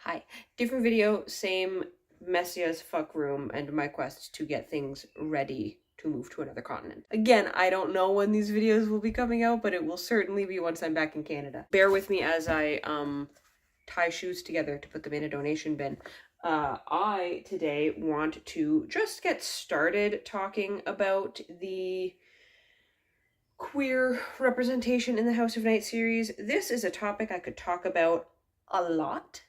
Hi. Different video, same messy as fuck room, and my quest to get things ready to move to another continent. Again, I don't know when these videos will be coming out, but it will certainly be once I'm back in Canada. Bear with me as I tie shoes together to put them in a donation bin. I today want to just get started talking about the queer representation in the House of Night series. This is a topic I could talk about a lot.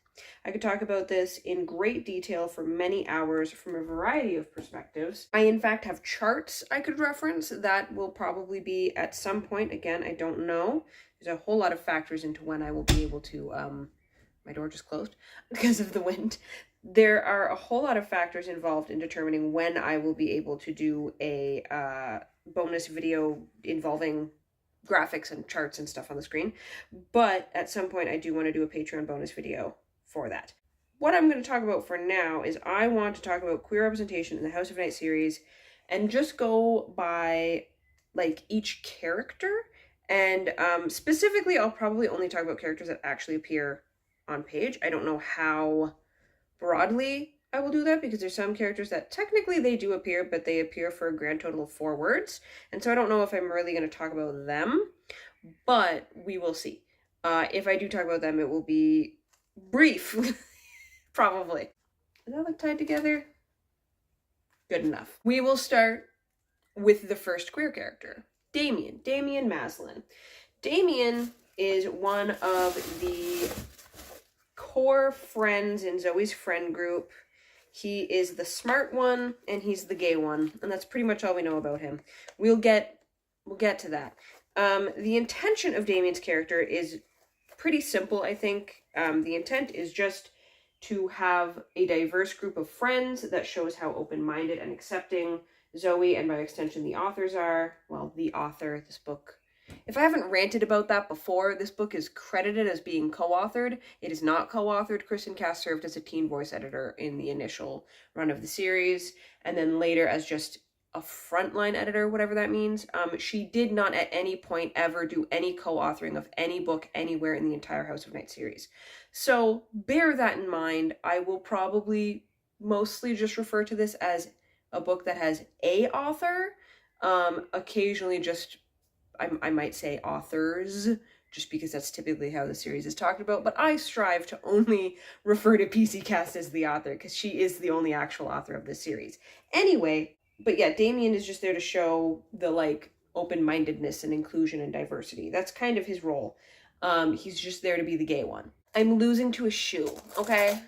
I could talk about this in great detail for many hours from a variety of perspectives. I, in fact, have charts I could reference that will probably be at some point. Again, I don't know. There's a whole lot of factors into when I will be able to, my door just closed because of the wind. There are a whole lot of factors involved in determining when I will be able to do a bonus video involving graphics and charts and stuff on the screen. But at some point, I do want to do a Patreon bonus video for that. What I'm going to talk about for now is I want to talk about queer representation in the House of Night series and just go by like each character. And specifically, I'll probably only talk about characters that actually appear on page. I don't know how broadly I will do that because there's some characters that technically they do appear, but they appear for a grand total of 4 words. And so I don't know if I'm really going to talk about them, but we will see. If I do talk about them, it will be brief, probably. Is that like tied together? Good enough. We will start with the first queer character, Damien Maslin. Damien is one of the core friends in Zoe's friend group. He is the smart one and he's the gay one, and that's pretty much all we know about him. We'll get to that. The intention of Damien's character is pretty simple, I think. The intent is just to have a diverse group of friends that shows how open-minded and accepting Zoe and by extension the authors are. Well, the author, this book. If I haven't ranted about that before, this book is credited as being co-authored. It is not co-authored. Kristen Cass served as a teen voice editor in the initial run of the series, and then later as just a frontline editor, whatever that means. She did not at any point ever do any co-authoring of any book anywhere in the entire House of Night series. So bear that in mind. I will probably mostly just refer to this as a book that has a author. Occasionally just I might say authors, just because that's typically how the series is talked about, but I strive to only refer to PC Cast as the author, because she is the only actual author of this series. Anyway, but yeah, Damien is just there to show the, like, open-mindedness and inclusion and diversity. That's kind of his role. He's just there to be the gay one. I'm losing to a shoe, okay?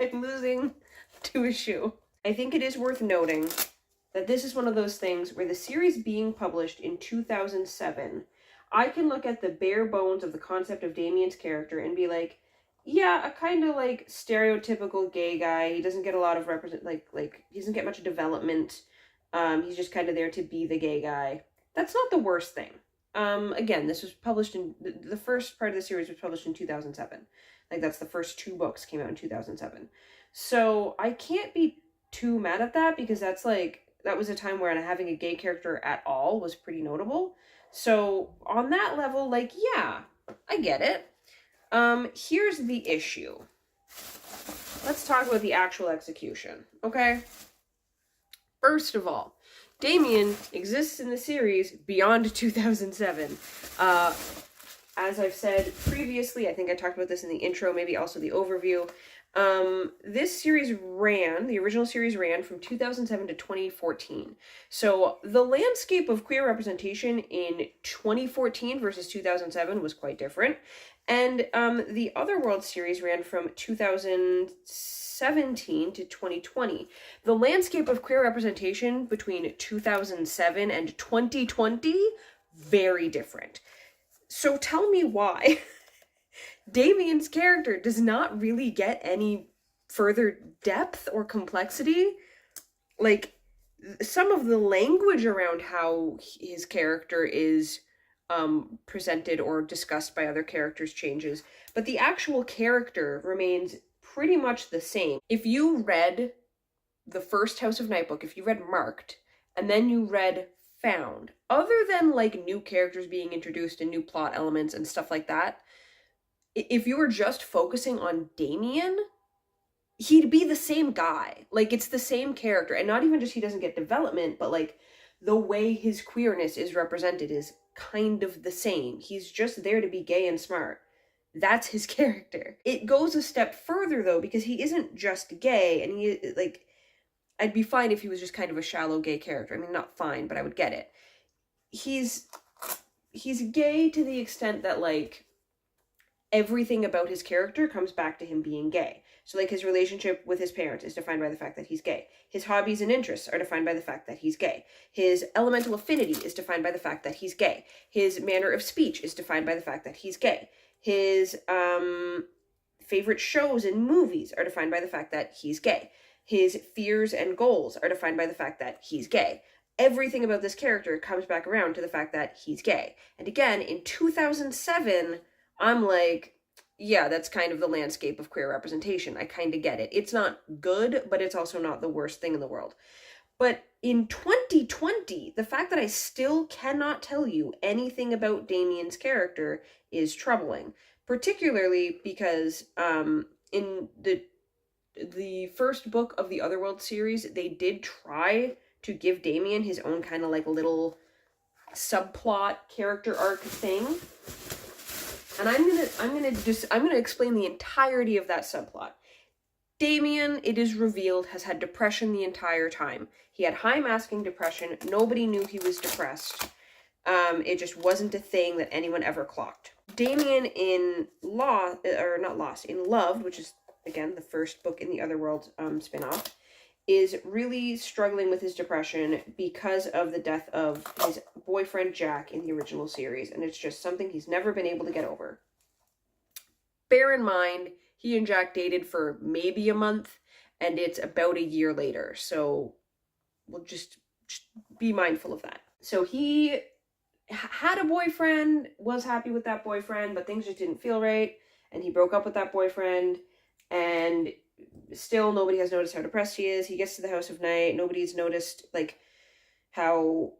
I'm losing to a shoe. I think it is worth noting that this is one of those things where the series being published in 2007, I can look at the bare bones of the concept of Damien's character and be like, yeah, a kind of like stereotypical gay guy. He doesn't get a lot of he doesn't get much development. He's just kind of there to be the gay guy. That's not the worst thing. Again, this was published in, the first part of the series was published in 2007. Like, that's the first 2 books came out in 2007. So I can't be too mad at that, because that's like, that was a time where having a gay character at all was pretty notable. So on that level, like, yeah, I get it. Here's the issue. Let's talk about the actual execution, okay? First of all, Damien exists in the series beyond 2007. As I've said previously, I think I talked about this in the intro, maybe also the overview. This series the original series ran from 2007 to 2014. So the landscape of queer representation in 2014 versus 2007 was quite different. And the Otherworld series ran from 2017 to 2020. The landscape of queer representation between 2007 and 2020, very different. So tell me why Damien's character does not really get any further depth or complexity. Like, some of the language around how his character is presented or discussed by other characters changes, but the actual character remains pretty much the same. If you read the first House of Night book, if you read Marked, and then you read Found, other than like new characters being introduced and new plot elements and stuff like that, if you were just focusing on Damien, he'd be the same guy. Like, it's the same character. And not even just he doesn't get development, but like the way his queerness is represented is kind of the same. He's just there to be gay and smart. That's his character. It goes a step further though, because he isn't just gay, and he, like, I'd be fine if he was just kind of a shallow gay character. I mean, not fine, but I would get it. He's gay to the extent that, like, everything about his character comes back to him being gay. So, like, his relationship with his parents is defined by the fact that he's gay. His hobbies and interests are defined by the fact that he's gay. His elemental affinity is defined by the fact that he's gay. His manner of speech is defined by the fact that he's gay. His favorite shows and movies are defined by the fact that he's gay. His fears and goals are defined by the fact that he's gay. Everything about this character comes back around to the fact that he's gay. And again, in 2007, I'm like, yeah, that's kind of the landscape of queer representation. I kind of get it. It's not good, but it's also not the worst thing in the world. But in 2020, the fact that I still cannot tell you anything about Damien's character is troubling. Particularly because in the first book of the Otherworld series, they did try to give Damien his own kind of like little subplot character arc thing. And I'm gonna explain the entirety of that subplot. Damien, it is revealed, has had depression the entire time. He had high masking depression. Nobody knew he was depressed. It just wasn't a thing that anyone ever clocked. Damien in Loved, which is again the first book in the Otherworld spin-off, is really struggling with his depression because of the death of his boyfriend Jack in the original series, and it's just something he's never been able to get over. Bear in mind, he and Jack dated for maybe a month, and it's about a year later, so we'll just be mindful of that. So he had a boyfriend, was happy with that boyfriend, but things just didn't feel right, and he broke up with that boyfriend, and still nobody has noticed how depressed he is. He gets to the House of Night, nobody's noticed, like, how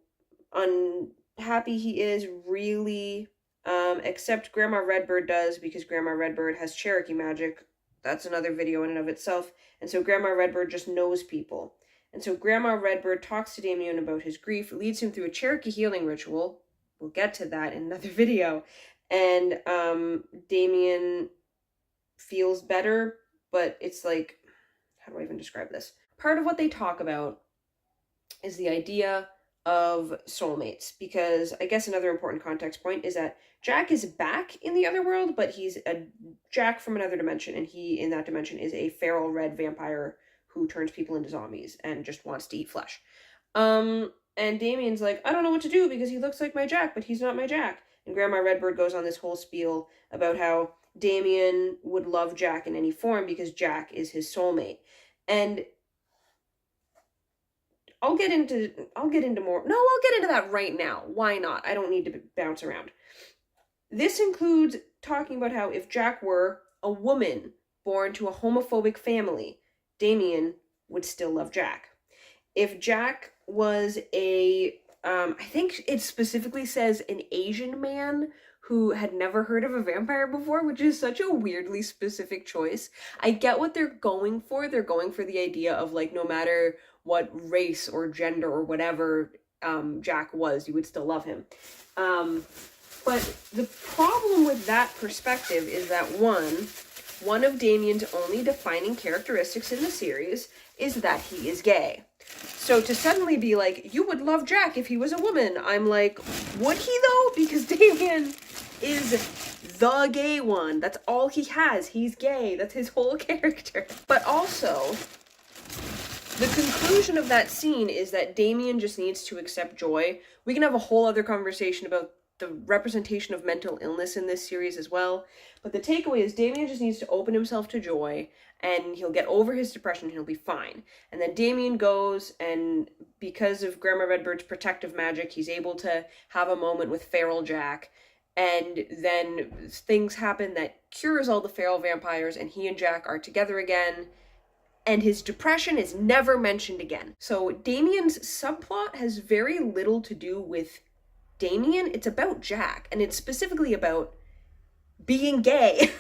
unhappy he is, really, except Grandma Redbird does, because Grandma Redbird has Cherokee magic. That's another video in and of itself, and so Grandma Redbird just knows people. And so Grandma Redbird talks to Damien about his grief, leads him through a Cherokee healing ritual. We'll get to that in another video. And Damien feels better, but it's like, how do I even describe this? Part of what they talk about is the idea of soulmates, because I guess another important context point is that Jack is back in the Otherworld, but he's a Jack from another dimension, and he, in that dimension, is a feral red vampire who turns people into zombies and just wants to eat flesh. And Damien's like, I don't know what to do because he looks like my Jack, but he's not my Jack. And Grandma Redbird goes on this whole spiel about how Damien would love Jack in any form because Jack is his soulmate. And I'll get into that right now. Why not? I don't need to bounce around. This includes talking about how if Jack were a woman born to a homophobic family, Damien would still love Jack. If Jack was I think it specifically says an Asian man who had never heard of a vampire before, which is such a weirdly specific choice. I get what they're going for. They're going for the idea of, like, no matter what race or gender or whatever Jack was, you would still love him. But the problem with that perspective is that one of Damien's only defining characteristics in the series is that he is gay. So to suddenly be like, you would love Jack if he was a woman, I'm like, would he though? Because Damien is the gay one. That's all he has. He's gay. That's his whole character. But also, the conclusion of that scene is that Damien just needs to accept joy. We can have a whole other conversation about the representation of mental illness in this series as well. But the takeaway is Damien just needs to open himself to joy, and he'll get over his depression and he'll be fine. And then Damien goes, and because of Grandma Redbird's protective magic, he's able to have a moment with feral Jack. And then things happen that cures all the feral vampires, and he and Jack are together again. And his depression is never mentioned again. So Damien's subplot has very little to do with Damien. It's about Jack, and it's specifically about being gay.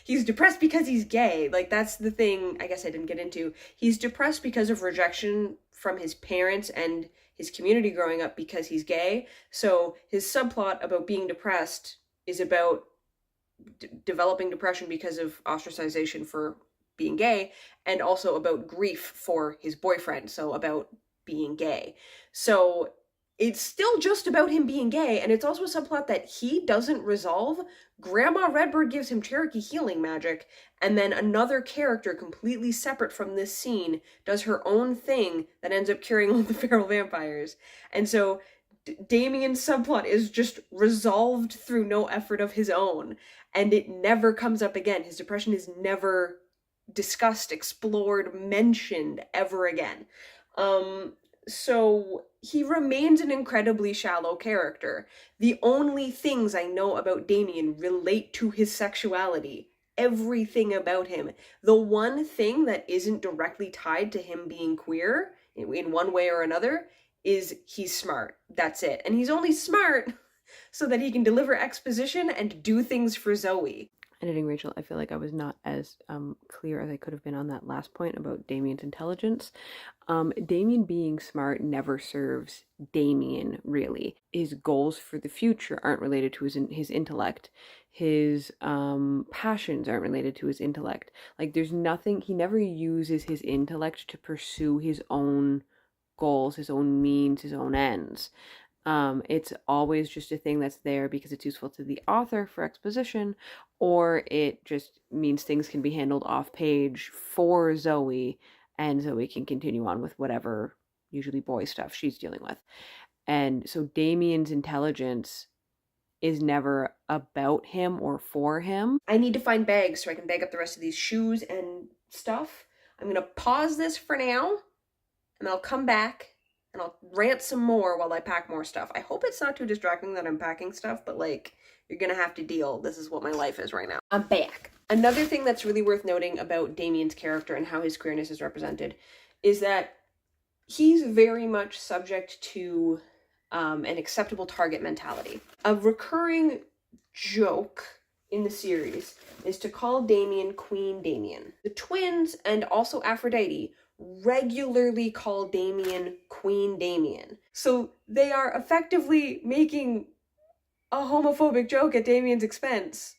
He's depressed because he's gay. Like, that's the thing I guess I didn't get into. He's depressed because of rejection from his parents and his community growing up because he's gay. So his subplot about being depressed is about developing depression because of ostracization for being gay, and also about grief for his boyfriend, so about being gay. So it's still just about him being gay, and it's also a subplot that he doesn't resolve. Grandma Redbird gives him Cherokee healing magic, and then another character completely separate from this scene does her own thing that ends up curing all the feral vampires. And so Damien's subplot is just resolved through no effort of his own, and it never comes up again. His depression is never discussed, explored, mentioned ever again. So he remains an incredibly shallow character. The only things I know about Damien relate to his sexuality. Everything about him. The one thing that isn't directly tied to him being queer, in one way or another, is he's smart. That's it. And he's only smart so that he can deliver exposition and do things for Zoe. Editing Rachel, I feel like I was not as clear as I could have been on that last point about Damien's intelligence. Damien being smart never serves Damien, really. His goals for the future aren't related to his intellect. His passions aren't related to his intellect. Like, there's nothing, he never uses his intellect to pursue his own goals, his own means, his own ends. It's always just a thing that's there because it's useful to the author for exposition, or it just means things can be handled off page for Zoe, and Zoe can continue on with whatever, usually boy stuff, she's dealing with. And so Damien's intelligence is never about him or for him. I need to find bags so I can bag up the rest of these shoes and stuff. I'm gonna pause this for now, and I'll come back and I'll rant some more while I pack more stuff. I hope it's not too distracting that I'm packing stuff, but like, you're gonna have to deal. This is what my life is right now. I'm back. Another thing that's really worth noting about Damien's character and how his queerness is represented is that he's very much subject to an acceptable target mentality. A recurring joke in the series is to call Damien Queen Damien. The twins and also Aphrodite regularly call Damien Queen Damien. So they are effectively making a homophobic joke at Damien's expense.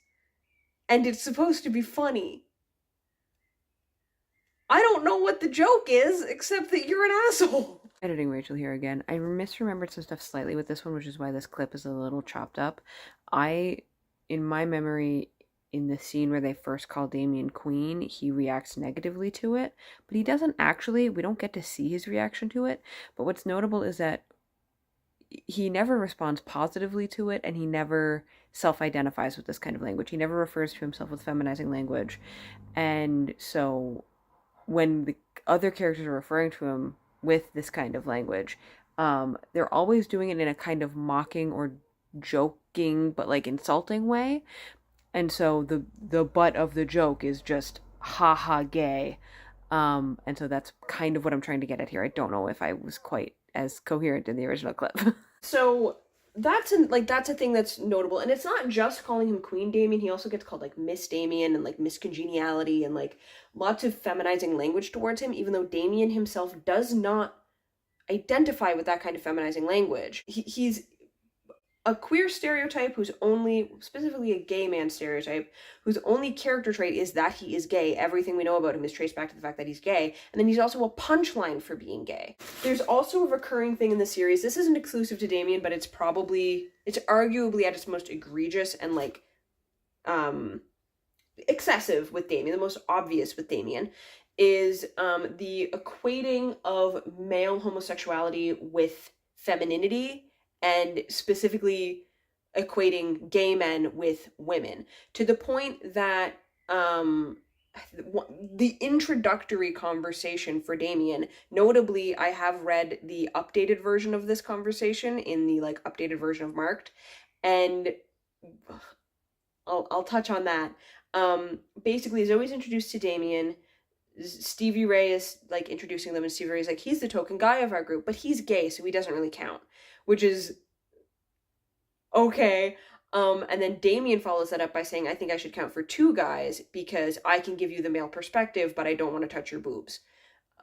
And it's supposed to be funny. I don't know what the joke is, except that you're an asshole. Editing Rachel here again. I misremembered some stuff slightly with this one, which is why this clip is a little chopped up. In my memory, in the scene where they first call Damien Queen, he reacts negatively to it, but he doesn't actually. We don't get to see his reaction to it, but what's notable is that he never responds positively to it, and he never self-identifies with this kind of language. He never refers to himself with feminizing language, and so when the other characters are referring to him with this kind of language, they're always doing it in a kind of mocking or joking, but like insulting way. And so the butt of the joke is just haha gay. And so that's kind of what I'm trying to get at here. I don't know if I was quite as coherent in the original clip. So that's a thing that's notable. And it's not just calling him Queen Damien. He also gets called like Miss Damien and like Miss Congeniality and like lots of feminizing language towards him, even though Damien himself does not identify with that kind of feminizing language. He's a queer stereotype who's only, specifically a gay man stereotype, whose only character trait is that he is gay. Everything we know about him is traced back to the fact that he's gay. And then he's also a punchline for being gay. There's also a recurring thing in the series. This isn't exclusive to Damien, but it's arguably at its most egregious and like, excessive with Damien, the most obvious with Damien, is the equating of male homosexuality with femininity, and specifically equating gay men with women, to the point that the introductory conversation for Damien, notably, I have read the updated version of this conversation in the like updated version of Marked, and I'll touch on that. Basically, Zoe's introduced to Damien. Stevie Ray is like introducing them, and Stevie Ray's like, he's the token guy of our group, but he's gay, so he doesn't really count. Which is okay. And then Damien follows that up by saying, I think I should count for 2 guys because I can give you the male perspective, but I don't want to touch your boobs.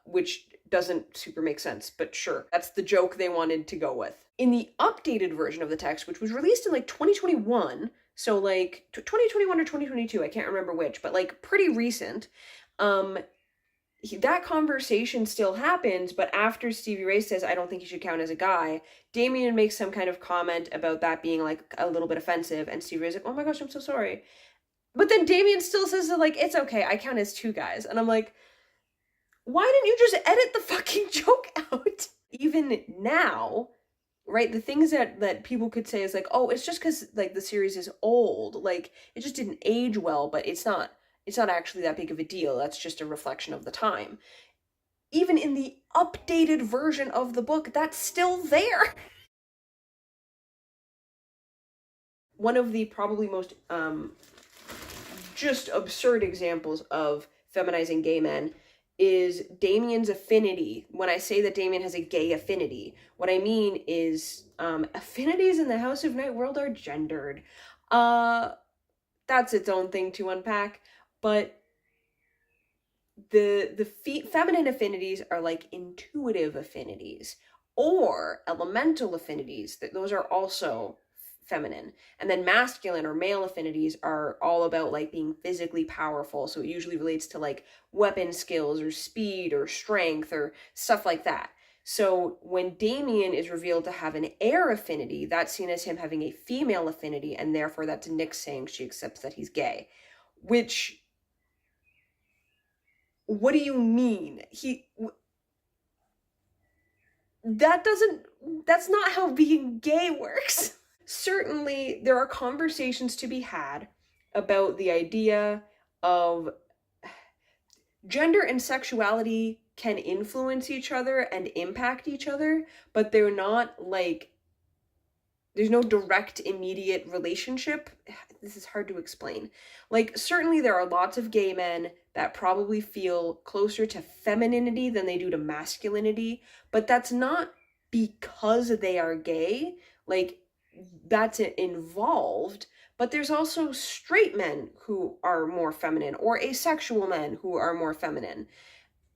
Which doesn't super make sense, but sure. That's the joke they wanted to go with. In the updated version of the text, which was released in like 2021, so like 2021 or 2022, I can't remember which, but like pretty recent, that conversation still happens, but after Stevie Ray says, I don't think he should count as a guy, Damien makes some kind of comment about that being like a little bit offensive, and Stevie Ray's like, oh my gosh, I'm so sorry. But then Damien still says that, like, it's okay, I count as 2 guys. And I'm like, why didn't you just edit the fucking joke out? Even now, right, the things that people could say is like, oh, it's just because like the series is old, like it just didn't age well, but it's not actually that big of a deal. That's just a reflection of the time. Even in the updated version of the book, that's still there. One of the probably most just absurd examples of feminizing gay men is Damien's affinity. When I say that Damien has a gay affinity, what I mean is affinities in the House of Night world are gendered. That's its own thing to unpack, but the feminine affinities are like intuitive affinities or elemental affinities. Those are also feminine. And then masculine or male affinities are all about like being physically powerful. So it usually relates to like weapon skills or speed or strength or stuff like that. So when Damien is revealed to have an air affinity, that's seen as him having a female affinity, and therefore that's Nyx saying she accepts that he's gay. Which, what do you mean? That's not how being gay works. Certainly, there are conversations to be had about the idea of gender and sexuality can influence each other and impact each other, but they're not like, there's no direct, immediate relationship. This is hard to explain. Like, certainly there are lots of gay men that probably feel closer to femininity than they do to masculinity, but that's not because they are gay. Like, that's involved, but there's also straight men who are more feminine or asexual men who are more feminine.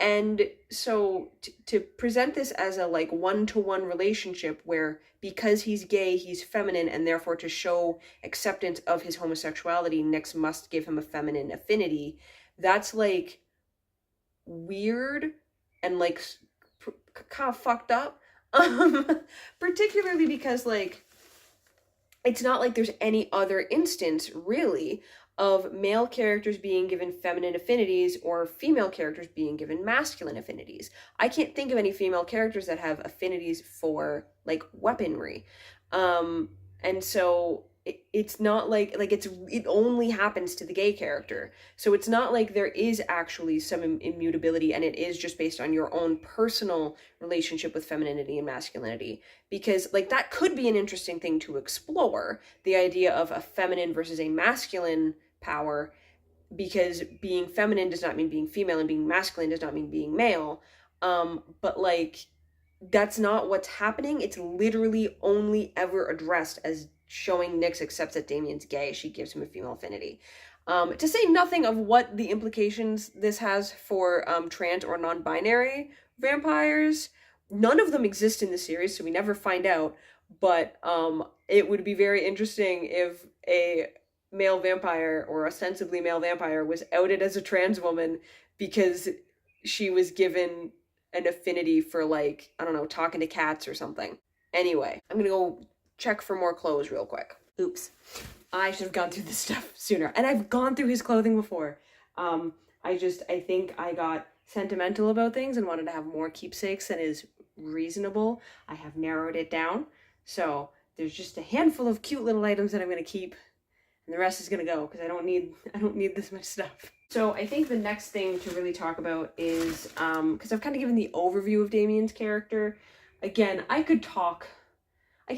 And so to present this as a like one-to-one relationship where because he's gay, he's feminine, and therefore to show acceptance of his homosexuality, Nyx must give him a feminine affinity, that's like weird and like kind of fucked up. Particularly because like it's not like there's any other instance, really, of male characters being given feminine affinities or female characters being given masculine affinities. I can't think of any female characters that have affinities for, like, weaponry. And so it's not like it only happens to the gay character. So it's not like there is actually some immutability, and it is just based on your own personal relationship with femininity and masculinity. Because like that could be an interesting thing to explore, the idea of a feminine versus a masculine power, because being feminine does not mean being female and being masculine does not mean being male. But like that's not what's happening. It's literally only ever addressed as showing Nyx accepts that Damien's gay. She gives him a female affinity. To say nothing of what the implications this has for trans or non-binary vampires. None of them exist in the series, so we never find out, but it would be very interesting if a male vampire or ostensibly male vampire was outed as a trans woman because she was given an affinity for, like, I don't know, talking to cats or something. Anyway, I'm gonna go check for more clothes real quick. Oops. I should have gone through this stuff sooner. And I've gone through his clothing before. I think I got sentimental about things and wanted to have more keepsakes than is reasonable. I have narrowed it down. So there's just a handful of cute little items that I'm gonna keep, and the rest is gonna go because I don't need this much stuff. So I think the next thing to really talk about is because I've kind of given the overview of Damien's character. Again, I could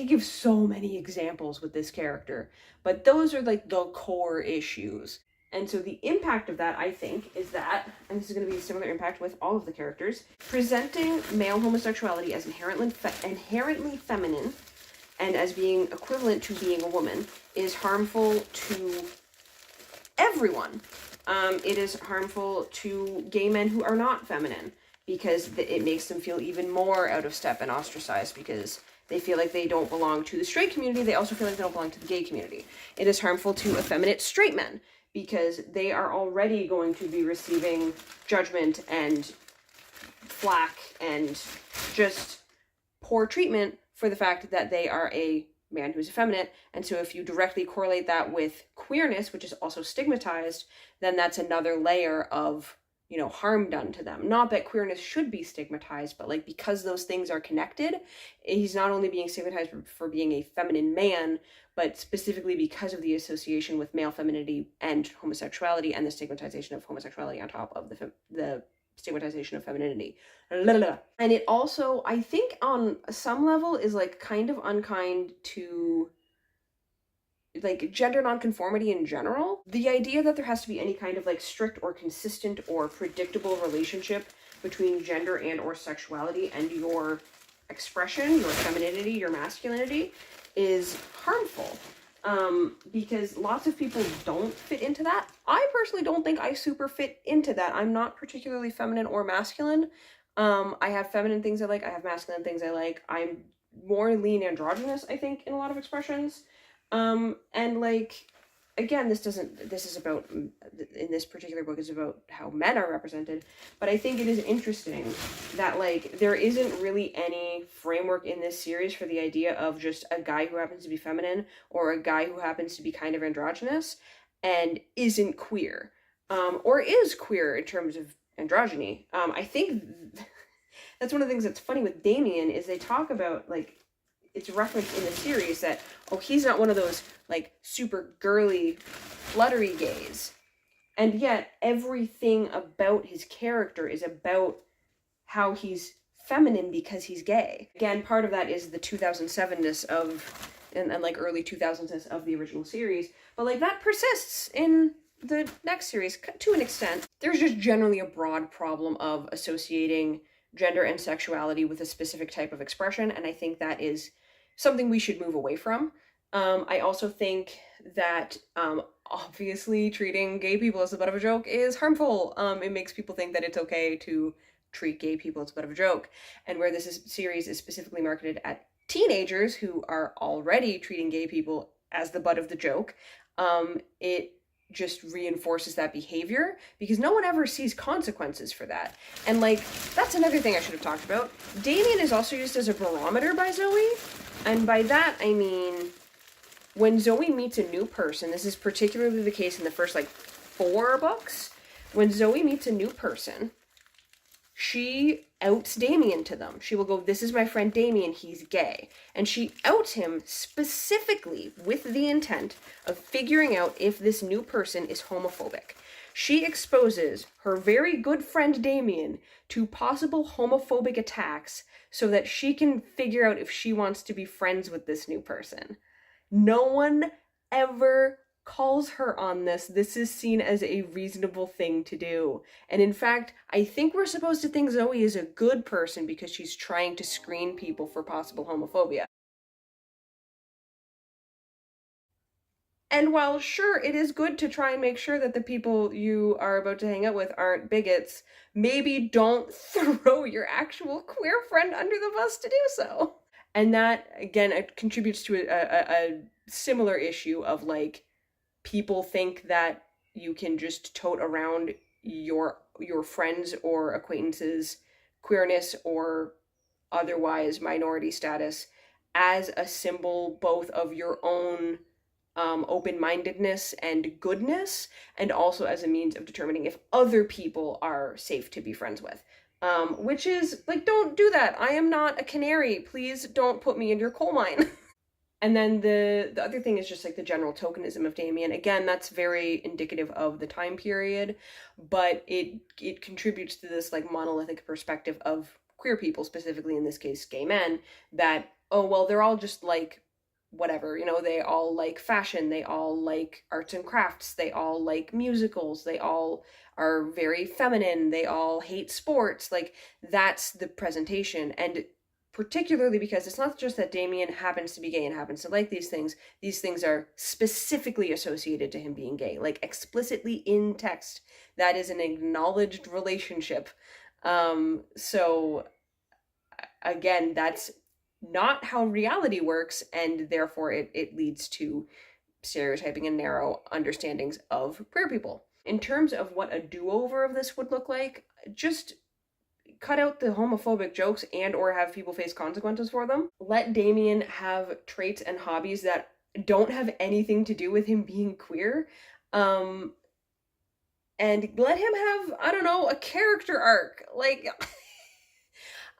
give so many examples with this character, but those are like the core issues. And so the impact of that, I think, is that, and this is going to be a similar impact with all of the characters, presenting male homosexuality as inherently feminine and as being equivalent to being a woman is harmful to everyone. It is harmful to gay men who are not feminine because it makes them feel even more out of step and ostracized because they feel like they don't belong to the straight community. They also feel like they don't belong to the gay community. It is harmful to effeminate straight men because they are already going to be receiving judgment and flack and just poor treatment for the fact that they are a man who's effeminate. And so if you directly correlate that with queerness, which is also stigmatized, then that's another layer of, you know, harm done to them. Not that queerness should be stigmatized, but like because those things are connected, he's not only being stigmatized for being a feminine man, but specifically because of the association with male femininity and homosexuality and the stigmatization of homosexuality on top of the stigmatization of femininity. And it also, I think on some level, is like kind of unkind to like gender nonconformity in general. The idea that there has to be any kind of like strict or consistent or predictable relationship between gender and or sexuality and your expression, your femininity, your masculinity is harmful. Because lots of people don't fit into that. I personally don't think I super fit into that. I'm not particularly feminine or masculine. I have feminine things I like, I have masculine things I like. I'm more lean androgynous, I think, in a lot of expressions. And like, again, this is about, in this particular book, is about how men are represented, but I think it is interesting that like there isn't really any framework in this series for the idea of just a guy who happens to be feminine or a guy who happens to be kind of androgynous and isn't queer, or is queer in terms of androgyny. I think that's one of the things that's funny with Damien is they talk about like, it's referenced in the series that, oh, he's not one of those like super girly, fluttery gays. And yet everything about his character is about how he's feminine because he's gay. Again, part of that is the 2007-ness of, and like early 2000s of the original series, but like that persists in the next series to an extent. There's just generally a broad problem of associating gender and sexuality with a specific type of expression, and I think that is something we should move away from. I also think that obviously treating gay people as a butt of a joke is harmful. It makes people think that it's okay to treat gay people as a butt of a joke. And where series is specifically marketed at teenagers who are already treating gay people as the butt of the joke, it just reinforces that behavior because no one ever sees consequences for that. And like, that's another thing I should have talked about. Damien is also used as a barometer by Zoe. And by that, I mean, when Zoe meets a new person, this is particularly the case in the first like 4 books, when Zoe meets a new person, she outs Damien to them. She will go, this is my friend Damien, he's gay. And she outs him specifically with the intent of figuring out if this new person is homophobic. She exposes her very good friend Damien to possible homophobic attacks so that she can figure out if she wants to be friends with this new person. No one ever calls her on this. This is seen as a reasonable thing to do. And in fact, I think we're supposed to think Zoe is a good person because she's trying to screen people for possible homophobia. And while sure, it is good to try and make sure that the people you are about to hang out with aren't bigots, maybe don't throw your actual queer friend under the bus to do so. And that, again, it contributes to a similar issue of like, people think that you can just tote around your friends or acquaintances' queerness or otherwise minority status as a symbol both of your own open-mindedness and goodness, and also as a means of determining if other people are safe to be friends with. Which is, like, don't do that. I am not a canary. Please don't put me in your coal mine. And then the other thing is just like the general tokenism of Damien. Again, that's very indicative of the time period, but it contributes to this like monolithic perspective of queer people, specifically in this case gay men, that, oh, well, they're all just like whatever, you know, they all like fashion, they all like arts and crafts, they all like musicals, they all are very feminine, they all hate sports. Like, that's the presentation. And particularly because it's not just that Damien happens to be gay and happens to like these things are specifically associated to him being gay, like explicitly in text. That is an acknowledged relationship. So again, that's not how reality works, and therefore it leads to stereotyping and narrow understandings of queer people. In terms of what a do-over of this would look like, just cut out the homophobic jokes and or have people face consequences for them. Let Damien have traits and hobbies that don't have anything to do with him being queer. And let him have, I don't know, a character arc. Like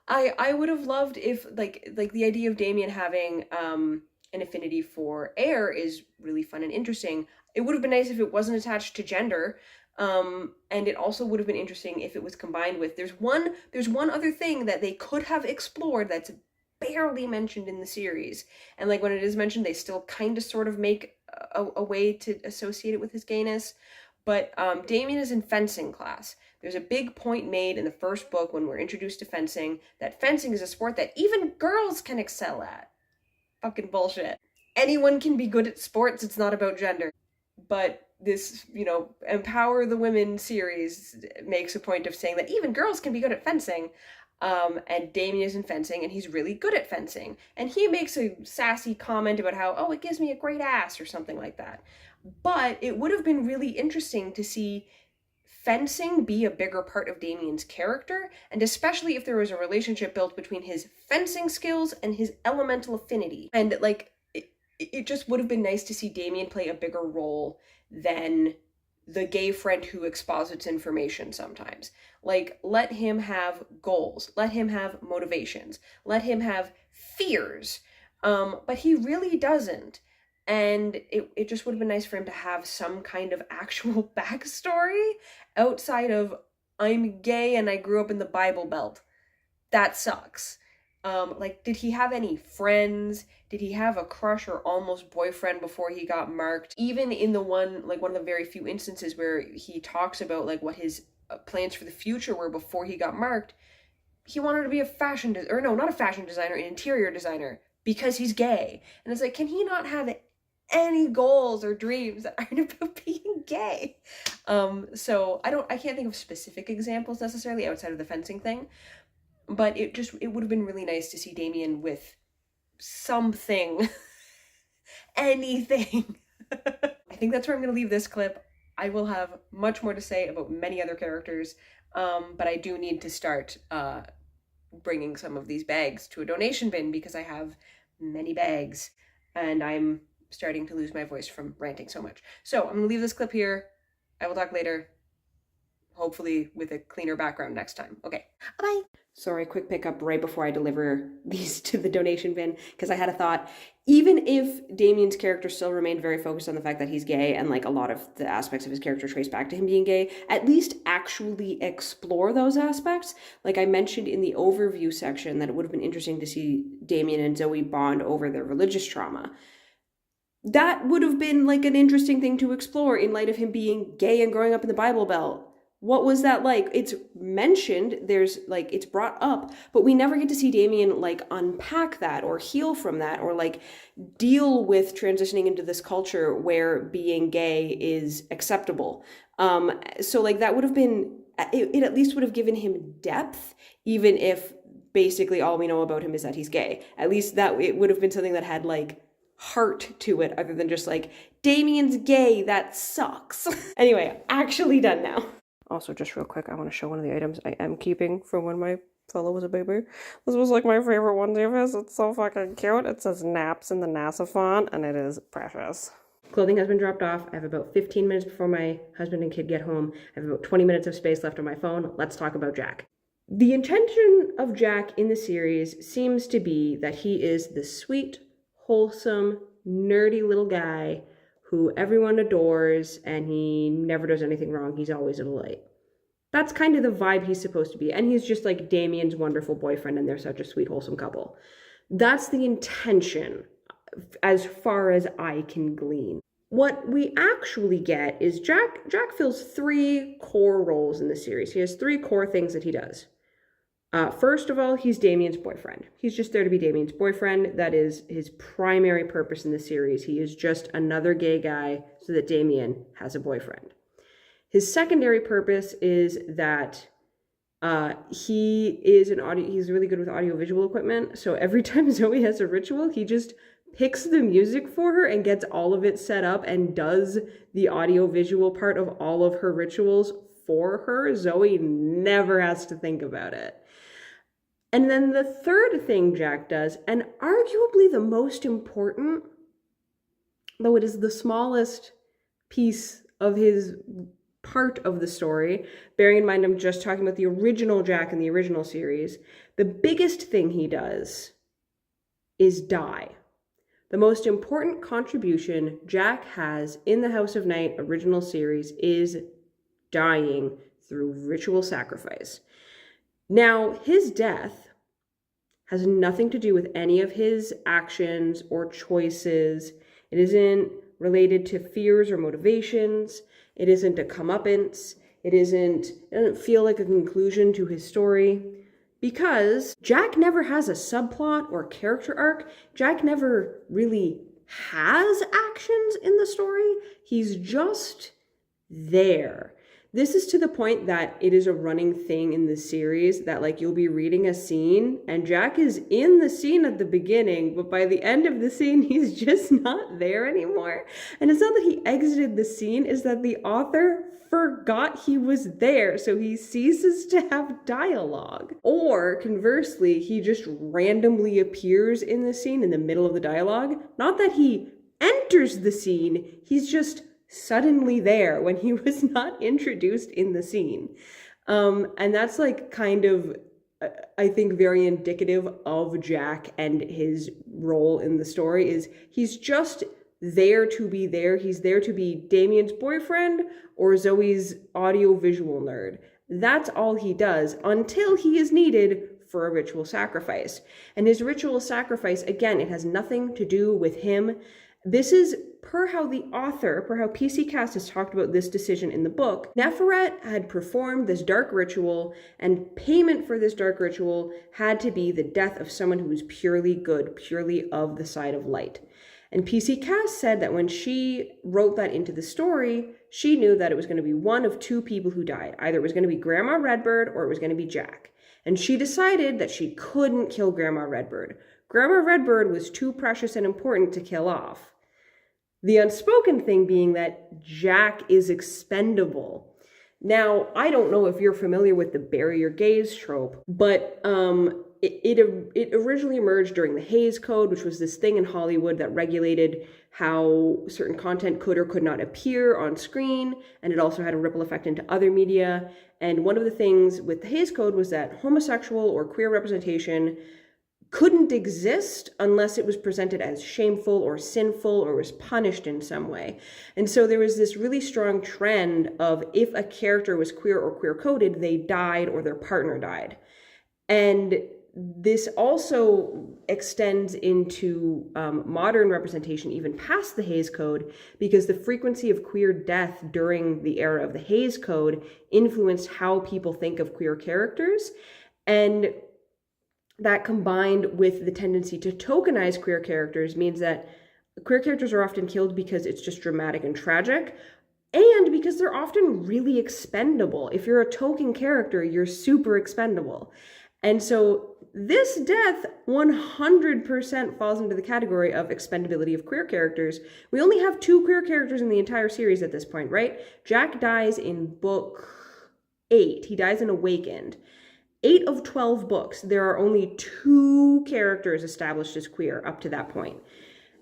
I would have loved if like the idea of Damien having an affinity for air is really fun and interesting. It would have been nice if it wasn't attached to gender. And it also would have been interesting if it was combined with, there's one other thing that they could have explored that's barely mentioned in the series. And like when it is mentioned, they still kind of sort of make a way to associate it with his gayness. But Damien is in fencing class. There's a big point made in the first book when we're introduced to fencing, that fencing is a sport that even girls can excel at. Fucking bullshit. Anyone can be good at sports, it's not about gender. But this, Empower the Women series makes a point of saying that even girls can be good at fencing. And Damien is in fencing, and he's really good at fencing. And he makes a sassy comment about how, oh, it gives me a great ass, or something like that. But it would have been really interesting to see fencing be a bigger part of Damien's character, and especially if there was a relationship built between his fencing skills and his elemental affinity. And like, it just would have been nice to see Damien play a bigger role than the gay friend who exposits information sometimes. Like, let him have goals, let him have motivations, let him have fears. But he really doesn't. And it just would have been nice for him to have some kind of actual backstory outside of, I'm gay and I grew up in the Bible Belt. That sucks. Like, did he have any friends? Did he have a crush or almost boyfriend before he got marked? Even in one of the very few instances where he talks about like what his plans for the future were before he got marked, he wanted to be not a fashion designer, an interior designer, because he's gay. And it's like, can he not have any goals or dreams that aren't about being gay? So I can't think of specific examples necessarily outside of the fencing thing, but it would have been really nice to see Damien with something, anything. I think that's where I'm going to leave this clip. I will have much more to say about many other characters, but I do need to start bringing some of these bags to a donation bin because I have many bags and I'm starting to lose my voice from ranting so much. So I'm going to leave this clip here. I will talk later, hopefully with a cleaner background next time. Okay, bye. Sorry, quick pickup right before I deliver these to the donation bin, because I had a thought. Even if Damien's character still remained very focused on the fact that he's gay, and like a lot of the aspects of his character trace back to him being gay, at least actually explore those aspects. Like I mentioned in the overview section that it would have been interesting to see Damien and Zoe bond over their religious trauma. That would have been like an interesting thing to explore in light of him being gay and growing up in the Bible Belt. What was that like? It's mentioned, it's brought up, but we never get to see Damien like unpack that or heal from that or like deal with transitioning into this culture where being gay is acceptable. So like that would have been, it at least would have given him depth, even if basically all we know about him is that he's gay. At least that it would have been something that had like heart to it other than just like, Damien's gay, that sucks. Anyway, actually done now. Also, just real quick, I want to show one of the items I am keeping from when my fellow was a baby. This was like my favorite one of his. It's so fucking cute. It says naps in the NASA font, and it is precious. Clothing has been dropped off. I have about 15 minutes before my husband and kid get home. I have about 20 minutes of space left on my phone. Let's talk about Jack. The intention of Jack in the series seems to be that he is the sweet, wholesome, nerdy little guy who everyone adores, and he never does anything wrong. He's always a delight. That's kind of the vibe he's supposed to be. And he's just like Damien's wonderful boyfriend, and they're such a sweet, wholesome couple. That's the intention, as far as I can glean. What we actually get is Jack fills 3 core roles in the series. He has 3 core things that he does. First of all, he's Damien's boyfriend. He's just there to be Damien's boyfriend. That is his primary purpose in the series. He is just another gay guy so that Damien has a boyfriend. His secondary purpose is that he's really good with audiovisual equipment. So every time Zoe has a ritual, he just picks the music for her and gets all of it set up and does the audiovisual part of all of her rituals for her. Zoe never has to think about it. And then the third thing Jack does, and arguably the most important, though it is the smallest piece of his part of the story, bearing in mind I'm just talking about the original Jack in the original series, the biggest thing he does is die. The most important contribution Jack has in the House of Night original series is dying through ritual sacrifice. Now, his death has nothing to do with any of his actions or choices. It isn't related to fears or motivations. It isn't a comeuppance. It doesn't feel like a conclusion to his story. Because Jack never has a subplot or character arc. Jack never really has actions in the story. He's just there. This is to the point that it is a running thing in the series that, like, you'll be reading a scene and Jack is in the scene at the beginning, but by the end of the scene, he's just not there anymore. And it's not that he exited the scene, it's that the author forgot he was there, so he ceases to have dialogue. Or conversely, he just randomly appears in the scene in the middle of the dialogue. Not that he enters the scene, he's just suddenly there when he was not introduced in the scene. And that's like kind of, I think, very indicative of Jack and his role in the story is he's just there to be there. He's there to be Damien's boyfriend or Zoe's audio-visual nerd. That's all he does until he is needed for a ritual sacrifice. And his ritual sacrifice, again, it has nothing to do with him. This is per how PC Cast has talked about this decision in the book. Neferet had performed this dark ritual, and payment for this dark ritual had to be the death of someone who was purely good, purely of the side of light. And PC Cast said that when she wrote that into the story, she knew that it was going to be one of two people who died. Either it was going to be Grandma Redbird or it was going to be Jack. And she decided that she couldn't kill Grandma Redbird. Grandma Redbird was too precious and important to kill off. The unspoken thing being that Jack is expendable. Now, I don't know if you're familiar with the bury your gays trope, but it originally emerged during the Hays Code, which was this thing in Hollywood that regulated how certain content could or could not appear on screen, and it also had a ripple effect into other media. And one of the things with the Hays Code was that homosexual or queer representation couldn't exist unless it was presented as shameful or sinful or was punished in some way. And so there was this really strong trend of if a character was queer or queer-coded, they died or their partner died. And this also extends into modern representation, even past the Hays Code, because the frequency of queer death during the era of the Hays Code influenced how people think of queer characters. And that combined with the tendency to tokenize queer characters means that queer characters are often killed because it's just dramatic and tragic, and because they're often really expendable. If you're a token character, you're super expendable. And so this death 100% falls into the category of expendability of queer characters. We only have 2 queer characters in the entire series at this point, right? Jack dies in book 8. He dies in Awakened. 8 of 12 books, there are only 2 characters established as queer up to that point.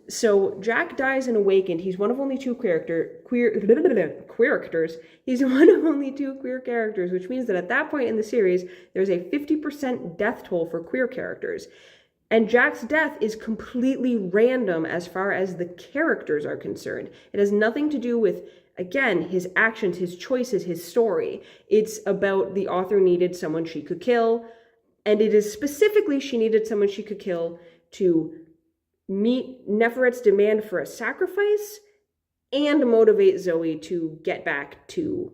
So Jack dies in Awakened. He's one of only 2 queer characters. He's one of only 2 queer characters, which means that at that point in the series, there's a 50% death toll for queer characters. And Jack's death is completely random as far as the characters are concerned. It has nothing to do with, again, his actions, his choices, his story. It's about the author needed someone she could kill. And it is specifically she needed someone she could kill to meet Neferet's demand for a sacrifice and motivate Zoe to get back to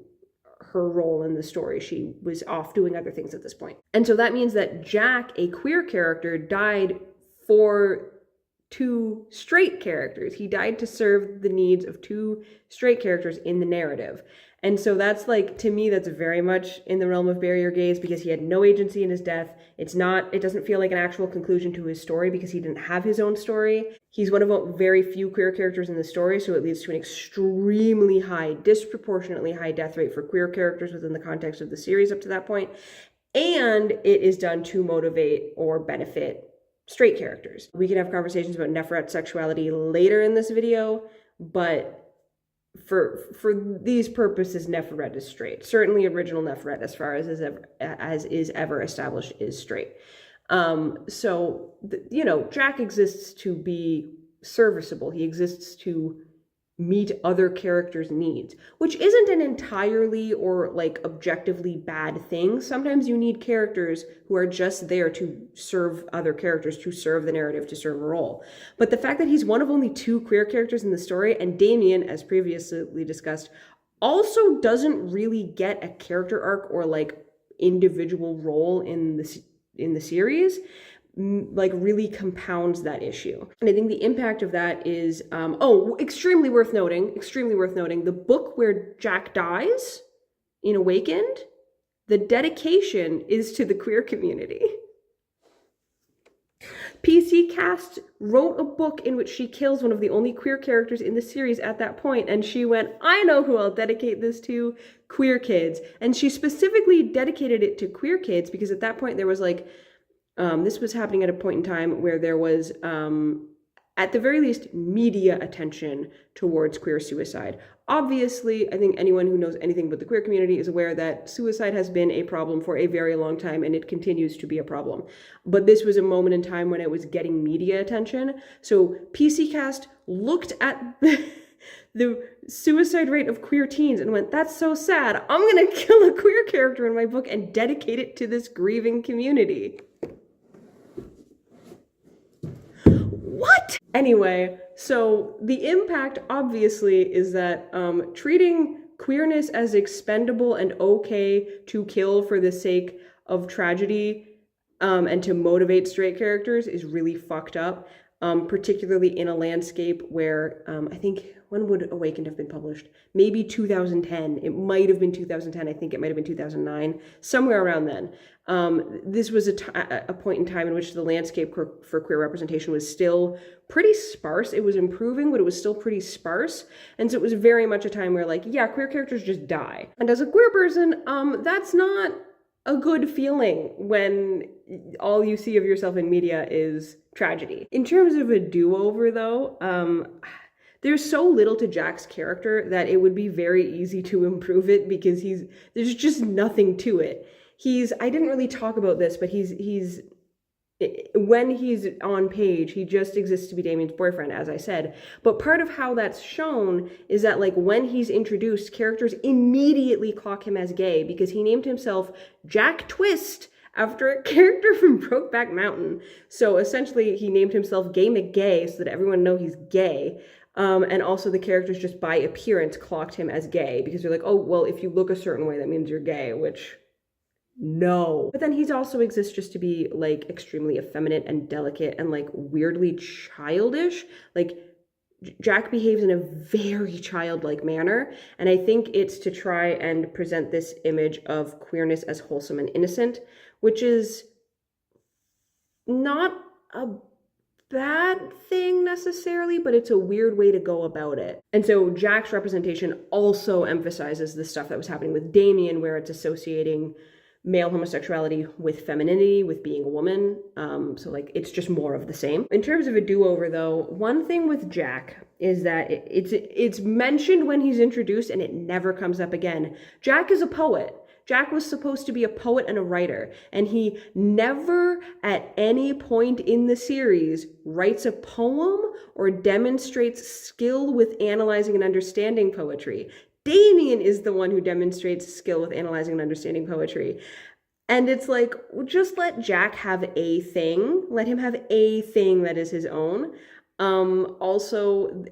her role in the story. She was off doing other things at this point. And so that means that Jack, a queer character, died for two straight characters. He died to serve the needs of two straight characters in the narrative. And so that's like, to me, that's very much in the realm of barrier gaze, because he had no agency in his death. It doesn't feel like an actual conclusion to his story because he didn't have his own story. He's one of very few queer characters in the story, so it leads to an extremely high, disproportionately high death rate for queer characters within the context of the series up to that point. And it is done to motivate or benefit straight characters. We can have conversations about Neferet's sexuality later in this video, but for these purposes, Neferet is straight. Certainly original Neferet, as far as is ever established, is straight. So, Jack exists to be serviceable. He exists to meet other characters' needs, which isn't an entirely or like objectively bad thing. Sometimes you need characters who are just there to serve other characters, to serve the narrative, to serve a role. But the fact that he's one of only two queer characters in the story, and Damien, as previously discussed, also doesn't really get a character arc or like individual role in the series, like really compounds that issue. And I think the impact of that is, extremely worth noting, the book where Jack dies in Awakened, the dedication is to the queer community. PC Cast wrote a book in which she kills one of the only queer characters in the series at that point, and she went, I know who I'll dedicate this to, queer kids. And she specifically dedicated it to queer kids because at that point there was like, this was happening at a point in time where there was, at the very least, media attention towards queer suicide. Obviously, I think anyone who knows anything about the queer community is aware that suicide has been a problem for a very long time, and it continues to be a problem. But this was a moment in time when it was getting media attention. So PCcast looked at the suicide rate of queer teens and went, that's so sad. I'm going to kill a queer character in my book and dedicate it to this grieving community. What? Anyway, so the impact obviously is that treating queerness as expendable and okay to kill for the sake of tragedy and to motivate straight characters is really fucked up, particularly in a landscape where I think, when would Awakened have been published? Maybe 2010. It might have been 2010. I think it might have been 2009, somewhere around then. This was a point in time in which the landscape for queer representation was still pretty sparse. It was improving, but it was still pretty sparse. And so it was very much a time where, like, yeah, queer characters just die. And as a queer person, that's not a good feeling when all you see of yourself in media is tragedy. In terms of a do-over, though, there's so little to Jack's character that it would be very easy to improve it because there's just nothing to it. I didn't really talk about this, but when he's on page, he just exists to be Damien's boyfriend, as I said. But part of how that's shown is that, like, when he's introduced, characters immediately clock him as gay because he named himself Jack Twist after a character from Brokeback Mountain. So essentially, he named himself Gay McGay so that everyone know he's gay. And also the characters just by appearance clocked him as gay because they're like, oh, well, if you look a certain way, that means you're gay, which, no. But then he also exists just to be, like, extremely effeminate and delicate and, like, weirdly childish. Like, Jack behaves in a very childlike manner, and I think it's to try and present this image of queerness as wholesome and innocent, which is not a bad thing necessarily, but it's a weird way to go about it. And so Jack's representation also emphasizes the stuff that was happening with Damien, where it's associating male homosexuality with femininity, with being a woman. So, like, it's just more of the same. In terms of a do-over, though, one thing with Jack is that it's mentioned when he's introduced and it never comes up again. Jack is a poet. Jack was supposed to be a poet and a writer, and he never at any point in the series writes a poem or demonstrates skill with analyzing and understanding poetry. Damien is the one who demonstrates skill with analyzing and understanding poetry. And it's like, just let Jack have a thing. Let him have a thing that is his own. Also,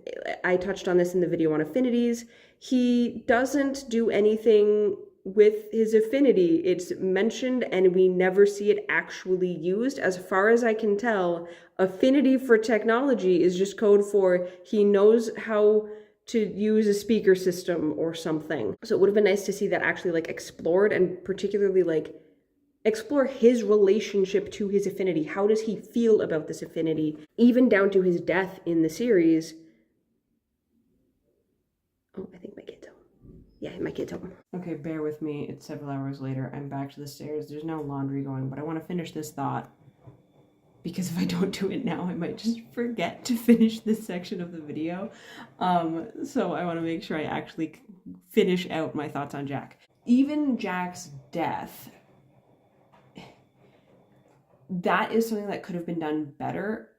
I touched on this in the video on affinities. He doesn't do anything with his affinity, it's mentioned and we never see it actually used. As far as I can tell, affinity for technology is just code for he knows how to use a speaker system or something. So it would have been nice to see that actually like explored, and particularly like explore his relationship to his affinity. How does he feel about this affinity? Even down to his death in the series. Oh, I think my kid's home. Yeah, my kid's home. Okay, bear with me. It's several hours later. I'm back to the stairs. There's no laundry going, but I want to finish this thought. Because if I don't do it now, I might just forget to finish this section of the video. So I want to make sure I actually finish out my thoughts on Jack. Even Jack's death, that is something that could have been done better.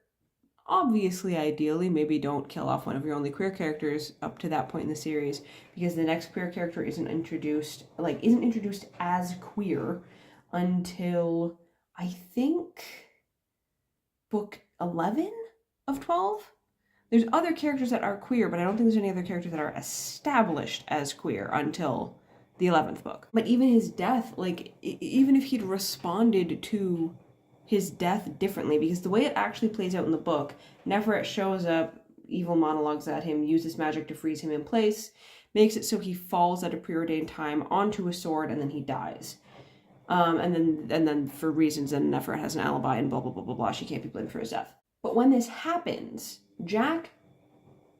Obviously, ideally, maybe don't kill off one of your only queer characters up to that point in the series, because the next queer character isn't introduced as queer until, I think, book 11 of 12. There's other characters that are queer, but I don't think there's any other characters that are established as queer until the 11th book. But even his death, like, even if he'd responded to his death differently, because the way it actually plays out in the book, Neferet shows up, evil monologues at him, uses magic to freeze him in place, makes it so he falls at a preordained time onto a sword, and then he dies. And then for reasons, then Neferet has an alibi and blah, blah, blah, blah, blah. She can't be blamed for his death. But when this happens, Jack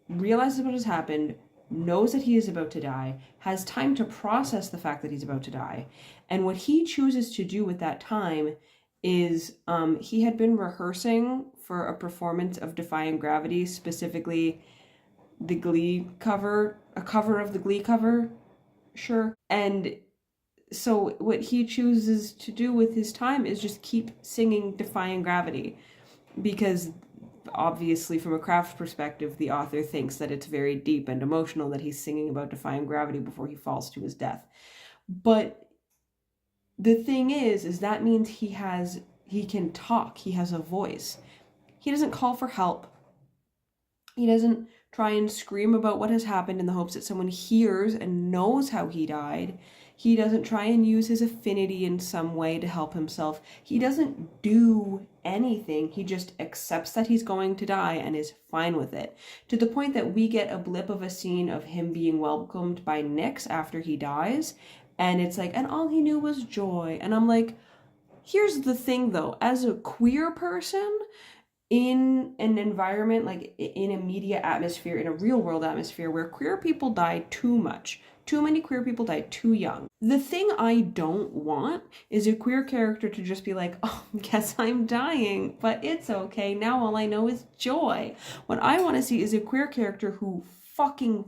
realizes what has happened, knows that he is about to die, has time to process the fact that he's about to die. And what he chooses to do with that time is he had been rehearsing for a performance of Defying Gravity, specifically the Glee cover, a cover of the Glee cover, sure. And so what he chooses to do with his time is just keep singing Defying Gravity, because obviously from a craft perspective, the author thinks that it's very deep and emotional that he's singing about defying gravity before he falls to his death. But the thing is that means he can talk, he has a voice. He doesn't call for help. He doesn't try and scream about what has happened in the hopes that someone hears and knows how he died. He doesn't try and use his affinity in some way to help himself. He doesn't do anything. He just accepts that he's going to die and is fine with it. To the point that we get a blip of a scene of him being welcomed by Nyx after he dies. And it's like, and all he knew was joy. And I'm like, here's the thing though, as a queer person, in an environment, like in a media atmosphere, in a real world atmosphere where queer people die too much, too many queer people die too young. The thing I don't want is a queer character to just be like, oh, guess I'm dying, but it's okay. Now all I know is joy. What I want to see is a queer character who fucking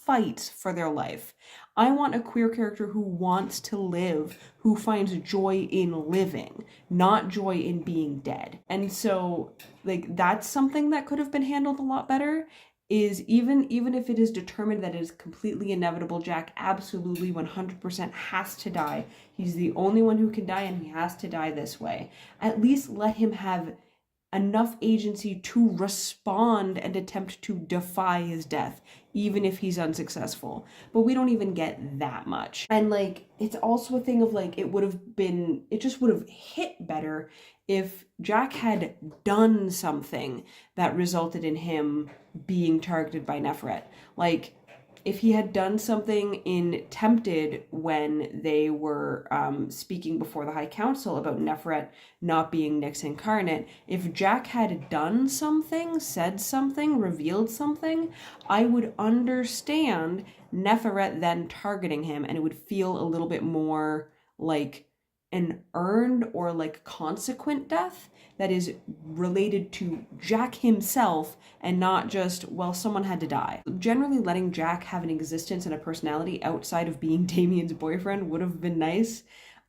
fights for their life. I want a queer character who wants to live, who finds joy in living, not joy in being dead. And so, like, that's something that could have been handled a lot better, is even if it is determined that it is completely inevitable, Jack absolutely 100% has to die. He's the only one who can die, and he has to die this way. At least let him have enough agency to respond and attempt to defy his death, even if he's unsuccessful. But we don't even get that much. And like, it's also a thing of like, it just would have hit better if Jack had done something that resulted in him being targeted by Neferet. Like, if he had done something in Tempted when they were speaking before the High Council about Neferet not being Nyx incarnate, if Jack had done something, said something, revealed something, I would understand Neferet then targeting him, and it would feel a little bit more like an earned or like consequent death that is related to Jack himself and not just, well, someone had to die. Generally letting Jack have an existence and a personality outside of being Damien's boyfriend would have been nice.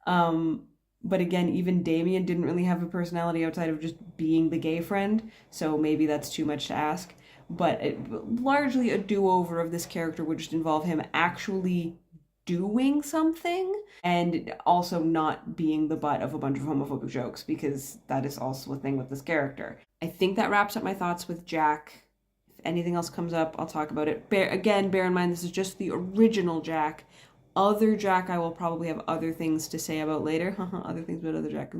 But again, even Damien didn't really have a personality outside of just being the gay friend, so maybe that's too much to ask. But largely a do-over of this character would just involve him actually doing something and also not being the butt of a bunch of homophobic jokes, because that is also a thing with this character. I think that wraps up my thoughts with Jack. If anything else comes up, I'll talk about it. Bear in mind, this is just the original Jack. other Jack, I will probably have other things to say about later. Other things about other Jack.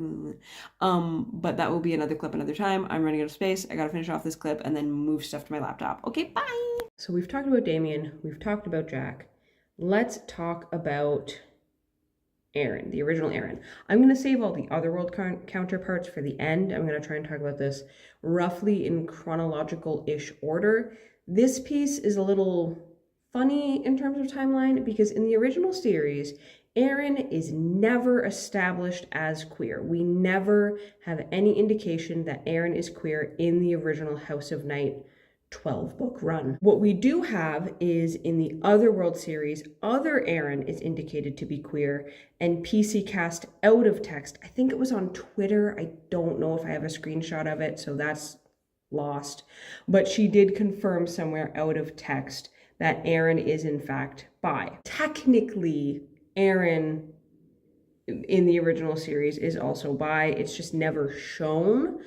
But that will be another clip another time. I'm running out of space. I gotta finish off this clip and then move stuff to my laptop. Okay, bye! So we've talked about Damien. We've talked about Jack. Let's talk about Aaron, the original Aaron. I'm going to save all the Otherworld counterparts for the end. I'm going to try and talk about this roughly in chronological-ish order. This piece is a little funny in terms of timeline because in the original series, Aaron is never established as queer. We never have any indication that Aaron is queer in the original House of Night 12-book run. What we do have is in the Otherworld series, other Aaron is indicated to be queer and PC cast out of text. I think it was on Twitter. I don't know if I have a screenshot of it, so that's lost. But she did confirm somewhere out of text that Aaron is in fact bi. Technically, Aaron in the original series is also bi. It's just never shown.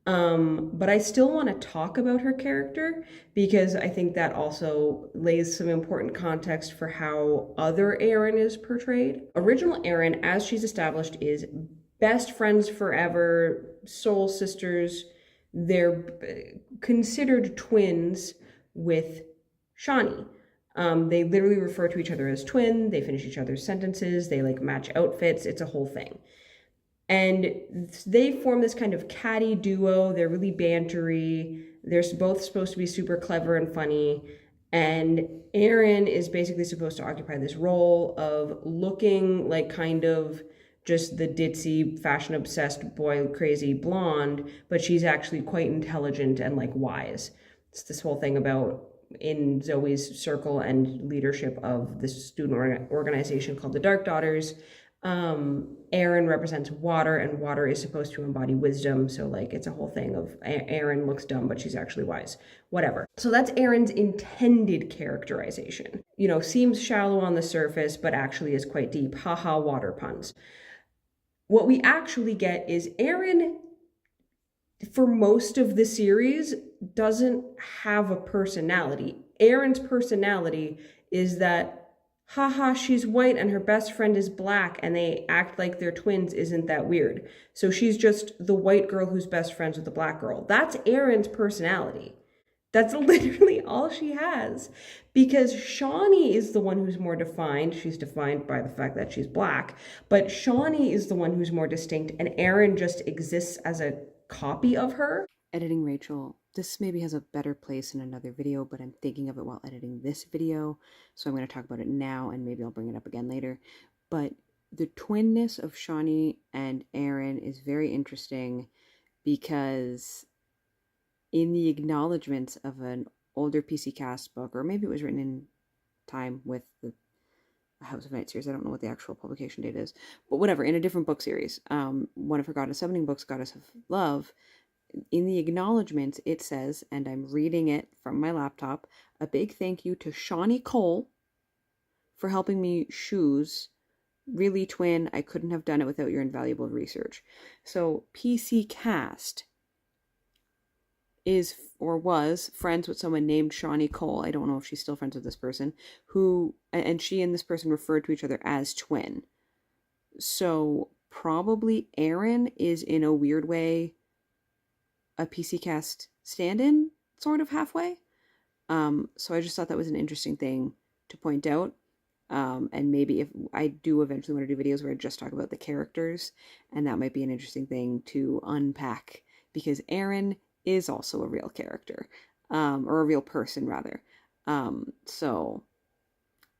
But I still want to talk about her character because I think that also lays some important context for how other Aaron is portrayed. Original Aaron, as she's established, is best friends forever, soul sisters. They're considered twins with Shawnee. They literally refer to each other as twin. They finish each other's sentences. They like match outfits. It's a whole thing. And they form this kind of catty duo. They're really bantery. They're both supposed to be super clever and funny. And Aaron is basically supposed to occupy this role of looking like kind of just the ditzy, fashion-obsessed, boy-crazy blonde, but she's actually quite intelligent and like wise. It's this whole thing about in Zoe's circle and leadership of this student organization called the Dark Daughters. Aaron represents water, and water is supposed to embody wisdom. So like it's a whole thing of Aaron looks dumb, but she's actually wise. Whatever. So that's Aaron's intended characterization. You know, seems shallow on the surface, but actually is quite deep. Haha, water puns. What we actually get is Aaron, for most of the series, doesn't have a personality. Aaron's personality is that haha, she's white and her best friend is black and they act like they're twins. Isn't that weird? So she's just the white girl who's best friends with the black girl. That's Aaron's personality. That's literally all she has. Because Shawnee is the one who's more defined. She's defined by the fact that she's black. But Shawnee is the one who's more distinct, and Aaron just exists as a copy of her. Editing Rachel. This maybe has a better place in another video, but I'm thinking of it while editing this video. So I'm going to talk about it now, and maybe I'll bring it up again later. But the twinness of Shawnee and Aaron is very interesting because in the acknowledgments of an older PC Cast book, or maybe it was written in time with the House of Night series, I don't know what the actual publication date is, but whatever, in a different book series, one of her Goddess Summoning books, Goddess of Love, in the acknowledgments, it says, and I'm reading it from my laptop, a big thank you to Shawnee Cole for helping me choose. Really, twin, I couldn't have done it without your invaluable research. So PC Cast is or was friends with someone named Shawnee Cole. I don't know if she's still friends with this person, who, and she and this person referred to each other as twin. So probably Aaron is in a weird way a PC Cast stand-in, sort of halfway. So I just thought that was an interesting thing to point out. And maybe if I do eventually want to do videos where I just talk about the characters, and that might be an interesting thing to unpack, because Aaron is also a real character, or a real person rather. So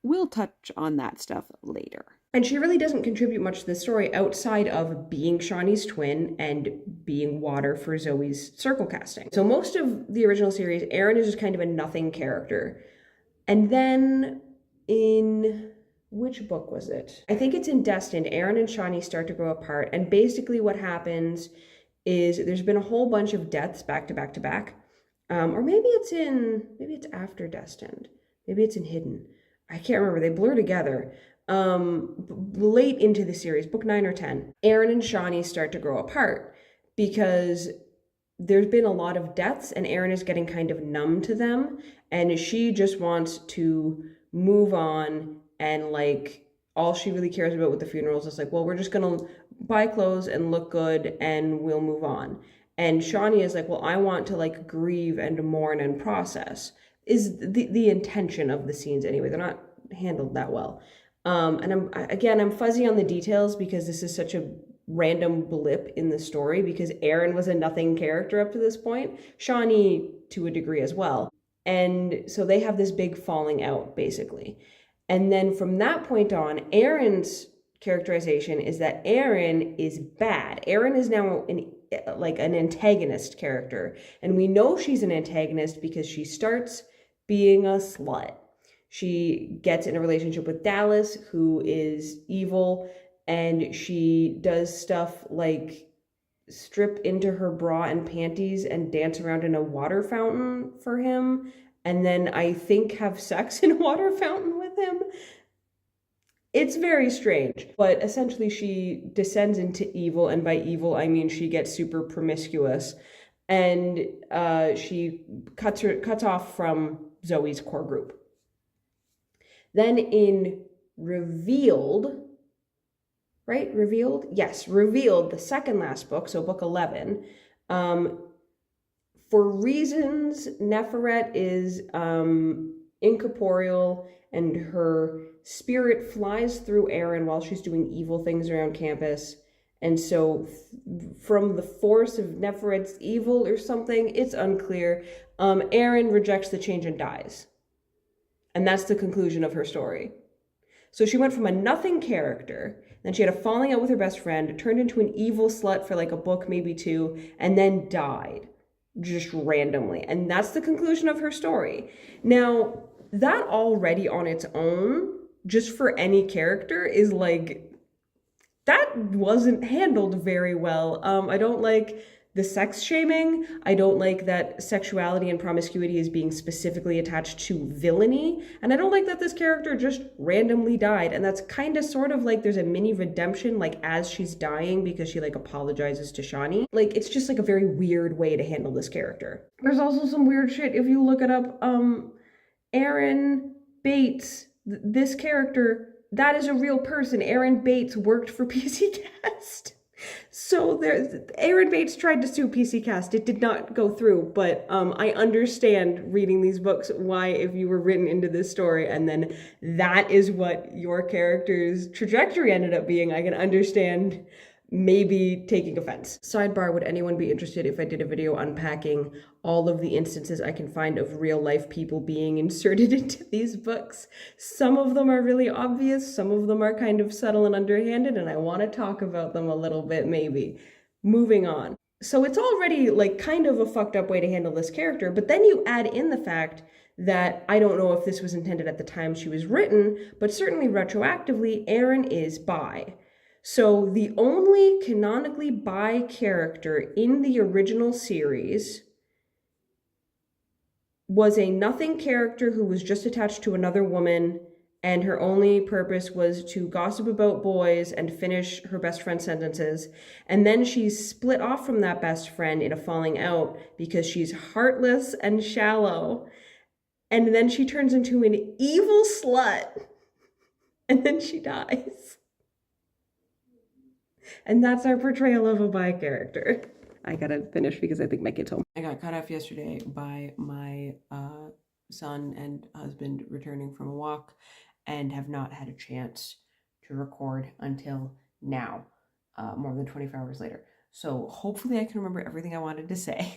we'll touch on that stuff later. And she really doesn't contribute much to the story outside of being Shawnee's twin and being water for Zoe's circle casting. So most of the original series, Aaron is just kind of a nothing character. And then in, which book was it? I think it's in Destined, Aaron and Shawnee start to grow apart. And basically what happens is there's been a whole bunch of deaths back to back to back. Or maybe it's after Destined. Maybe it's in Hidden. I can't remember. They blur together. Late into the series, book 9 or 10, Aaron and Shawnee start to grow apart because there's been a lot of deaths and Aaron is getting kind of numb to them, and she just wants to move on and like all she really cares about with the funerals is like, well, we're just gonna buy clothes and look good and we'll move on. And Shawnee is like, well, I want to like grieve and mourn and process, is the intention of the scenes anyway. They're not handled that well. And I'm fuzzy on the details because this is such a random blip in the story, because Aaron was a nothing character up to this point, Shawnee to a degree as well. And so they have this big falling out basically. And then from that point on, Aaron's characterization is that Aaron is bad. Aaron is now an antagonist character. And we know she's an antagonist because she starts being a slut. She gets in a relationship with Dallas, who is evil, and she does stuff like strip into her bra and panties and dance around in a water fountain for him, and then I think have sex in a water fountain with him. It's very strange, but essentially she descends into evil, and by evil I mean she gets super promiscuous, and she cuts off from Zoe's core group. Then in Revealed, right? Revealed? Yes, Revealed, the second last book, so book 11. For reasons, Neferet is incorporeal, and her spirit flies through Aaron while she's doing evil things around campus. And so from the force of Neferet's evil or something, it's unclear, Aaron rejects the change and dies. And that's the conclusion of her story. So she went from a nothing character, then she had a falling out with her best friend, turned into an evil slut for like a book, maybe two, and then died just randomly. And that's the conclusion of her story. Now, that already on its own, just for any character, is like, that wasn't handled very well. I don't like the sex shaming. I don't like that sexuality and promiscuity is being specifically attached to villainy. And I don't like that this character just randomly died. And that's kind of sort of like there's a mini redemption, like as she's dying, because she like apologizes to Shawnee. Like, it's just like a very weird way to handle this character. There's also some weird shit if you look it up. Aaron Bates, this character, that is a real person. Aaron Bates worked for PC Cast. So Aaron Bates tried to sue PC Cast. It did not go through, but I understand reading these books why, if you were written into this story and then that is what your character's trajectory ended up being, I can understand maybe taking offense. Sidebar, would anyone be interested if I did a video unpacking all of the instances I can find of real life people being inserted into these books? Some of them are really obvious, some of them are kind of subtle and underhanded, and I want to talk about them a little bit maybe. Moving on. So it's already like kind of a fucked up way to handle this character, but then you add in the fact that I don't know if this was intended at the time she was written, but certainly retroactively, Aaron is bi. So the only canonically bi character in the original series was a nothing character who was just attached to another woman, and her only purpose was to gossip about boys and finish her best friend's sentences. And then she's split off from that best friend in a falling out because she's heartless and shallow. And then she turns into an evil slut. And then she dies. And that's our portrayal of a bi character. I gotta finish because I think my kid's home. I got cut off yesterday by my son and husband returning from a walk and have not had a chance to record until now, more than 24 hours later. So hopefully I can remember everything I wanted to say.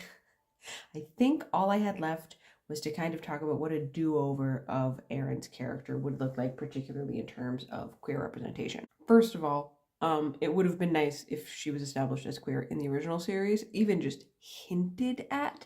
I think all I had left was to kind of talk about what a do-over of Aaron's character would look like, particularly in terms of queer representation. First of all, it would have been nice if she was established as queer in the original series, even just hinted at.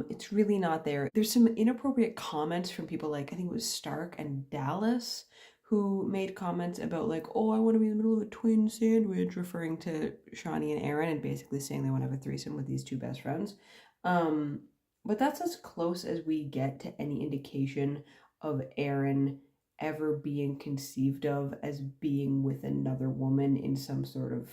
It's really not there. There's some inappropriate comments from people like, I think it was Stark and Dallas, who made comments about like, oh, I want to be in the middle of a twin sandwich, referring to Shawnee and Aaron and basically saying they want to have a threesome with these two best friends. But that's as close as we get to any indication of Aaron ever being conceived of as being with another woman in some sort of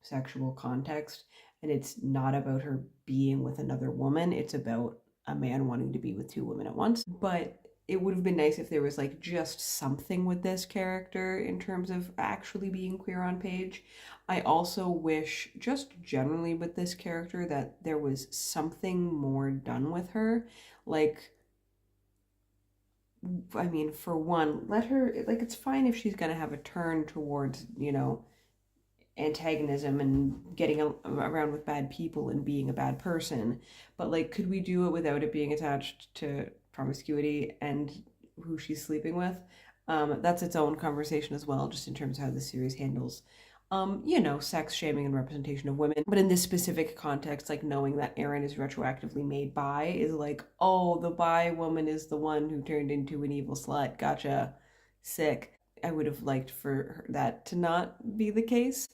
sexual context. And it's not about her being with another woman, it's about a man wanting to be with two women at once. But it would have been nice if there was like just something with this character in terms of actually being queer on page. I also wish, just generally with this character, that there was something more done with her. Like, I mean, for one, let her, like, it's fine if she's gonna have a turn towards, you know, antagonism and getting around with bad people and being a bad person, but like, could we do it without it being attached to promiscuity and who she's sleeping with? That's its own conversation as well, just in terms of how the series handles you know, sex shaming and representation of women. But in this specific context, like, knowing that Erin is retroactively made bi is like, oh, the bi woman is the one who turned into an evil slut. Gotcha. Sick. I would have liked for that to not be the case.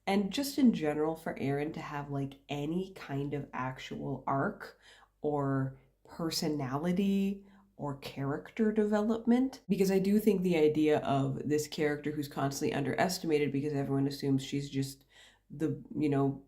And just in general, for Erin to have like any kind of actual arc or personality or character development, because I do think the idea of this character who's constantly underestimated because everyone assumes she's just the, you know,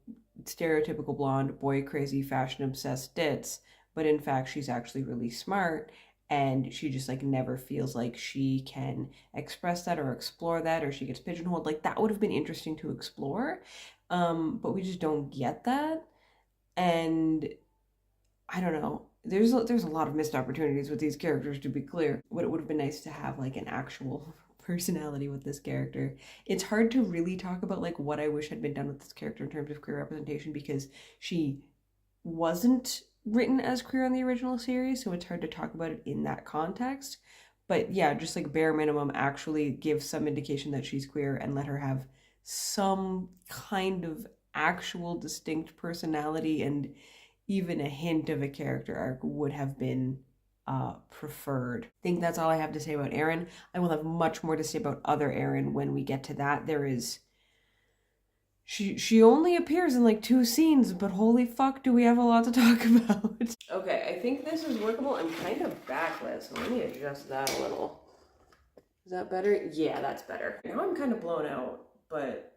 stereotypical blonde, boy crazy, fashion obsessed ditz, but in fact she's actually really smart, and she just like never feels like she can express that or explore that, or she gets pigeonholed. Like, that would have been interesting to explore, but we just don't get that. And I don't know. There's a lot of missed opportunities with these characters, to be clear. But it would have been nice to have like an actual personality with this character. It's hard to really talk about like what I wish had been done with this character in terms of queer representation, because she wasn't written as queer on the original series, so it's hard to talk about it in that context. But yeah, just like bare minimum, actually give some indication that she's queer and let her have some kind of actual distinct personality, and even a hint of a character arc would have been preferred. I think that's all I have to say about Erin. I will have much more to say about other Erin when we get to that. There is... She only appears in like 2 scenes, but holy fuck, do we have a lot to talk about. Okay, I think this is workable. I'm kind of backlit, so let me adjust that a little. Is that better? Yeah, that's better. Now I'm kind of blown out, but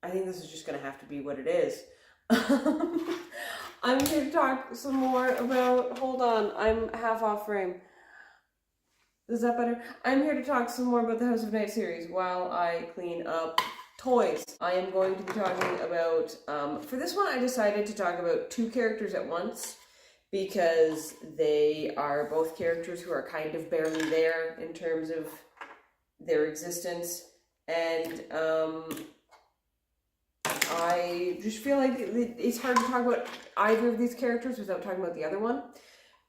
I think this is just gonna have to be what it is. I'm here to talk some more about, hold on, I'm half off frame. Is that better? I'm here to talk some more about the House of Night series while I clean up toys. I am going to be talking about, for this one I decided to talk about 2 characters at once, because they are both characters who are kind of barely there in terms of their existence, and I just feel like it's hard to talk about either of these characters without talking about the other one.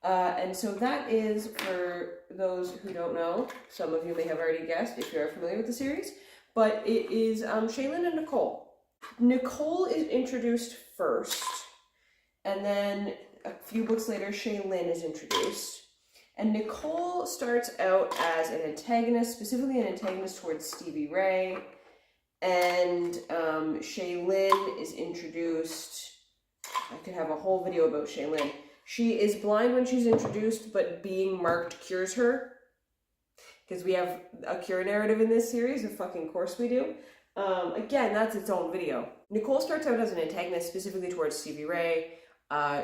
And so that is, for those who don't know, some of you may have already guessed if you're familiar with the series, but it is Shaylin and Nicole. Nicole is introduced first, and then a few books later, Shaylin is introduced. And Nicole starts out as an antagonist, specifically an antagonist towards Stevie Ray. And Shaylin is introduced. I could have a whole video about Shaylin. She is blind when she's introduced, but being marked cures her. Because we have a cure narrative in this series, of fucking course we do. Again, that's its own video. Nicole starts out as an antagonist, specifically towards Stevie Ray.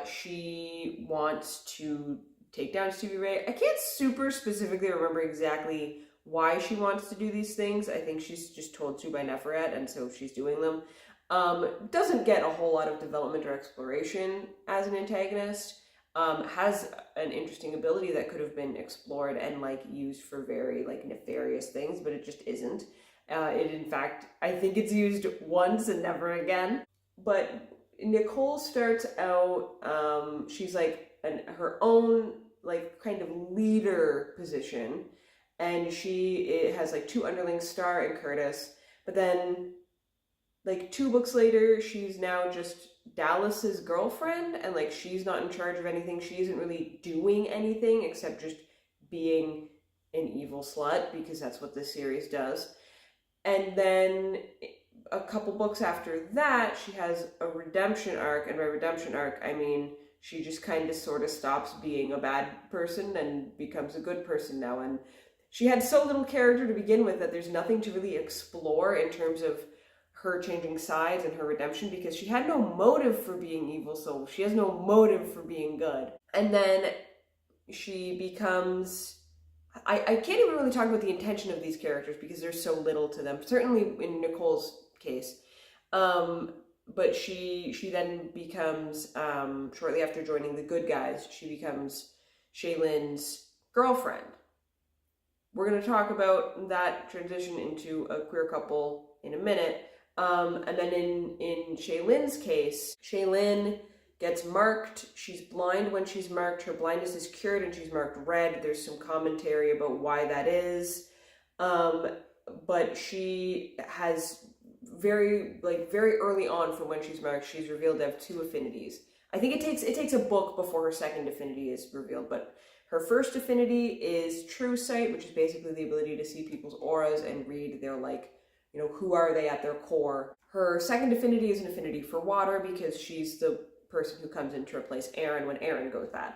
She wants to take down Stevie Ray. I can't super specifically remember exactly why she wants to do these things. I think she's just told to by Neferet, and so she's doing them. Doesn't get a whole lot of development or exploration as an antagonist. Has an interesting ability that could have been explored and like used for very like nefarious things, but it just isn't. It, in fact, I think it's used once and never again. But Nicole starts out, she's like her own like kind of leader position, and she has like 2 underlings, Star and Curtis. But then like 2 books later, she's now just Dallas's girlfriend, and like she's not in charge of anything. She isn't really doing anything except just being an evil slut, because that's what this series does. And then a couple books after that, she has a redemption arc, and by redemption arc, I mean she just kind of sort of stops being a bad person and becomes a good person now. And she had so little character to begin with that there's nothing to really explore in terms of her changing sides and her redemption, because she had no motive for being evil, so she has no motive for being good. And then she becomes I can't even really talk about the intention of these characters because there's so little to them. Certainly in Nicole's case. But she then becomes, shortly after joining the good guys, she becomes Shaylin's girlfriend. We're going to talk about that transition into a queer couple in a minute. And then in Shaylin's case, Shaylin gets marked. She's blind when she's marked. Her blindness is cured and she's marked red. There's some commentary about why that is. But she has very early on from when she's marked, she's revealed to have two affinities. I think it takes a book before her second affinity is revealed, but her first affinity is true sight, which is basically the ability to see people's auras and read their, like, you know, who are they at their core. Her second affinity is an affinity for water because she's the person who comes in to replace Aaron when Aaron goes bad.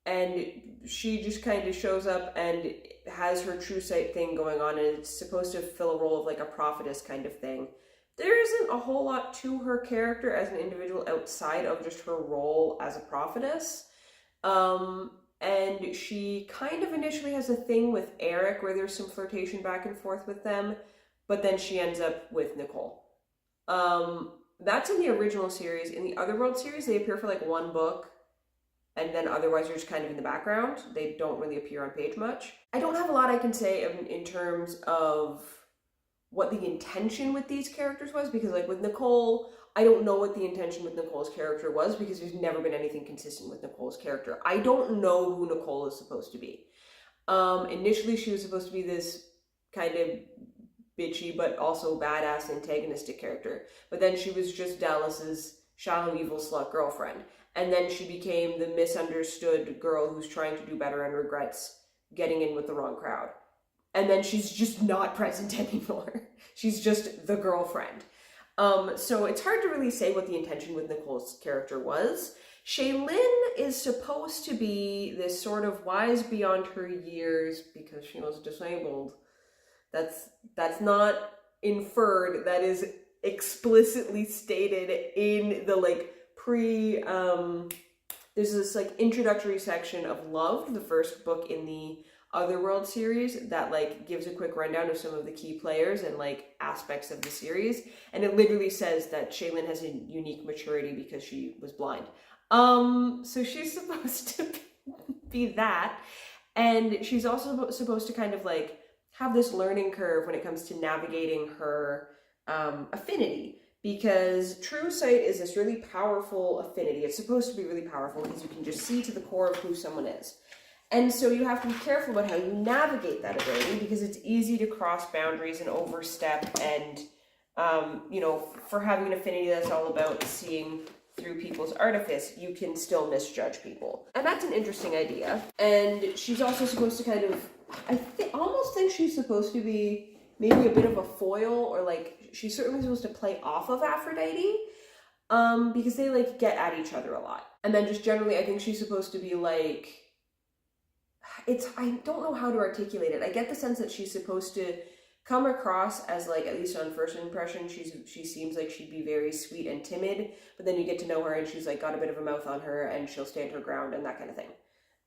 And she just kind of shows up and has her true sight thing going on, and it's supposed to fill a role of like a prophetess kind of thing. There isn't a whole lot to her character as an individual outside of just her role as a prophetess. And she kind of initially has a thing with Eric where there's some flirtation back and forth with them, but then she ends up with Nicole. That's in the original series. In the Otherworld series, they appear for like one book, and then otherwise you're just kind of in the background. They don't really appear on page much. I don't have a lot I can say in terms of what the intention with these characters was, because like with Nicole, I don't know what the intention with Nicole's character was because there's never been anything consistent with Nicole's character. I don't know who Nicole is supposed to be. Initially she was supposed to be this kind of bitchy but also badass antagonistic character, but then she was just Dallas's shallow evil slut girlfriend. And then she became the misunderstood girl who's trying to do better and regrets getting in with the wrong crowd. And then she's just not present anymore. She's just the girlfriend. So it's hard to really say what the intention with Nicole's character was. Shaylin is supposed to be this sort of wise beyond her years because she was disabled. That's not inferred. That is explicitly stated in the like there's this like introductory section of Loved, the first book in the Otherworld series, that like gives a quick rundown of some of the key players and like aspects of the series, and it literally says that Shaylin has a unique maturity because she was blind. So she's supposed to be that, and she's also supposed to kind of like have this learning curve when it comes to navigating her affinity. Because true sight is this really powerful affinity. It's supposed to be really powerful because you can just see to the core of who someone is. And so you have to be careful about how you navigate that ability because it's easy to cross boundaries and overstep. And, you know, for having an affinity that's all about seeing through people's artifice, you can still misjudge people. And that's an interesting idea. And she's also supposed to kind of, almost think she's supposed to be maybe a bit of a foil, or like she's certainly supposed to play off of Aphrodite, because they like get at each other a lot. And then just generally, I think she's supposed to be like, I don't know how to articulate it. I get the sense that she's supposed to come across as like, at least on first impression, she seems like she'd be very sweet and timid, but then you get to know her and she's like got a bit of a mouth on her and she'll stand her ground and that kind of thing.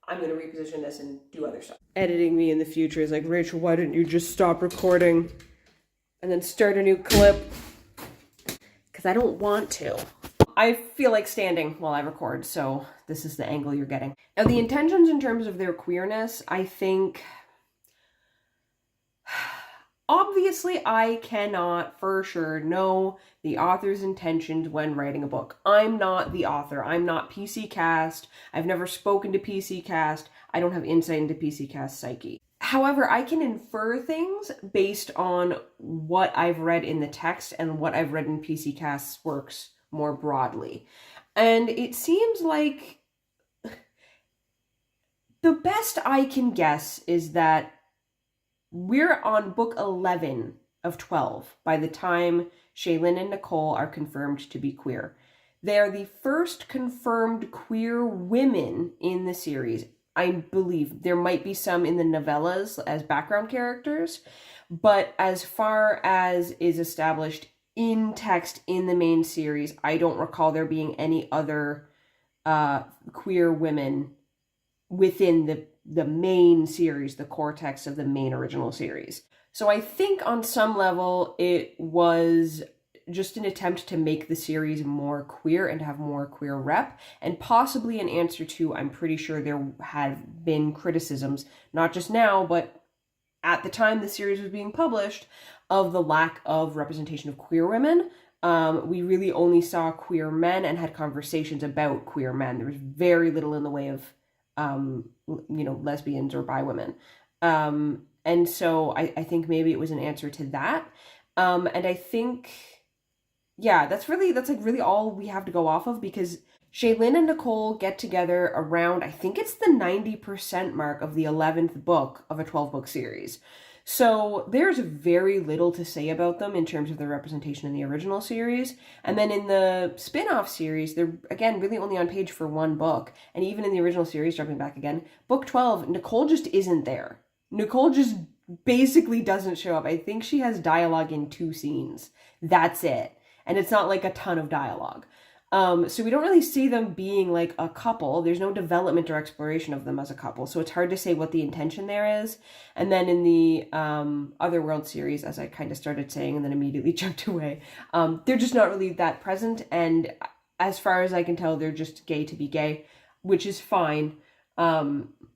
I'm going to reposition this and do other stuff. Editing me in the future is like, Rachel, why didn't you just stop recording and then start a new clip? Because I don't want to. I feel like standing while I record, so this is the angle you're getting. Now, the intentions in terms of their queerness, I think... Obviously, I cannot for sure know the author's intentions when writing a book. I'm not the author. I'm not PC Cast. I've never spoken to PC Cast. I don't have insight into PC Cast psyche. However, I can infer things based on what I've read in the text and what I've read in PC Cast's works more broadly. And it seems like the best I can guess is that we're on book 11 of 12 by the time Shaylin and Nicole are confirmed to be queer. They are the first confirmed queer women in the series. I believe there might be some in the novellas as background characters, but as far as is established in text in the main series, I don't recall there being any other queer women within the main series, the core text of the main original series. So I think on some level it was just an attempt to make the series more queer and have more queer rep, and possibly an answer to, I'm pretty sure there have been criticisms, not just now, but at the time the series was being published, of the lack of representation of queer women. We really only saw queer men and had conversations about queer men. There was very little in the way of, lesbians or bi women. And so I think maybe it was an answer to that. And I think, yeah, that's really all we have to go off of, because Shaylin and Nicole get together around, I think it's the 90% mark of the 11th book of a 12-book series. So there's very little to say about them in terms of their representation in the original series. And then in the spin-off series, they're, again, really only on page for one book. And even in the original series, jumping back again, book 12, Nicole just isn't there. Nicole just basically doesn't show up. I think she has dialogue in 2 scenes. That's it. And it's not like a ton of dialogue. So we don't really see them being like a couple. There's no development or exploration of them as a couple. So it's hard to say what the intention there is. And then in the Otherworld series, as I kind of started saying and then immediately jumped away, they're just not really that present. And as far as I can tell, they're just gay to be gay, which is fine.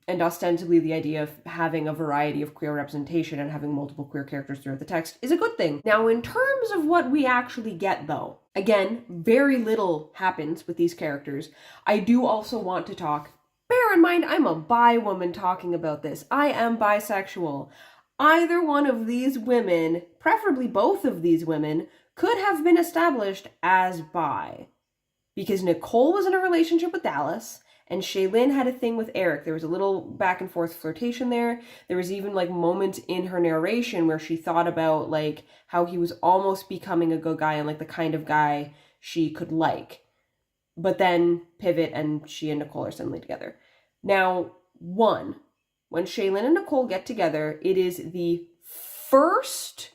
And ostensibly the idea of having a variety of queer representation and having multiple queer characters throughout the text is a good thing. Now, in terms of what we actually get, though, again, very little happens with these characters. I do also want to talk, bear in mind, I'm a bi woman talking about this. I am bisexual. Either one of these women, preferably both of these women, could have been established as bi. Because Nicole was in a relationship with Dallas, and Shaylin had a thing with Eric. There was a little back and forth flirtation there. There was even like moments in her narration where she thought about like how he was almost becoming a good guy and like the kind of guy she could like. But then pivot and she and Nicole are suddenly together. Now, when Shaylin and Nicole get together, it is the first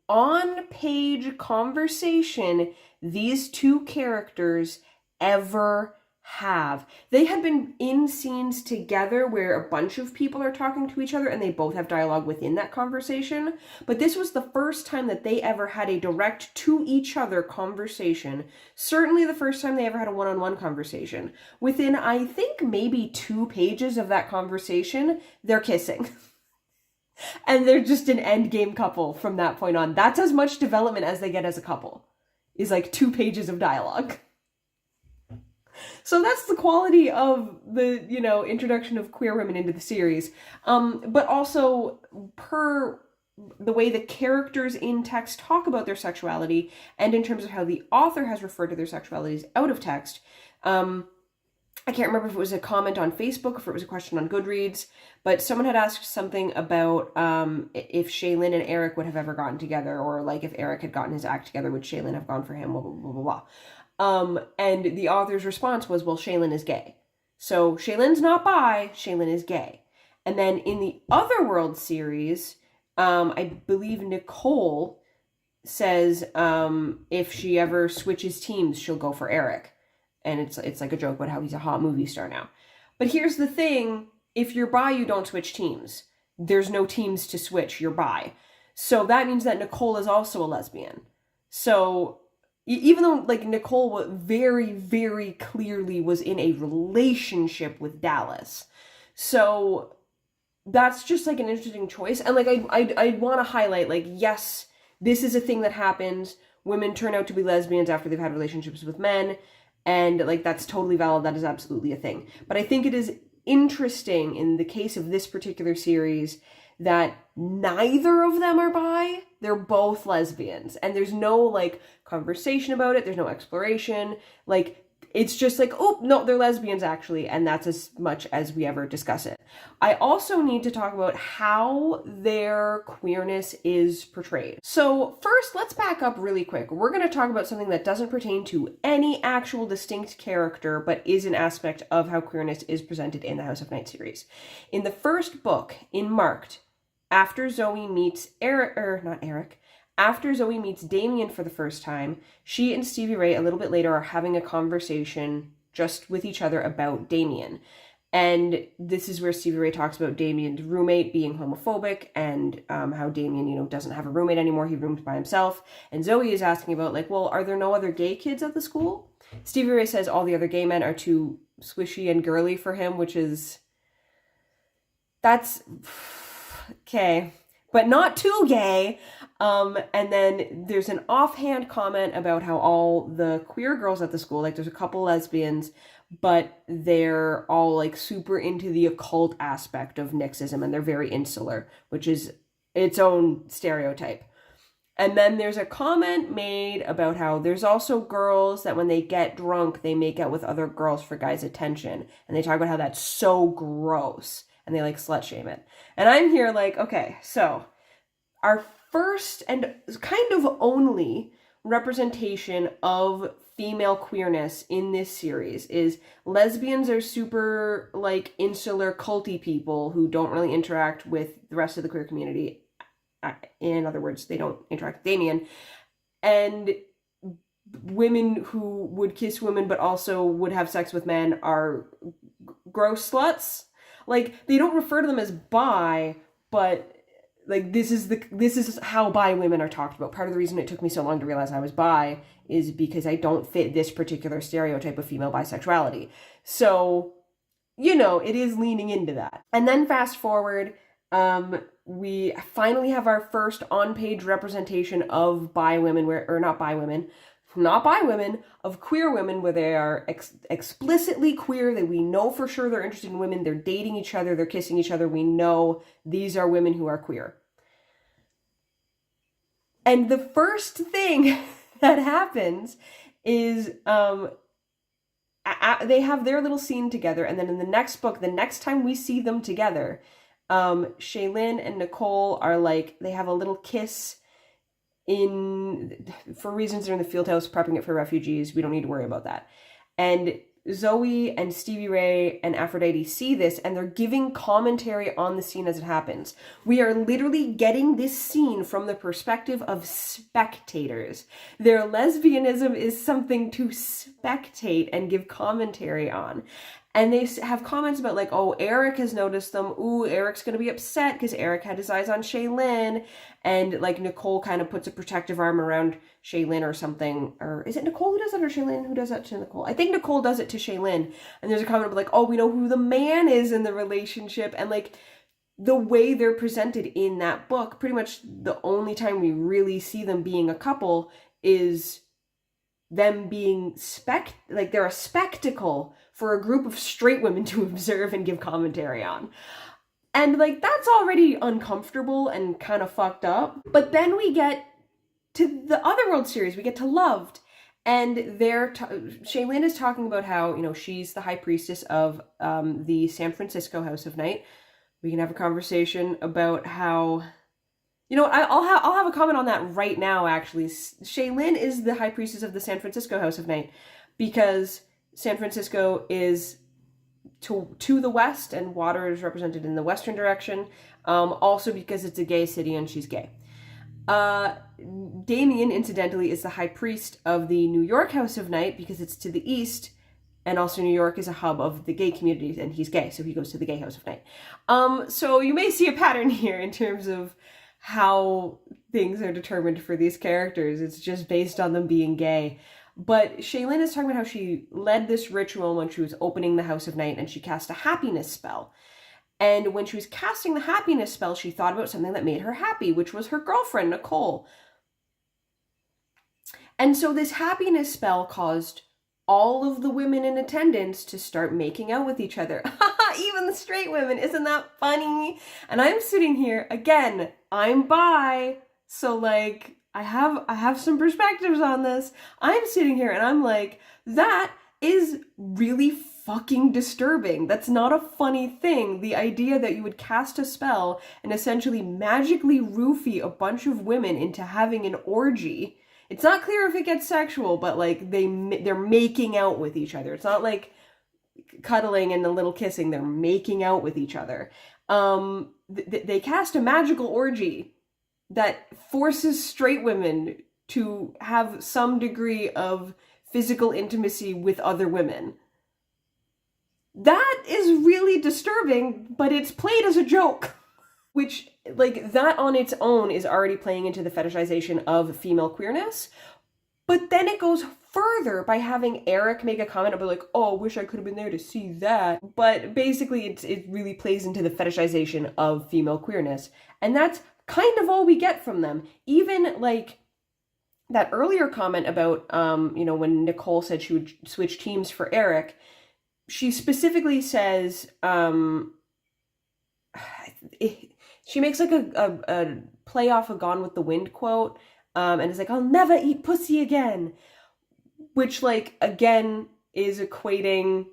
on-page conversation these 2 characters ever have. They had been in scenes together where a bunch of people are talking to each other and they both have dialogue within that conversation, but this was the first time that they ever had a direct to each other conversation. Certainly the first time they ever had a one-on-one conversation. Within, I think, maybe 2 pages of that conversation, they're kissing. And they're just an endgame couple from that point on. That's as much development as they get as a couple, is like 2 pages of dialogue. So that's the quality of the, introduction of queer women into the series. But also, per the way the characters in text talk about their sexuality, and in terms of how the author has referred to their sexualities out of text, I can't remember if it was a comment on Facebook or if it was a question on Goodreads, but someone had asked something about if Shaylin and Eric would have ever gotten together, or like if Eric had gotten his act together, would Shaylin have gone for him, blah, blah, blah, blah, blah. And the author's response was, well, Shaylin is gay. So Shaylin's not bi, Shaylin is gay. And then in the Otherworld series, I believe Nicole says if she ever switches teams, she'll go for Eric. And it's like a joke about how he's a hot movie star now. But here's the thing, if you're bi, you don't switch teams. There's no teams to switch, you're bi. So that means that Nicole is also a lesbian. So even though like Nicole very, very clearly was in a relationship with Dallas. So that's just like an interesting choice. And like I want to highlight, like, yes, this is a thing that happens. Women turn out to be lesbians after they've had relationships with men. And like, that's totally valid. That is absolutely a thing. But I think it is interesting in the case of this particular series that neither of them are bi. They're both lesbians. And there's no like conversation about it. There's no exploration. Like, it's just like, oh, no, they're lesbians actually. And that's as much as we ever discuss it. I also need to talk about how their queerness is portrayed. So first, let's back up really quick. We're going to talk about something that doesn't pertain to any actual distinct character, but is an aspect of how queerness is presented in the House of Night series. In the first book, in Marked, after Zoe meets after Zoe meets Damien for the first time, she and Stevie Ray a little bit later are having a conversation just with each other about Damien. And this is where Stevie Ray talks about Damien's roommate being homophobic and how Damien, you know, doesn't have a roommate anymore. He rooms by himself. And Zoe is asking about, like, well, are there no other gay kids at the school? Stevie Ray says all the other gay men are too squishy and girly for him, which is... that's... okay. But not too gay. And then there's an offhand comment about how all the queer girls at the school, like there's a couple lesbians, but they're all like super into the occult aspect of Nixism and they're very insular, which is its own stereotype. And then there's a comment made about how there's also girls that when they get drunk, they make out with other girls for guys' attention. And they talk about how that's so gross and they like slut shame it. And I'm here like, okay, so our first and kind of only representation of female queerness in this series is lesbians are super like insular culty people who don't really interact with the rest of the queer community. In other words, they don't interact with Damien. And women who would kiss women but also would have sex with men are gross sluts. Like, they don't refer to them as bi, but like this is how bi women are talked about. Part of the reason it took me so long to realize I was bi is because I don't fit this particular stereotype of female bisexuality. So, you know, it is leaning into that. And then fast forward, we finally have our first on-page representation of bi women, not bi women, of queer women, where they are explicitly queer, that we know for sure they're interested in women, they're dating each other, they're kissing each other, we know these are women who are queer. And the first thing that happens is they have their little scene together, and then in the next book, the next time we see them together, Shaylin and Nicole are like, they have a little kiss for reasons they're in the field house prepping it for refugees. We don't need to worry about that. And Zoe and Stevie Ray and Aphrodite see this and they're giving commentary on the scene as it happens. We are literally getting this scene from the perspective of spectators. Their lesbianism is something to spectate and give commentary on. And they have comments about like, oh, Eric has noticed them. Ooh, Eric's going to be upset because Eric had his eyes on Shaylin. And like Nicole kind of puts a protective arm around Shaylin or something. Or is it Nicole who does that or Shaylin who does that to Nicole? I think Nicole does it to Shaylin. And there's a comment about like, oh, we know who the man is in the relationship. And like the way they're presented in that book, pretty much the only time we really see them being a couple is them being like they're a spectacle for a group of straight women to observe and give commentary on. And like that's already uncomfortable and kind of fucked up. But then we get to the Otherworld series, we get to Loved, and Shaylin is talking about how, you know, she's the high priestess of the San Francisco House of Night. We can have a conversation about how, you know, I'll have a comment on that right now, actually. Shaylin is the high priestess of the San Francisco House of Night because San Francisco is to the west and water is represented in the western direction. Also because it's a gay city and she's gay. Damien, incidentally, is the high priest of the New York House of Night because it's to the east. And also New York is a hub of the gay community and he's gay, so he goes to the gay House of Night. So you may see a pattern here in terms of how things are determined for these characters. It's just based on them being gay. But Shaylin is talking about how she led this ritual when she was opening the House of Night and she cast a happiness spell. And when she was casting the happiness spell, she thought about something that made her happy, which was her girlfriend, Nicole. And so this happiness spell caused all of the women in attendance to start making out with each other. Even the straight women. Isn't that funny? And I'm sitting here, again, I'm bi, so like I have some perspectives on this. I'm sitting here and I'm like, that is really fucking disturbing. That's not a funny thing. The idea that you would cast a spell and essentially magically roofie a bunch of women into having an orgy. It's not clear if it gets sexual, but like they're making out with each other. It's not like cuddling and a little kissing. They're making out with each other. They cast a magical orgy that forces straight women to have some degree of physical intimacy with other women. That is really disturbing, but it's played as a joke. Which, like, that on its own is already playing into the fetishization of female queerness. But then it goes further by having Eric make a comment about, like, oh, wish I could have been there to see that. But basically, it really plays into the fetishization of female queerness. And that's kind of all we get from them. Even, like, that earlier comment about, when Nicole said she would switch teams for Eric, she specifically says, she makes like a play off a Gone with the Wind quote, and it's like, I'll never eat pussy again, which, like, again, is equating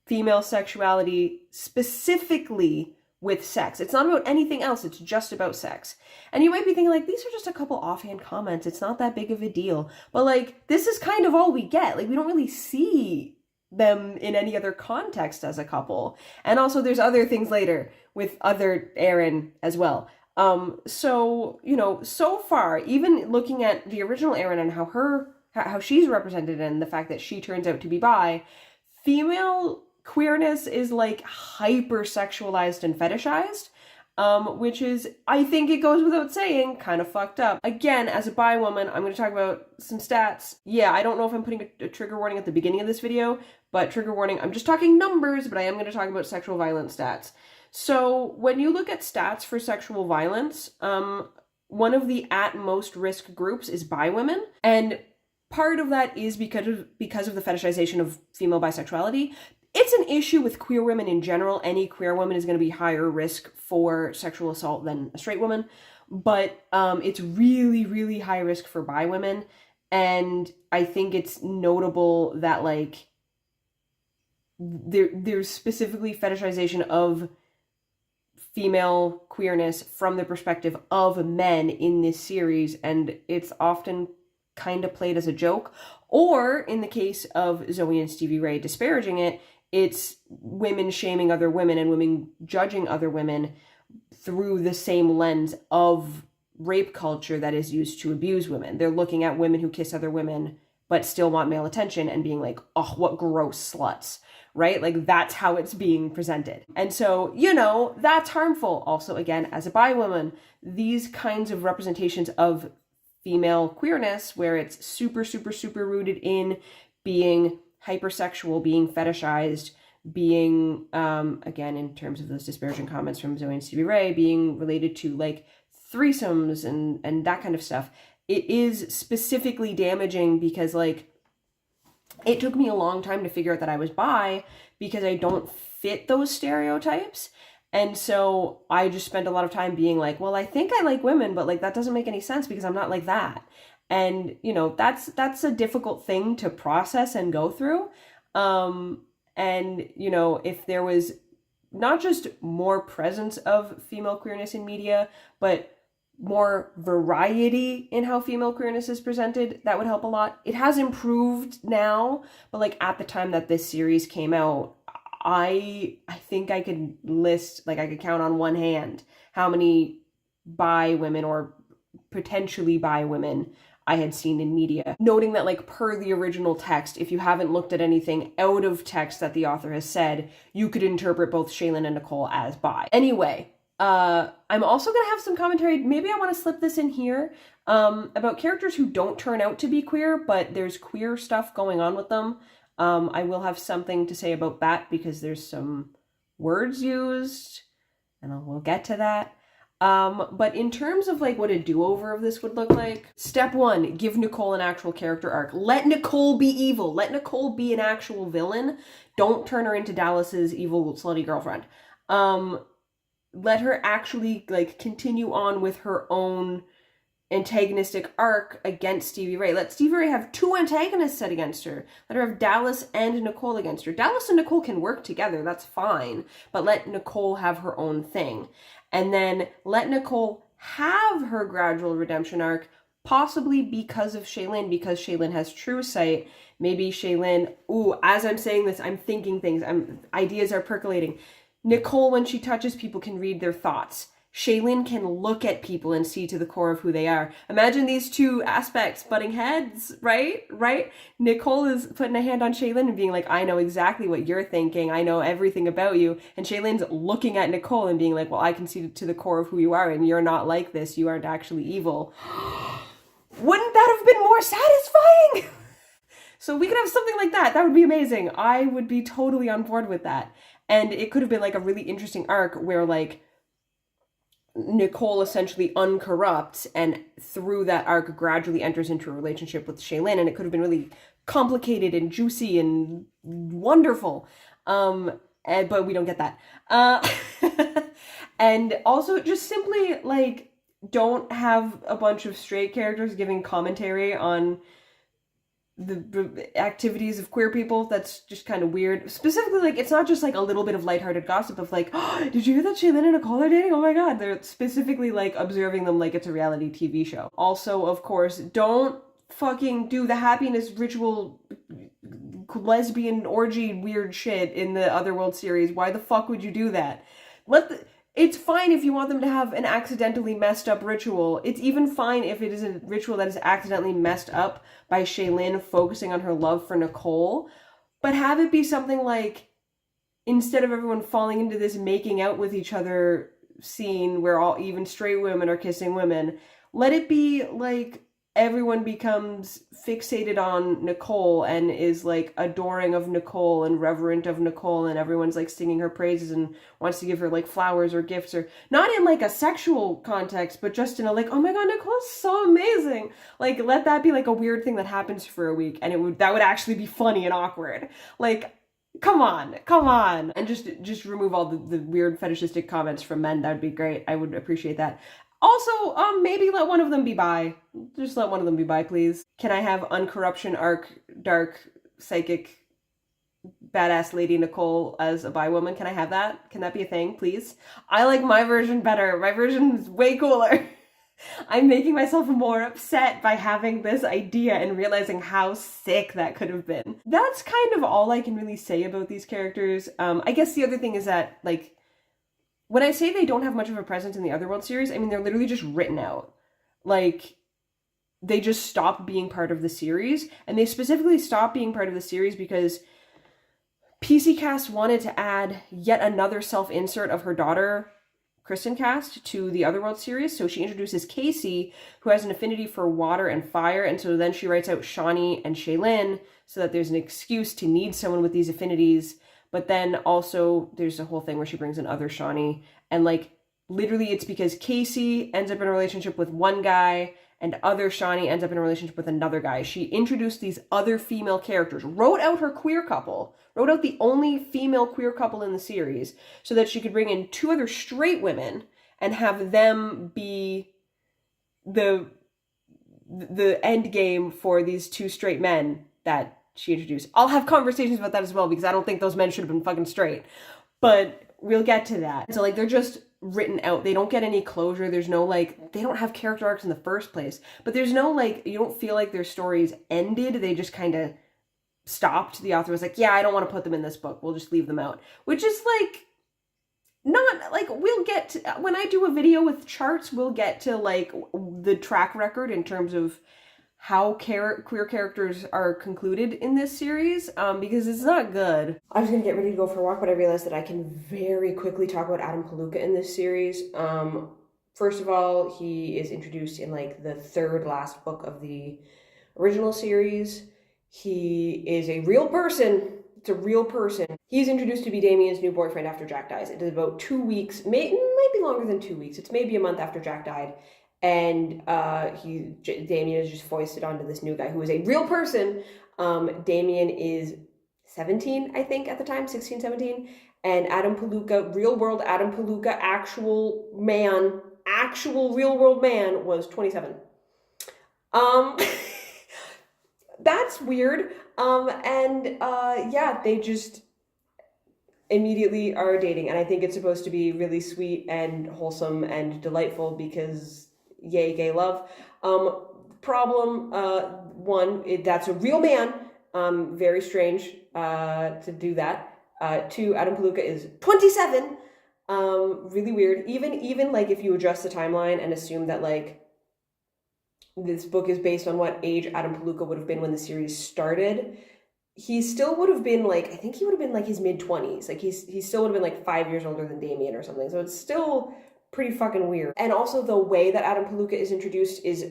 female sexuality specifically with sex. It's not about anything else, it's just about sex. And you might be thinking, like, these are just a couple offhand comments, it's not that big of a deal. But, like, this is kind of all we get. Like, we don't really see them in any other context as a couple. And also there's other things later with other Erin as well. So, so far, even looking at the original Erin and how she's represented and the fact that she turns out to be bi, female queerness is, like, hyper-sexualized and fetishized, which is, I think it goes without saying, kind of fucked up. Again, as a bi woman, I'm going to talk about some stats. Yeah, I don't know if I'm putting a trigger warning at the beginning of this video, but trigger warning, I'm just talking numbers, but I am going to talk about sexual violence stats. So when you look at stats for sexual violence, one of the at most risk groups is bi women, and part of that is because of the fetishization of female bisexuality. It's an issue with queer women in general. Any queer woman is going to be higher risk for sexual assault than a straight woman, but it's really, really high risk for bi women. And I think it's notable that, like, there's specifically fetishization of female queerness from the perspective of men in this series, and it's often kind of played as a joke. Or in the case of Zoe and Stevie Ray disparaging it, it's women shaming other women and women judging other women through the same lens of rape culture that is used to abuse women. They're looking at women who kiss other women but still want male attention and being like, oh, what gross sluts, right? Like, that's how it's being presented. And so, that's harmful. Also, again, as a bi woman, these kinds of representations of female queerness, where it's super, super, super rooted in being hypersexual, being fetishized, being, again, in terms of those disparaging comments from Zoe and Stevie Ray, being related to, like, threesomes and that kind of stuff, it is specifically damaging because, like, it took me a long time to figure out that I was bi because I don't fit those stereotypes. And so I just spent a lot of time being like, well, I think I like women, but, like, that doesn't make any sense because I'm not like that. And, that's a difficult thing to process and go through. And, if there was not just more presence of female queerness in media, but more variety in how female queerness is presented, that would help a lot. It has improved now, but, like, at the time that this series came out, I think I could list, like, I could count on one hand how many bi women or potentially bi women I had seen in media. Noting that, like, per the original text, if you haven't looked at anything out of text that the author has said, you could interpret both Shaylin and Nicole as bi. Anyway, I'm also going to have some commentary, maybe I want to slip this in here, about characters who don't turn out to be queer, but there's queer stuff going on with them. I will have something to say about that because there's some words used, and we'll get to that. But in terms of, like, what a do-over of this would look like, step one, give Nicole an actual character arc. Let Nicole be evil. Let Nicole be an actual villain. Don't turn her into Dallas's evil, slutty girlfriend. Let her actually, like, continue on with her own antagonistic arc against Stevie Ray. Let Stevie Ray have two antagonists set against her. Let her have Dallas and Nicole against her. Dallas and Nicole can work together, that's fine, but let Nicole have her own thing. And then let Nicole have her gradual redemption arc, possibly because of Shaylin, because Shaylin has true sight. Maybe Shaylin, as I'm saying this, I'm thinking things, ideas are percolating. Nicole, when she touches people, can read their thoughts. Shaylin can look at people and see to the core of who they are. Imagine these two aspects butting heads, right? Right? Nicole is putting a hand on Shaylin and being like, I know exactly what you're thinking. I know everything about you. And Shaylin's looking at Nicole and being like, well, I can see to the core of who you are, and you're not like this. You aren't actually evil. Wouldn't that have been more satisfying? So we could have something like that. That would be amazing. I would be totally on board with that. And it could have been like a really interesting arc where like Nicole essentially uncorrupts, and through that arc gradually enters into a relationship with Shaylin, and it could have been really complicated and juicy and wonderful. But we don't get that. And also just simply like don't have a bunch of straight characters giving commentary on the activities of queer people. That's just kind of weird. Specifically, like, it's not just like a little bit of lighthearted gossip of like, oh, did you hear that Shaylin and Nicole are dating? Oh my god. They're specifically like observing them like it's a reality TV show. Also, of course, don't fucking do the happiness ritual lesbian orgy weird shit in the Otherworld series. Why the fuck would you do that? It's fine if you want them to have an accidentally messed up ritual. It's even fine if it is a ritual that is accidentally messed up by Shaylin focusing on her love for Nicole. But have it be something like, instead of everyone falling into this making out with each other scene where even straight women are kissing women, let it be like everyone becomes fixated on Nicole and is like adoring of Nicole and reverent of Nicole, and everyone's like singing her praises and wants to give her like flowers or gifts, or not in like a sexual context, but just in a like, oh my god, Nicole's so amazing. Like, let that be like a weird thing that happens for a week, and that would actually be funny and awkward. Like, come on. And just remove all the weird fetishistic comments from men. That would be great. I would appreciate that. Also, maybe let one of them be bi. Just let one of them be bi, please. Can I have uncorruption arc, dark, psychic, badass lady Nicole as a bi woman? Can I have that? Can that be a thing, please? I like my version better. My version is way cooler. I'm making myself more upset by having this idea and realizing how sick that could have been. That's kind of all I can really say about these characters. I guess the other thing is that, like, when I say they don't have much of a presence in the Otherworld series, I mean, they're literally just written out. Like, they just stop being part of the series, and they specifically stop being part of the series because PC Cast wanted to add yet another self-insert of her daughter, Kristen Cast, to the Otherworld series. So she introduces Casey, who has an affinity for water and fire, and so then she writes out Shawnee and Shaylin so that there's an excuse to need someone with these affinities. But then also there's a whole thing where she brings in other Shawnee, and like literally it's because Casey ends up in a relationship with one guy and other Shawnee ends up in a relationship with another guy. She introduced these other female characters, wrote out her queer couple, wrote out the only female queer couple in the series so that she could bring in two other straight women and have them be the end game for these two straight men that she introduced. I'll have conversations about that as well because I don't think those men should have been fucking straight. But we'll get to that. So like they're just written out. They don't get any closure. There's no like, they don't have character arcs in the first place. But there's no like, you don't feel like their stories ended. They just kind of stopped. The author was like, yeah, I don't want to put them in this book. We'll just leave them out. Which is like, not like, we'll get to, when I do a video with charts, we'll get to like the track record in terms of how queer characters are concluded in this series, because it's not good. I was gonna get ready to go for a walk, but I realized that I can very quickly talk about Adam Palooka in this series. First of all, he is introduced in like the third last book of the original series. He is a real person. It's a real person. He's introduced to be Damien's new boyfriend after Jack dies. It is about 2 weeks, it might be longer than 2 weeks. It's maybe a month after Jack died. And Damien is just foisted onto this new guy who is a real person. Damien is 17, I think, at the time, 16, 17. And Adam Palooka, real world Adam Palooka, actual real world man, was 27. That's weird. Yeah, they just immediately are dating. And I think it's supposed to be really sweet and wholesome and delightful because yay, gay love. Problem, one, that's a real man. Very strange to do that. Two, Adam Palooka is 27. Really weird. Even like if you adjust the timeline and assume that like this book is based on what age Adam Palooka would have been when the series started, he still would have been like, I think he would have been like his mid-20s. Like he still would have been like 5 years older than Damien or something. So it's still pretty fucking weird. And also the way that Adam Palooka is introduced is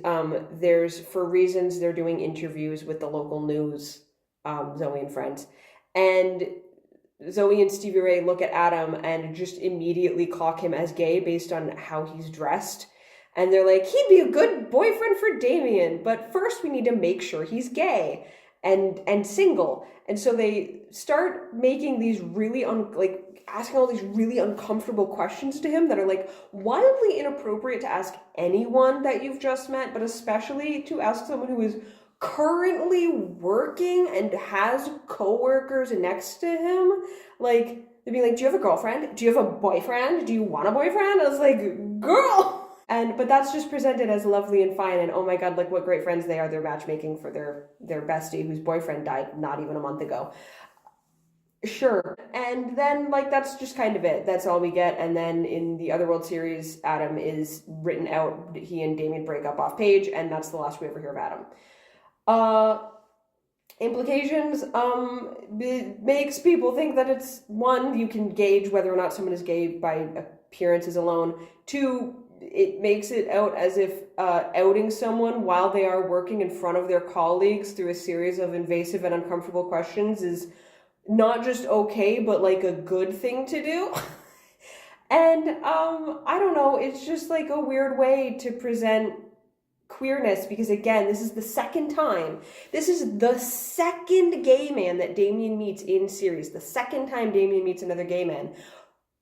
there's, for reasons, they're doing interviews with the local news, Zoe and friends. And Zoe and Stevie Ray look at Adam and just immediately clock him as gay based on how he's dressed. And they're like, he'd be a good boyfriend for Damien, but first we need to make sure he's gay and single. And so they start making these really asking all these really uncomfortable questions to him that are like wildly inappropriate to ask anyone that you've just met, but especially to ask someone who is currently working and has coworkers next to him. Like, they'd be like, do you have a girlfriend? Do you have a boyfriend? Do you want a boyfriend? I was like, girl! But that's just presented as lovely and fine, and oh my god, like what great friends they are. They're matchmaking for their bestie whose boyfriend died not even a month ago. Sure. And then like that's just kind of it. That's all we get. And then in the Otherworld series, Adam is written out. He and Damien break up off page, and that's the last we ever hear of Adam. Implications, it makes people think that it's, one, you can gauge whether or not someone is gay by appearances alone. Two, it makes it out as if outing someone while they are working in front of their colleagues through a series of invasive and uncomfortable questions is not just okay, but like a good thing to do. And I don't know, it's just like a weird way to present queerness, because again, this is the second gay man that Damien meets in series, the second time Damien meets another gay man.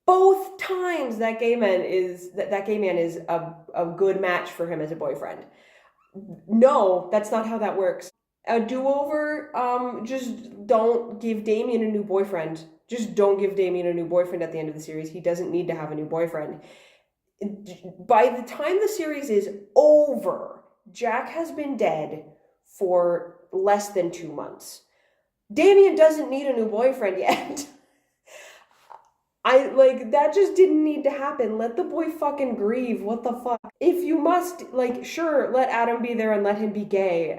Both times that gay man is a good match for him as a boyfriend. No, that's not how that works. A do-over, just don't give Damien a new boyfriend. Just don't give Damien a new boyfriend at the end of the series. He doesn't need to have a new boyfriend. By the time the series is over, Jack has been dead for less than 2 months. Damien doesn't need a new boyfriend yet. That just didn't need to happen. Let the boy fucking grieve. What the fuck? If you must, sure, let Adam be there and let him be gay,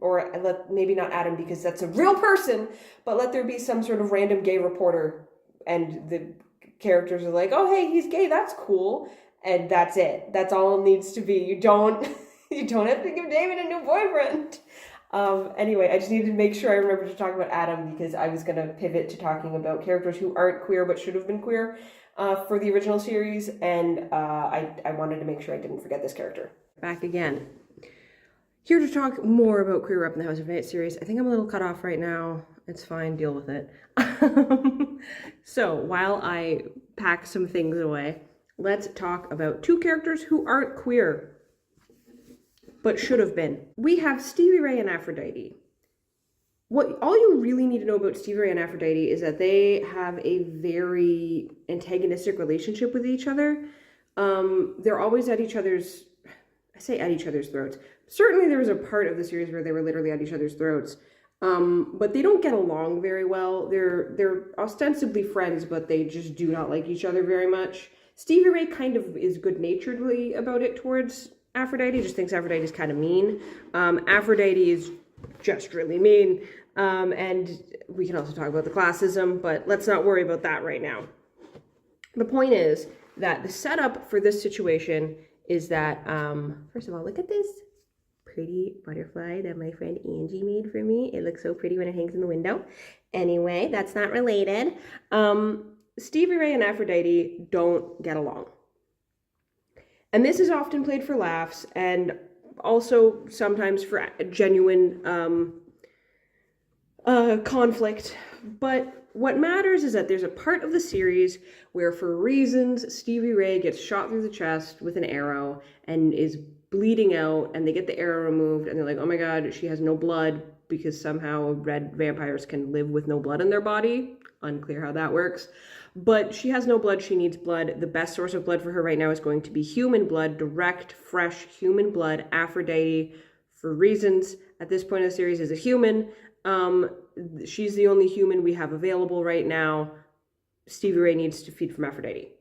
or let, maybe not Adam because that's a real person, but let there be some sort of random gay reporter and the characters are like, oh, hey, he's gay, that's cool. And that's it. That's all it needs to be. You don't have to give David a new boyfriend. Anyway, I just needed to make sure I remember to talk about Adam because I was going to pivot to talking about characters who aren't queer but should have been queer for the original series, and I wanted to make sure I didn't forget this character. Back again. Here to talk more about Queer Up in the House of Hate series. I think I'm a little cut off right now. It's fine, deal with it. So, while I pack some things away, let's talk about two characters who aren't queer but should have been. We have Stevie Ray and Aphrodite. All you really need to know about Stevie Ray and Aphrodite is that they have a very antagonistic relationship with each other. They're always at each other's, I say at each other's throats. Certainly there was a part of the series where they were literally at each other's throats. But they don't get along very well. They're ostensibly friends, but they just do not like each other very much. Stevie Ray kind of is good-naturedly about it towards Aphrodite, just thinks Aphrodite is kind of mean. Aphrodite is just really mean. And we can also talk about the classism, but let's not worry about that right now. The point is that the setup for this situation is that, first of all, look at this pretty butterfly that my friend Angie made for me. It looks so pretty when it hangs in the window. Anyway, that's not related. Stevie Ray and Aphrodite don't get along. And this is often played for laughs and also sometimes for genuine conflict. But what matters is that there's a part of the series where, for reasons, Stevie Ray gets shot through the chest with an arrow and is bleeding out, and they get the arrow removed, and they're like, oh my god, she has no blood, because somehow red vampires can live with no blood in their body. Unclear how that works. But she has no blood, she needs blood. The best source of blood for her right now is going to be human blood, direct, fresh human blood. Aphrodite, for reasons, at this point in the series, is a human. She's the only human we have available right now. Stevie Ray needs to feed from Aphrodite.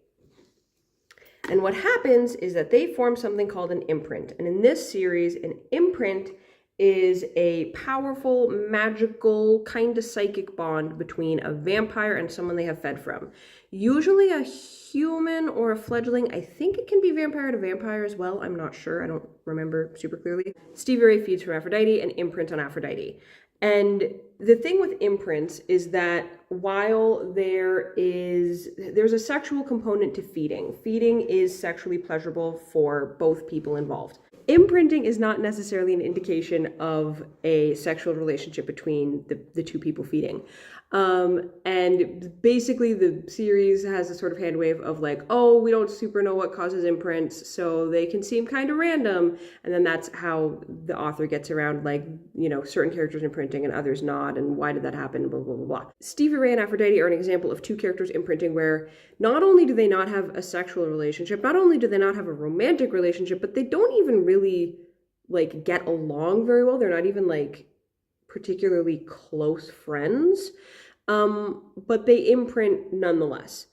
And what happens is that they form something called an imprint. And in this series, an imprint is a powerful, magical, kind of psychic bond between a vampire and someone they have fed from. Usually a human or a fledgling. I think it can be vampire to vampire as well. I'm not sure. I don't remember super clearly. Stevie Ray feeds from Aphrodite and imprints on Aphrodite. And the thing with imprints is that while there's a sexual component to feeding. Feeding is sexually pleasurable for both people involved. Imprinting is not necessarily an indication of a sexual relationship between the two people feeding. And basically the series has a sort of hand wave of like, oh, we don't super know what causes imprints, so they can seem kind of random. And then that's how the author gets around, like, you know, certain characters imprinting and others not, and why did that happen, blah, blah, blah, blah. Stevie Ray and Aphrodite are an example of two characters imprinting where not only do they not have a sexual relationship, not only do they not have a romantic relationship, but they don't even really, like, get along very well. They're not even, like, particularly close friends. But they imprint nonetheless.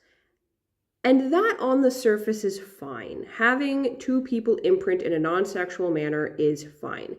And that on the surface is fine. Having two people imprint in a non-sexual manner is fine.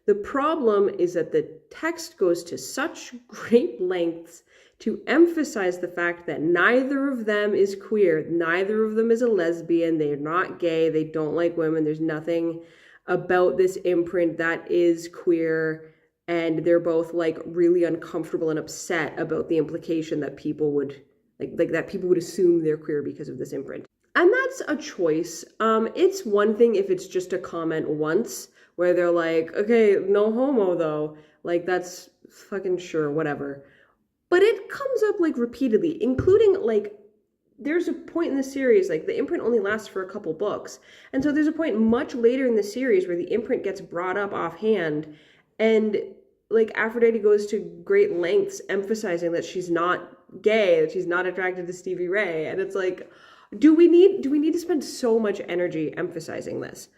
The problem is that the text goes to such great lengths to emphasize the fact that neither of them is queer, neither of them is a lesbian, they're not gay, they don't like women, there's nothing about this imprint that is queer. And they're both like really uncomfortable and upset about the implication that people would like that people would assume they're queer because of this imprint. And that's a choice. It's one thing if it's just a comment once where they're like, okay, no homo though. Like that's fucking sure, whatever. But it comes up like repeatedly, including like there's a point in the series, like the imprint only lasts for a couple books. And so there's a point much later in the series where the imprint gets brought up offhand. And like Aphrodite goes to great lengths emphasizing that she's not gay, that she's not attracted to Stevie Ray. And it's like, do we need to spend so much energy emphasizing this?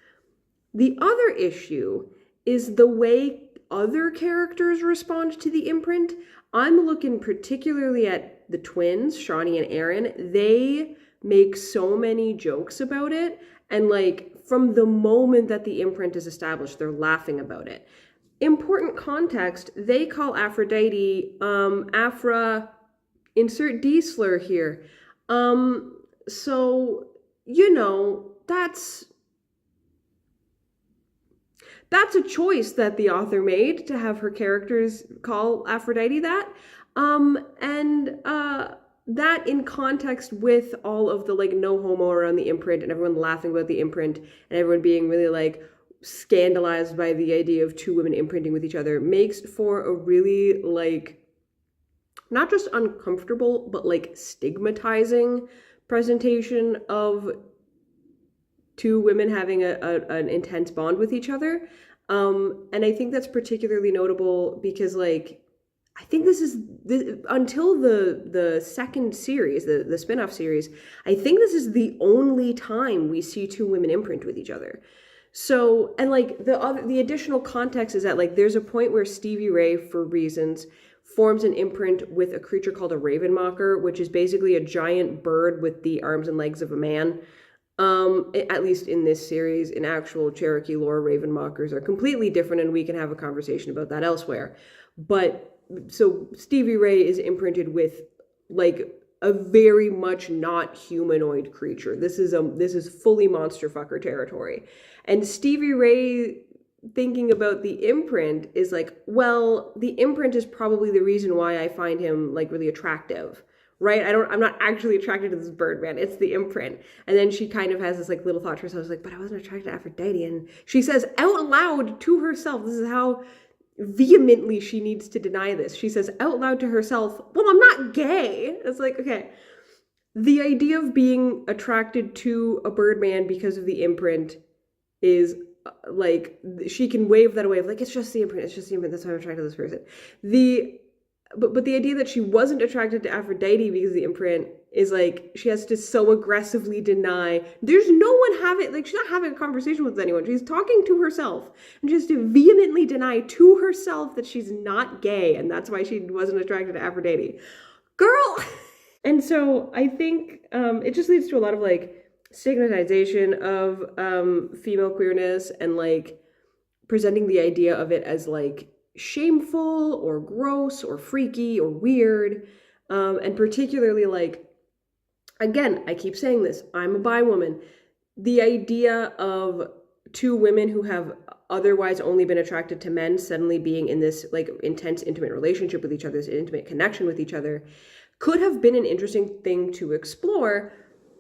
The other issue is the way other characters respond to the imprint. I'm looking particularly at the twins, Shawnee and Aaron. They make so many jokes about it. And like from the moment that the imprint is established, they're laughing about it. Important context, they call Aphrodite Aphra, insert D slur here. So, you know, that's a choice that the author made to have her characters call Aphrodite that. That in context with all of the like no homo around the imprint and everyone laughing about the imprint and everyone being really like scandalized by the idea of two women imprinting with each other makes for a really like not just uncomfortable but like stigmatizing presentation of two women having an intense bond with each other. And I think that's particularly notable because like I think this is until the second series, the spin-off series, I think this is the only time we see two women imprint with each other. So, and like the additional context is that like there's a point where Stevie Ray, for reasons, forms an imprint with a creature called a ravenmocker, which is basically a giant bird with the arms and legs of a man. At least in this series, in actual Cherokee lore, ravenmockers are completely different, and we can have a conversation about that elsewhere. But so Stevie Ray is imprinted with like a very much not humanoid creature. This is fully monster fucker territory. And Stevie Ray thinking about the imprint is like, well, the imprint is probably the reason why I find him like really attractive, right? I'm not actually attracted to this bird man. It's the imprint. And then she kind of has this like little thought to herself, like, but I wasn't attracted to Aphrodite. And she says out loud to herself, this is how vehemently she needs to deny this. She says out loud to herself, well, I'm not gay. It's like, okay. The idea of being attracted to a Birdman because of the imprint is like, she can wave that away of like, it's just the imprint, that's why I'm attracted to this person. But the idea that she wasn't attracted to Aphrodite because of the imprint is like, she has to so aggressively deny. There's no one she's not having a conversation with anyone. She's talking to herself. And she has to vehemently deny to herself that she's not gay. And that's why she wasn't attracted to Aphrodite. Girl! And so I think it just leads to a lot of like stigmatization of female queerness and like presenting the idea of it as like shameful or gross or freaky or weird. And particularly like, again, I keep saying this, I'm a bi woman. The idea of two women who have otherwise only been attracted to men suddenly being in this like intense intimate relationship with each other, this intimate connection with each other, could have been an interesting thing to explore,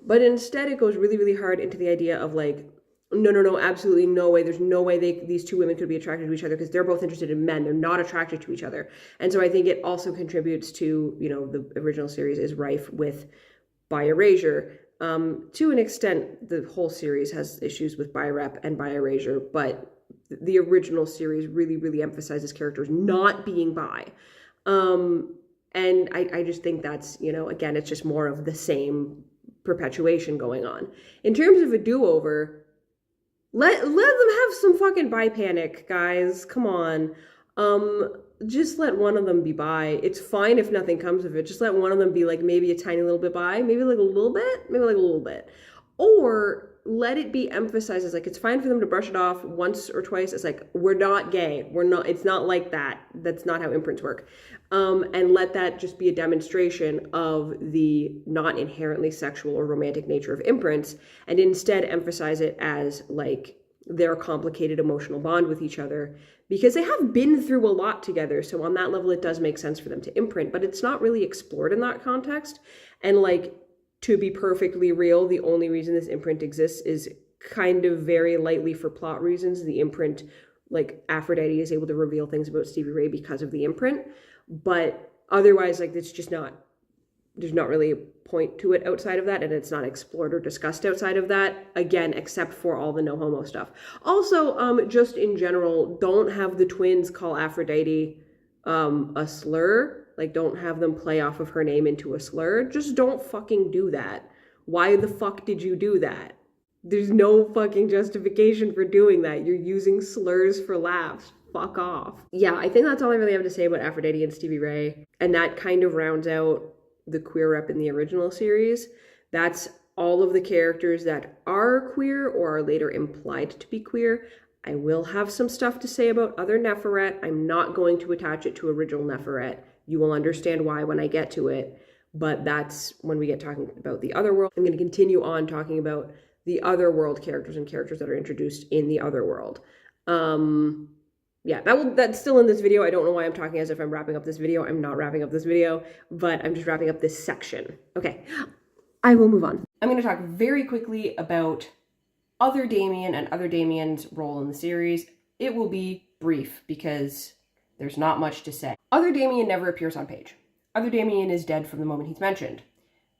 but instead it goes really, really hard into the idea of like, no, absolutely no way. There's no way these two women could be attracted to each other because they're both interested in men. They're not attracted to each other. And so I think it also contributes to, you know, the original series is rife with bi erasure. To an extent, the whole series has issues with bi rep and bi erasure, but the original series really, really emphasizes characters not being bi. And I just think that's, you know, again, it's just more of the same perpetuation going on. In terms of a do-over, let them have some fucking bi panic, guys. Come on. Just let one of them be bi. It's fine if nothing comes of it. Just let one of them be like maybe a tiny little bit bi, maybe like a little bit, maybe like a little bit. Or let it be emphasized as like it's fine for them to brush it off once or twice. It's like, we're not gay. We're not, it's not like that. That's not how imprints work. And let that just be a demonstration of the not inherently sexual or romantic nature of imprints, and instead emphasize it as like their complicated emotional bond with each other, because they have been through a lot together. So on that level, it does make sense for them to imprint, but it's not really explored in that context. And like, to be perfectly real, the only reason this imprint exists is kind of very lightly for plot reasons. The imprint, like Aphrodite is able to reveal things about Stevie Ray because of the imprint, but otherwise, like, it's just not, there's not really a point to it outside of that, and it's not explored or discussed outside of that, again, except for all the no homo stuff. Also, just in general, don't have the twins call Aphrodite a slur. Like, don't have them play off of her name into a slur. Just don't fucking do that. Why the fuck did you do that? There's no fucking justification for doing that. You're using slurs for laughs. Fuck off. Yeah, I think that's all I really have to say about Aphrodite and Stevie Ray. And that kind of rounds out the queer rep in the original series. That's all of the characters that are queer or are later implied to be queer. I will have some stuff to say about other Nepheret. I'm not going to attach it to original Nepheret. You will understand why when I get to it, but that's when we get talking about the other world. I'm going to continue on talking about the other world characters and characters that are introduced in the other world. Yeah, that's still in this video. I don't know why I'm talking as if I'm wrapping up this video. I'm not wrapping up this video, but I'm just wrapping up this section. Okay, I will move on. I'm going to talk very quickly about Other Damien and Other Damien's role in the series. It will be brief because there's not much to say. Other Damien never appears on page. Other Damien is dead from the moment he's mentioned.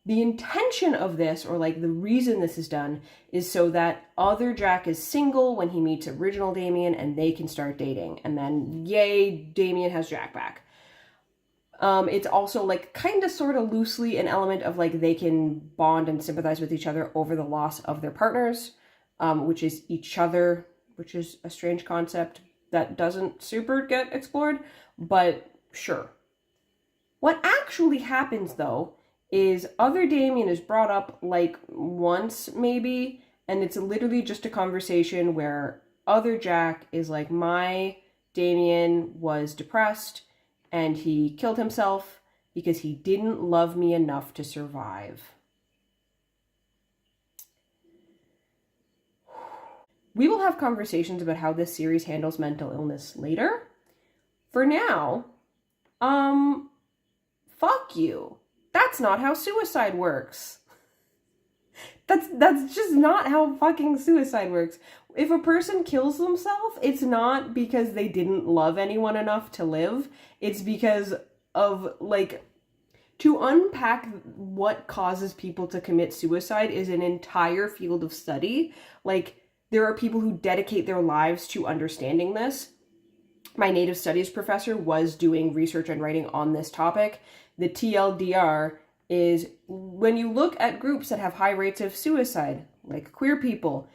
The intention of this, or like the reason this is done, is so that Other Jack is single when he meets original Damien and they can start dating. And then, yay, Damien has Jack back. It's also like kind of sort of loosely an element of like they can bond and sympathize with each other over the loss of their partners, which is each other, which is a strange concept that doesn't super get explored, but sure. What actually happens though is Other Damien is brought up like once maybe, and it's literally just a conversation where Other Jack is like, my Damien was depressed and he killed himself because he didn't love me enough to survive. We will have conversations about how this series handles mental illness later. For now, fuck you. That's not how suicide works. That's just not how fucking suicide works. If a person kills themselves, it's not because they didn't love anyone enough to live. It's because of, like, to unpack what causes people to commit suicide is an entire field of study. Like, there are people who dedicate their lives to understanding this. My native studies professor was doing research and writing on this topic. The TLDR is when you look at groups that have high rates of suicide, like queer people,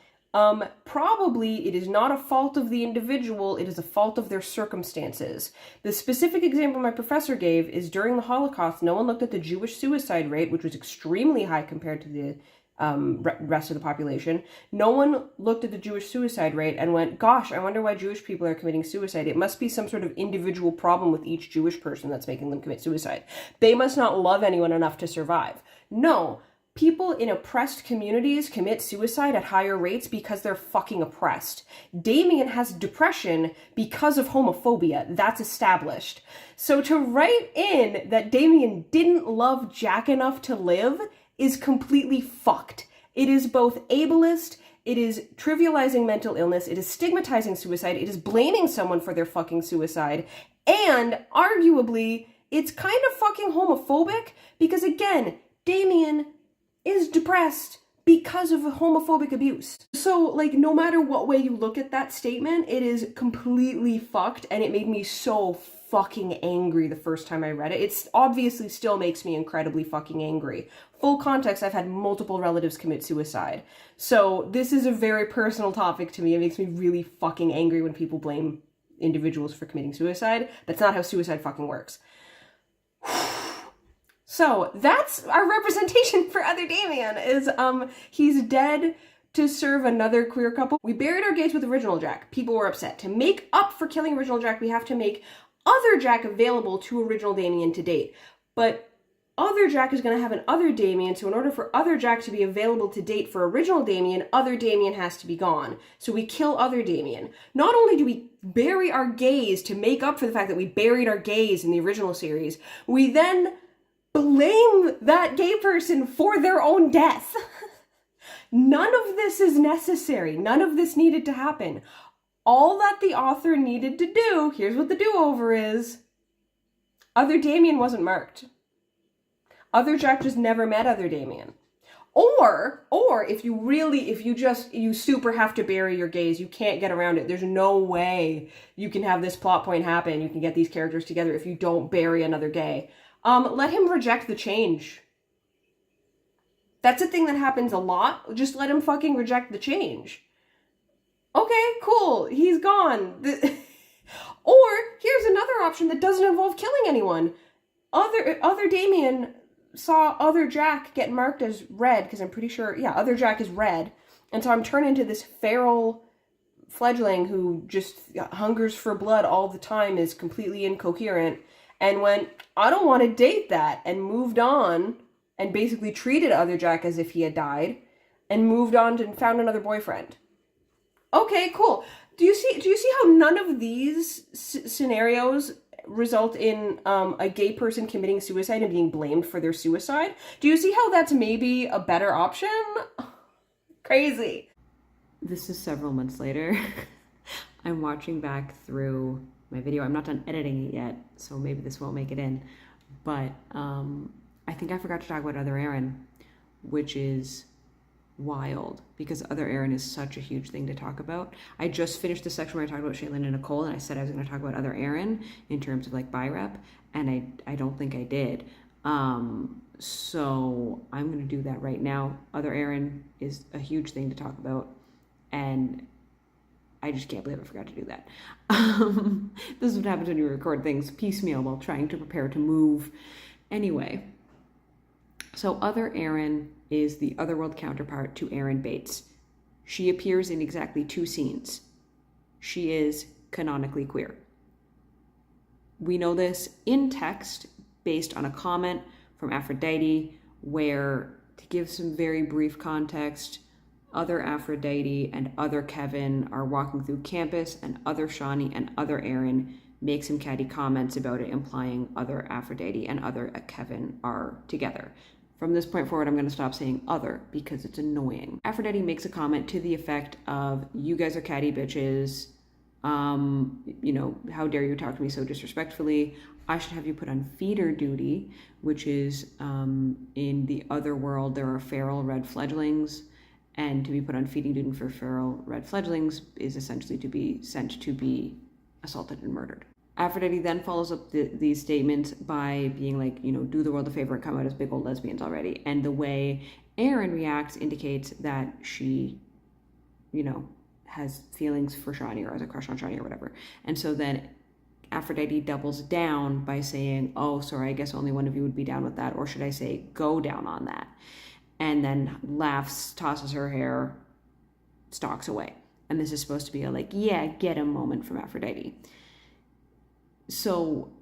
probably it is not a fault of the individual, it is a fault of their circumstances. The specific example my professor gave is during the Holocaust, no one looked at the Jewish suicide rate, which was extremely high compared to the rest of the population. No one looked at the Jewish suicide rate and went, gosh, I wonder why Jewish people are committing suicide. It must be some sort of individual problem with each Jewish person that's making them commit suicide. They must not love anyone enough to survive. No, people in oppressed communities commit suicide at higher rates because they're fucking oppressed. Damien has depression because of homophobia. That's established. So to write in that Damien didn't love Jack enough to live is completely fucked. It is both ableist, it is trivializing mental illness, it is stigmatizing suicide, it is blaming someone for their fucking suicide, and arguably, it's kind of fucking homophobic because, again, Damien is depressed because of homophobic abuse. So, like, no matter what way you look at that statement, it is completely fucked, and it made me so fucking angry the first time I read it. It obviously still makes me incredibly fucking angry. Full context, I've had multiple relatives commit suicide. So this is a very personal topic to me. It makes me really fucking angry when people blame individuals for committing suicide. That's not how suicide fucking works. So that's our representation for Other Damien, is he's dead to serve another queer couple. We buried our gays with Original Jack. People were upset. To make up for killing Original Jack, we have to make Other Jack available to Original Damien to date. But Other Jack is going to have an Other Damien, so in order for Other Jack to be available to date for Original Damien, Other Damien has to be gone. So we kill Other Damien. Not only do we bury our gays to make up for the fact that we buried our gays in the original series, we then blame that gay person for their own death. None of this is necessary. None of this needed to happen. All that the author needed to do, here's what the do-over is, Other Damien wasn't marked. Other Jack just never met Other Damien. Or if you super have to bury your gays, you can't get around it. There's no way you can have this plot point happen, you can get these characters together if you don't bury another gay. Let him reject the change. That's a thing that happens a lot. Just let him fucking reject the change. Okay, cool, he's gone. Or here's another option that doesn't involve killing anyone. Other Damien saw Other Jack get marked as red, because I'm pretty sure, yeah, Other Jack is red. And so I'm turned into this feral fledgling who just hungers for blood all the time, is completely incoherent, and went, I don't want to date that, and moved on, and basically treated Other Jack as if he had died, and moved on and found another boyfriend. Okay, cool. Do you see how none of these scenarios result in a gay person committing suicide and being blamed for their suicide? Do you see how that's maybe a better option? Crazy. This is several months later. I'm watching back through my video. I'm not done editing it yet, so maybe this won't make it in. But I think I forgot to talk about Other Aaron, which is wild because Other Aaron is such a huge thing to talk about. I just finished the section where I talked about Shaylin and Nicole, and I said I was going to talk about Other Aaron in terms of like bi-rep, and I don't think I did. So I'm going to do that right now. Other Aaron is a huge thing to talk about, and I just can't believe I forgot to do that. This is what happens when you record things piecemeal while trying to prepare to move. Anyway, so Other Aaron is the Otherworld counterpart to Aaron Bates. She appears in exactly 2 scenes. She is canonically queer. We know this in text based on a comment from Aphrodite where, to give some very brief context, Other Aphrodite and Other Kevin are walking through campus, and Other Shawnee and Other Aaron make some catty comments about it, implying Other Aphrodite and Other Kevin are together. From this point forward, I'm going to stop saying other because it's annoying. Aphrodite makes a comment to the effect of, you guys are catty bitches. You know, how dare you talk to me so disrespectfully? I should have you put on feeder duty, which is in the other world, there are feral red fledglings. And to be put on feeding duty for feral red fledglings is essentially to be sent to be assaulted and murdered. Aphrodite then follows up these statements by being like, you know, do the world a favor and come out as big old lesbians already. And the way Aaron reacts indicates that she, you know, has feelings for Shawnee or has a crush on Shawnee or whatever. And so then Aphrodite doubles down by saying, oh, sorry, I guess only one of you would be down with that. Or should I say, go down on that. and then laughs, tosses her hair, stalks away. And this is supposed to be a like, yeah, get a moment from Aphrodite. So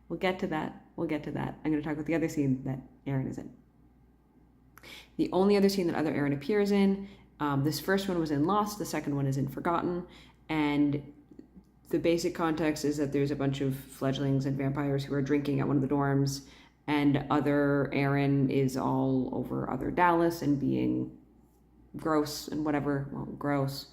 we'll get to that. I'm going to talk about the other scene that Aaron is in. The only other scene that other Aaron appears in, this first one was in Lost, the second one is in Forgotten, and the basic context is that there's a bunch of fledglings and vampires who are drinking at one of the dorms, and other Aaron is all over other Dallas and being gross and whatever, well, gross.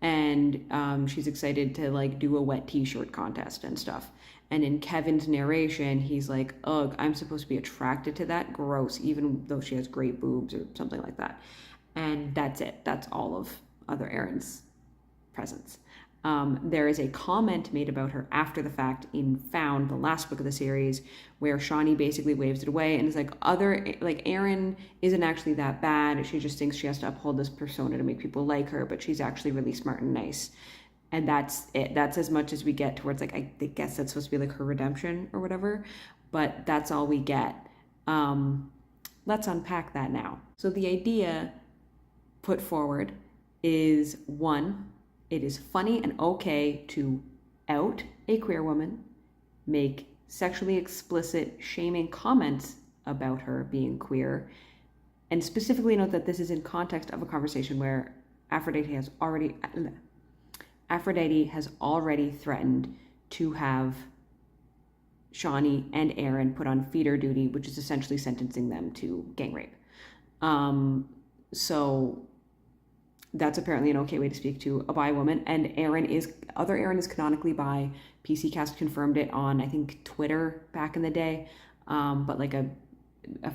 And she's excited to like do a wet t-shirt contest and stuff. And in Kevin's narration, he's like, ugh, I'm supposed to be attracted to that? Gross, even though she has great boobs or something like that. And that's it. That's all of other Aaron's presence. There is a comment made about her after the fact in Found, the last book of the series, where Shawnee basically waves it away and is like, Aaron isn't actually that bad. She just thinks she has to uphold this persona to make people like her, but she's actually really smart and nice. And that's it. That's as much as we get towards, like, I guess that's supposed to be like her redemption or whatever, but that's all we get. Let's unpack that now. So the idea put forward is, one, it is funny and okay to out a queer woman, make sexually explicit, shaming comments about her being queer, and specifically note that this is in context of a conversation where Aphrodite has already threatened to have Shawnee and Aaron put on feeder duty, which is essentially sentencing them to gang rape. So that's apparently an okay way to speak to a bi woman. And other Aaron is canonically bi. PCcast confirmed it on, I think, Twitter back in the day. But like a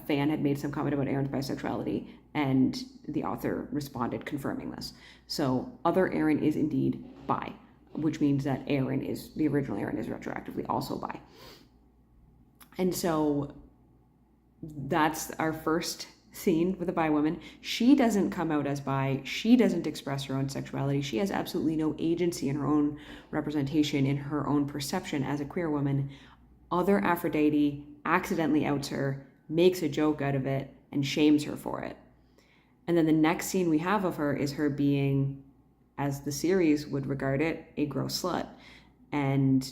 fan had made some comment about Aaron's bisexuality, and the author responded confirming this. So other Aaron is indeed bi, which means that the original Aaron is retroactively also bi. And so that's our first scene with a bi woman. She doesn't come out as bi. She doesn't express her own sexuality. She has absolutely no agency in her own representation, in her own perception as a queer woman. Other Aphrodite accidentally outs her, makes a joke out of it, and shames her for it. And then the next scene we have of her is her being, as the series would regard it, a gross slut. And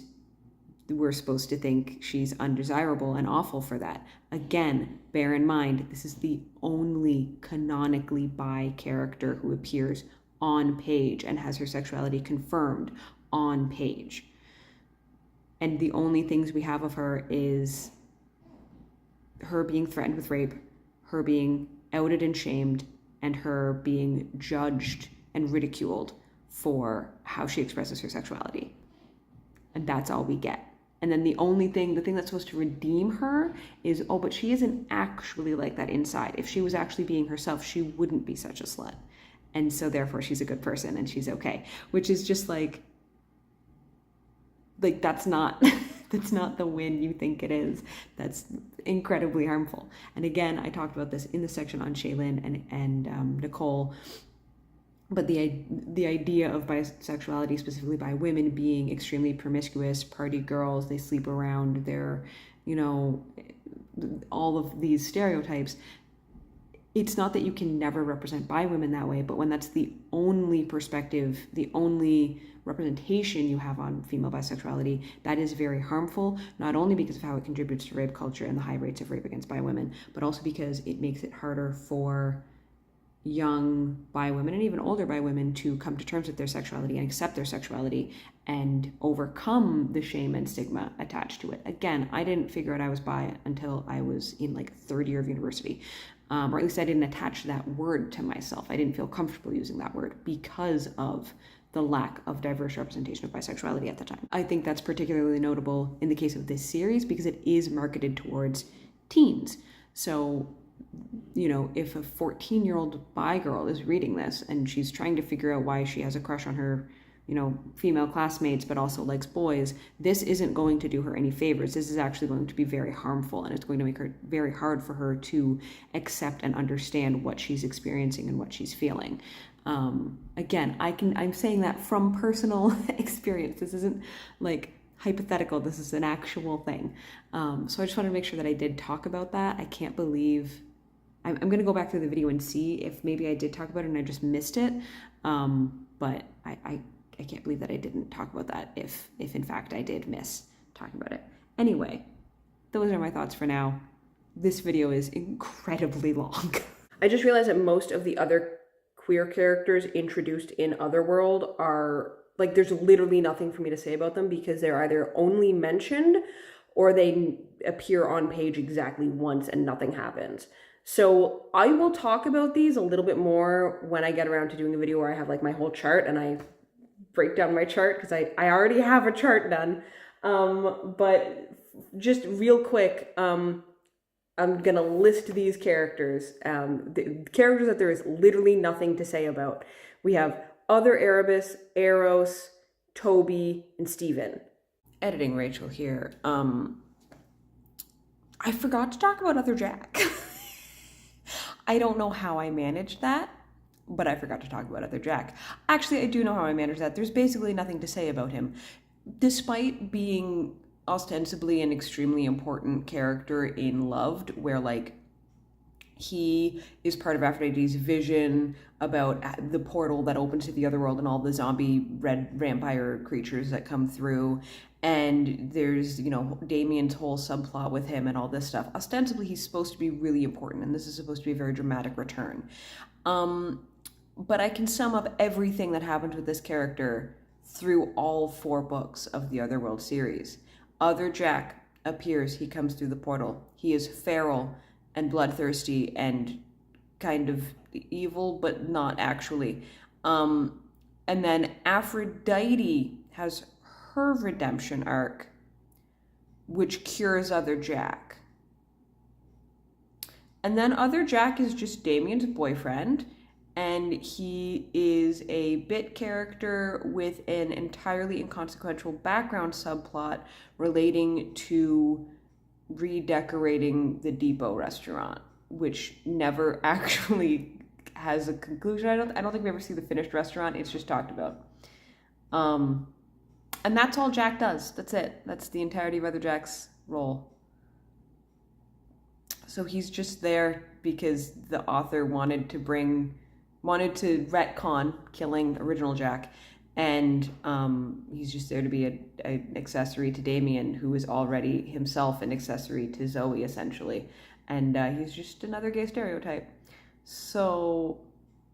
we're supposed to think she's undesirable and awful for that. Again, bear in mind, this is the only canonically bi character who appears on page and has her sexuality confirmed on page. And the only things we have of her is her being threatened with rape, her being outed and shamed, and her being judged and ridiculed for how she expresses her sexuality. And that's all we get. And then the thing that's supposed to redeem her is, but she isn't actually like that inside. If she was actually being herself, she wouldn't be such a slut. And so therefore she's a good person and she's okay. Which is just like that's not that's not the win you think it is. That's incredibly harmful. And again, I talked about this in the section on Shaylin and Nicole. But the idea of bisexuality, specifically by women, being extremely promiscuous, party girls, they sleep around, they're, all of these stereotypes. It's not that you can never represent bi women that way, but when that's the only perspective, the only representation you have on female bisexuality, that is very harmful, not only because of how it contributes to rape culture and the high rates of rape against bi women, but also because it makes it harder for young bi women and even older bi women to come to terms with their sexuality and accept their sexuality and overcome the shame and stigma attached to it. Again, I didn't figure out I was bi until I was in third year of university, or at least I didn't attach that word to myself. I didn't feel comfortable using that word because of the lack of diverse representation of bisexuality at the time. I think that's particularly notable in the case of this series because it is marketed towards teens. So if a 14-year-old bi girl is reading this and she's trying to figure out why she has a crush on her, female classmates, but also likes boys, this isn't going to do her any favors. This is actually going to be very harmful, and it's going to make her very hard for her to accept and understand what she's experiencing and what she's feeling. Again, I'm saying that from personal experience. This isn't hypothetical. This is an actual thing. So I just wanted to make sure that I did talk about that. I can't believe I'm gonna go back through the video and see if maybe I did talk about it and I just missed it. But I can't believe that I didn't talk about that if in fact I did miss talking about it. Anyway, those are my thoughts for now. This video is incredibly long. I just realized that most of the other queer characters introduced in Otherworld are, like, there's literally nothing for me to say about them because they're either only mentioned or they appear on page exactly once and nothing happens. So I will talk about these a little bit more when I get around to doing a video where I have like my whole chart and I break down my chart because I already have a chart done. But just real quick, I'm gonna list these characters, the characters that there is literally nothing to say about. We have Other Erebus, Eros, Toby, and Steven. Editing Rachel here. I forgot to talk about Other Jack. I don't know how I managed that, but I forgot to talk about Other Jack. Actually, I do know how I managed that. There's basically nothing to say about him. Despite being ostensibly an extremely important character in Loved, where like he is part of Aphrodite's vision about the portal that opens to the other world and all the zombie red vampire creatures that come through, and there's, you know, Damien's whole subplot with him and all this stuff. Ostensibly he's supposed to be really important and this is supposed to be a very dramatic return. But I can sum up everything that happened with this character through all 4 books of the Otherworld series. Other Jack appears, he comes through the portal. He is feral and bloodthirsty and kind of evil, but not actually. And then Aphrodite has her redemption arc, which cures Other Jack. And then Other Jack is just Damien's boyfriend, and he is a bit character with an entirely inconsequential background subplot relating to redecorating the Depot restaurant, which never actually has a conclusion. I don't think we ever see the finished restaurant. It's just talked about. And that's all Jack does. That's it. That's the entirety of Other Jack's role. So he's just there because the author wanted to retcon killing original Jack, and he's just there to be an accessory to Damien, who is already himself an accessory to Zoe, essentially. And he's just another gay stereotype. So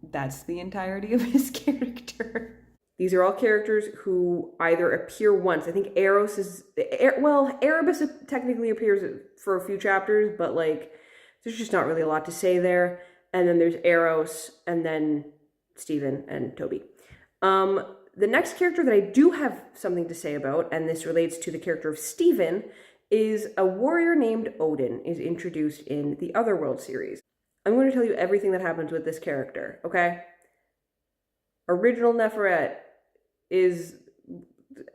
that's the entirety of his character. These are all characters who either appear once. I think Eros is... Well, Erebus technically appears for a few chapters, but like there's just not really a lot to say there. And then there's Eros, and then Steven and Toby. The next character that I do have something to say about, and this relates to the character of Steven, is a warrior named Odin is introduced in the Otherworld series. I'm going to tell you everything that happens with this character, okay? Original Neferet is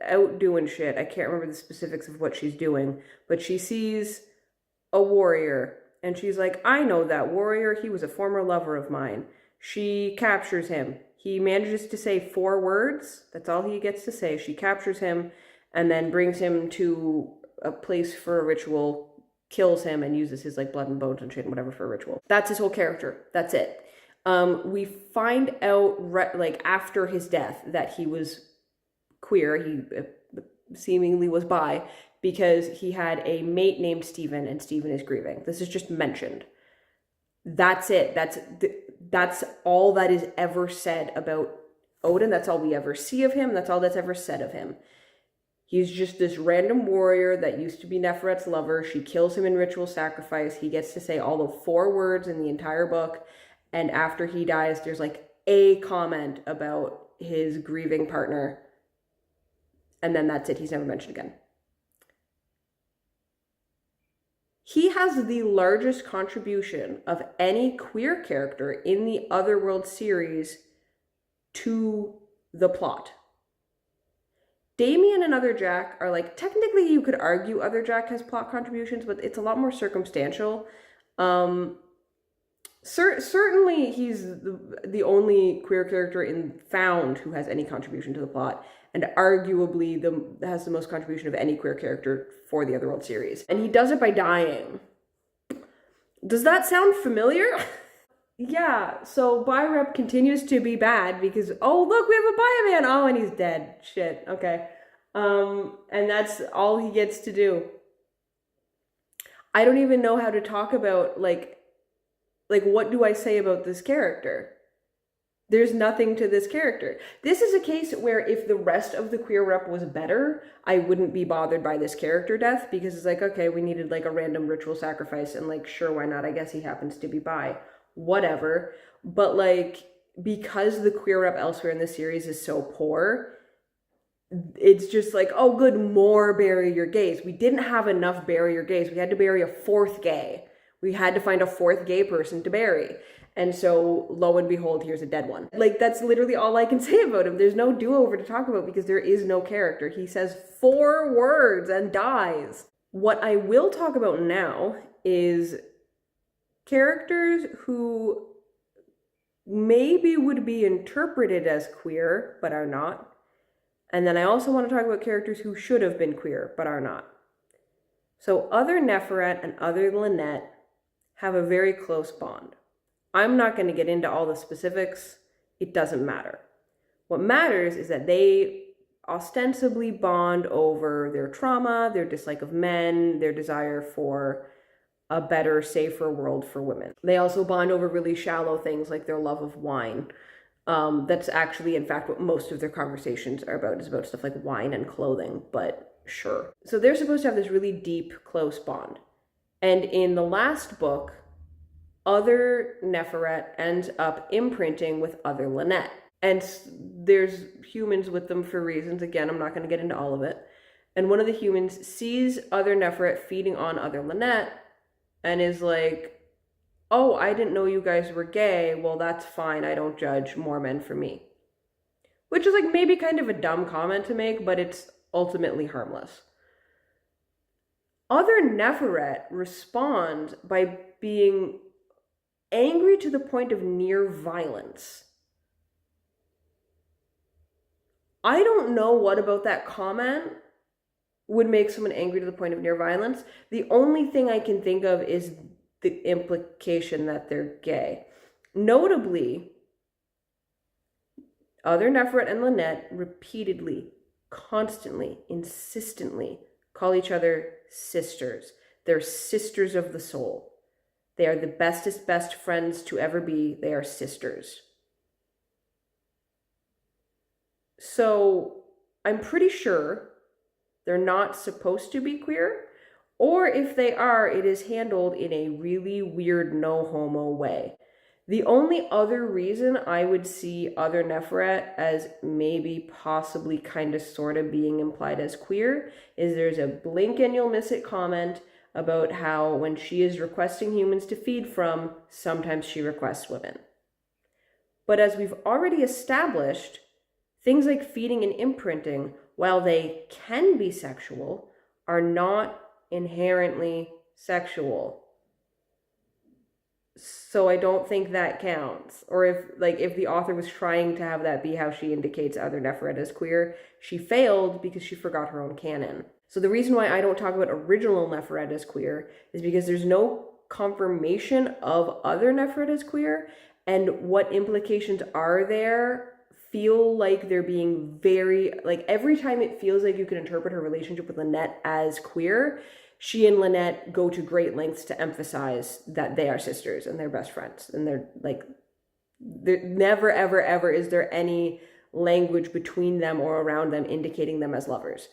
out doing shit. I can't remember the specifics of what she's doing, but she sees a warrior, and she's like, I know that warrior. He was a former lover of mine. She captures him. He manages to say 4 words. That's all he gets to say. She captures him and then brings him to a place for a ritual, kills him, and uses his like blood and bones and shit and whatever for a ritual. That's his whole character. That's it. We find out like after his death that he was queer. He seemingly was bi because he had a mate named Steven, and Steven is grieving. This is just mentioned. That's it. That's all that is ever said about Odin. That's all we ever see of him. That's all that's ever said of him. He's just this random warrior that used to be Neferet's lover. She kills him in ritual sacrifice. He gets to say all of 4 words in the entire book. And after he dies, there's like a comment about his grieving partner. And then that's it. He's never mentioned again. He has the largest contribution of any queer character in the Otherworld series to the plot. Damien and Other Jack are like, technically you could argue Other Jack has plot contributions, but it's a lot more circumstantial. Certainly he's the only queer character in Found who has any contribution to the plot, and arguably has the most contribution of any queer character for the Otherworld series. And he does it by dying. Does that sound familiar? Yeah, so bi rep continues to be bad because, oh, look, we have a bi man. Oh, and he's dead. Shit. Okay. And that's all he gets to do. I don't even know how to talk about, like, what do I say about this character? There's nothing to this character. This is a case where if the rest of the queer rep was better, I wouldn't be bothered by this character death, because it's like, okay, we needed like a random ritual sacrifice, and like, sure, why not? I guess he happens to be bi. Whatever. But like, because the queer rep elsewhere in the series is so poor, it's just like, oh, good, more bury your gays. We didn't have enough bury your gays. We had to bury a fourth gay. We had to find a fourth gay person to bury. And so, lo and behold, here's a dead one. Like, that's literally all I can say about him. There's no do-over to talk about because there is no character. He says 4 words and dies. What I will talk about now is characters who maybe would be interpreted as queer, but are not. And then I also want to talk about characters who should have been queer, but are not. So other Neferet and other Lynette have a very close bond. I'm not going to get into all the specifics. It doesn't matter. What matters is that they ostensibly bond over their trauma, their dislike of men, their desire for a better, safer world for women. They also bond over really shallow things like their love of wine. That's actually, in fact, what most of their conversations are about, is about stuff like wine and clothing, but sure. So they're supposed to have this really deep, close bond. And in the last book, other Neferet ends up imprinting with other Lynette. And there's humans with them for reasons. Again, I'm not going to get into all of it. And one of the humans sees other Neferet feeding on other Lynette and is like, oh, I didn't know you guys were gay. Well, that's fine. I don't judge. More men for me. Which is like maybe kind of a dumb comment to make, but it's ultimately harmless. Other Neferet respond by being angry to the point of near violence. I don't know what about that comment would make someone angry to the point of near violence. The only thing I can think of is the implication that they're gay. Notably, other Neferet and Lynette repeatedly, constantly, insistently call each other sisters. They're sisters of the soul. They are the bestest best friends to ever be. They are sisters. So I'm pretty sure they're not supposed to be queer, or if they are, it is handled in a really weird no homo way. The only other reason I would see other Neferet as maybe possibly kind of sort of being implied as queer is there's a blink and you'll miss it comment about how when she is requesting humans to feed from, sometimes she requests women. But as we've already established, things like feeding and imprinting, while they can be sexual, are not inherently sexual. So I don't think that counts. Or if the author was trying to have that be how she indicates other Neferet as queer, she failed because she forgot her own canon. So the reason why I don't talk about original Neferet as queer is because there's no confirmation of other Neferet as queer, and what implications are there feel like they're being very, like every time it feels like you can interpret her relationship with Lynette as queer, she and Lynette go to great lengths to emphasize that they are sisters and they're best friends. And they're never, ever, ever is there any language between them or around them indicating them as lovers.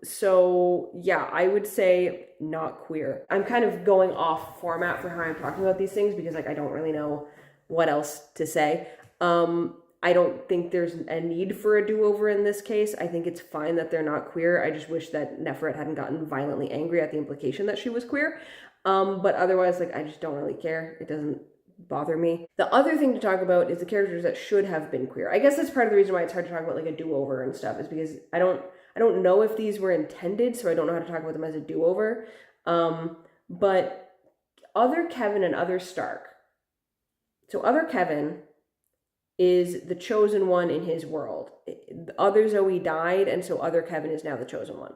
So yeah, I would say not queer. I'm kind of going off format for how I'm talking about these things because I don't really know what else to say. I don't think there's a need for a do-over in this case. I think it's fine that they're not queer. I just wish that Neferet hadn't gotten violently angry at the implication that she was queer. But otherwise, I just don't really care. It doesn't bother me. The other thing to talk about is the characters that should have been queer. I guess that's part of the reason why it's hard to talk about a do-over and stuff, is because I don't know if these were intended, so I don't know how to talk about them as a do-over. But other Kevin and other Stark. So other Kevin is the chosen one in his world. Other Zoe died, and so other Kevin is now the chosen one.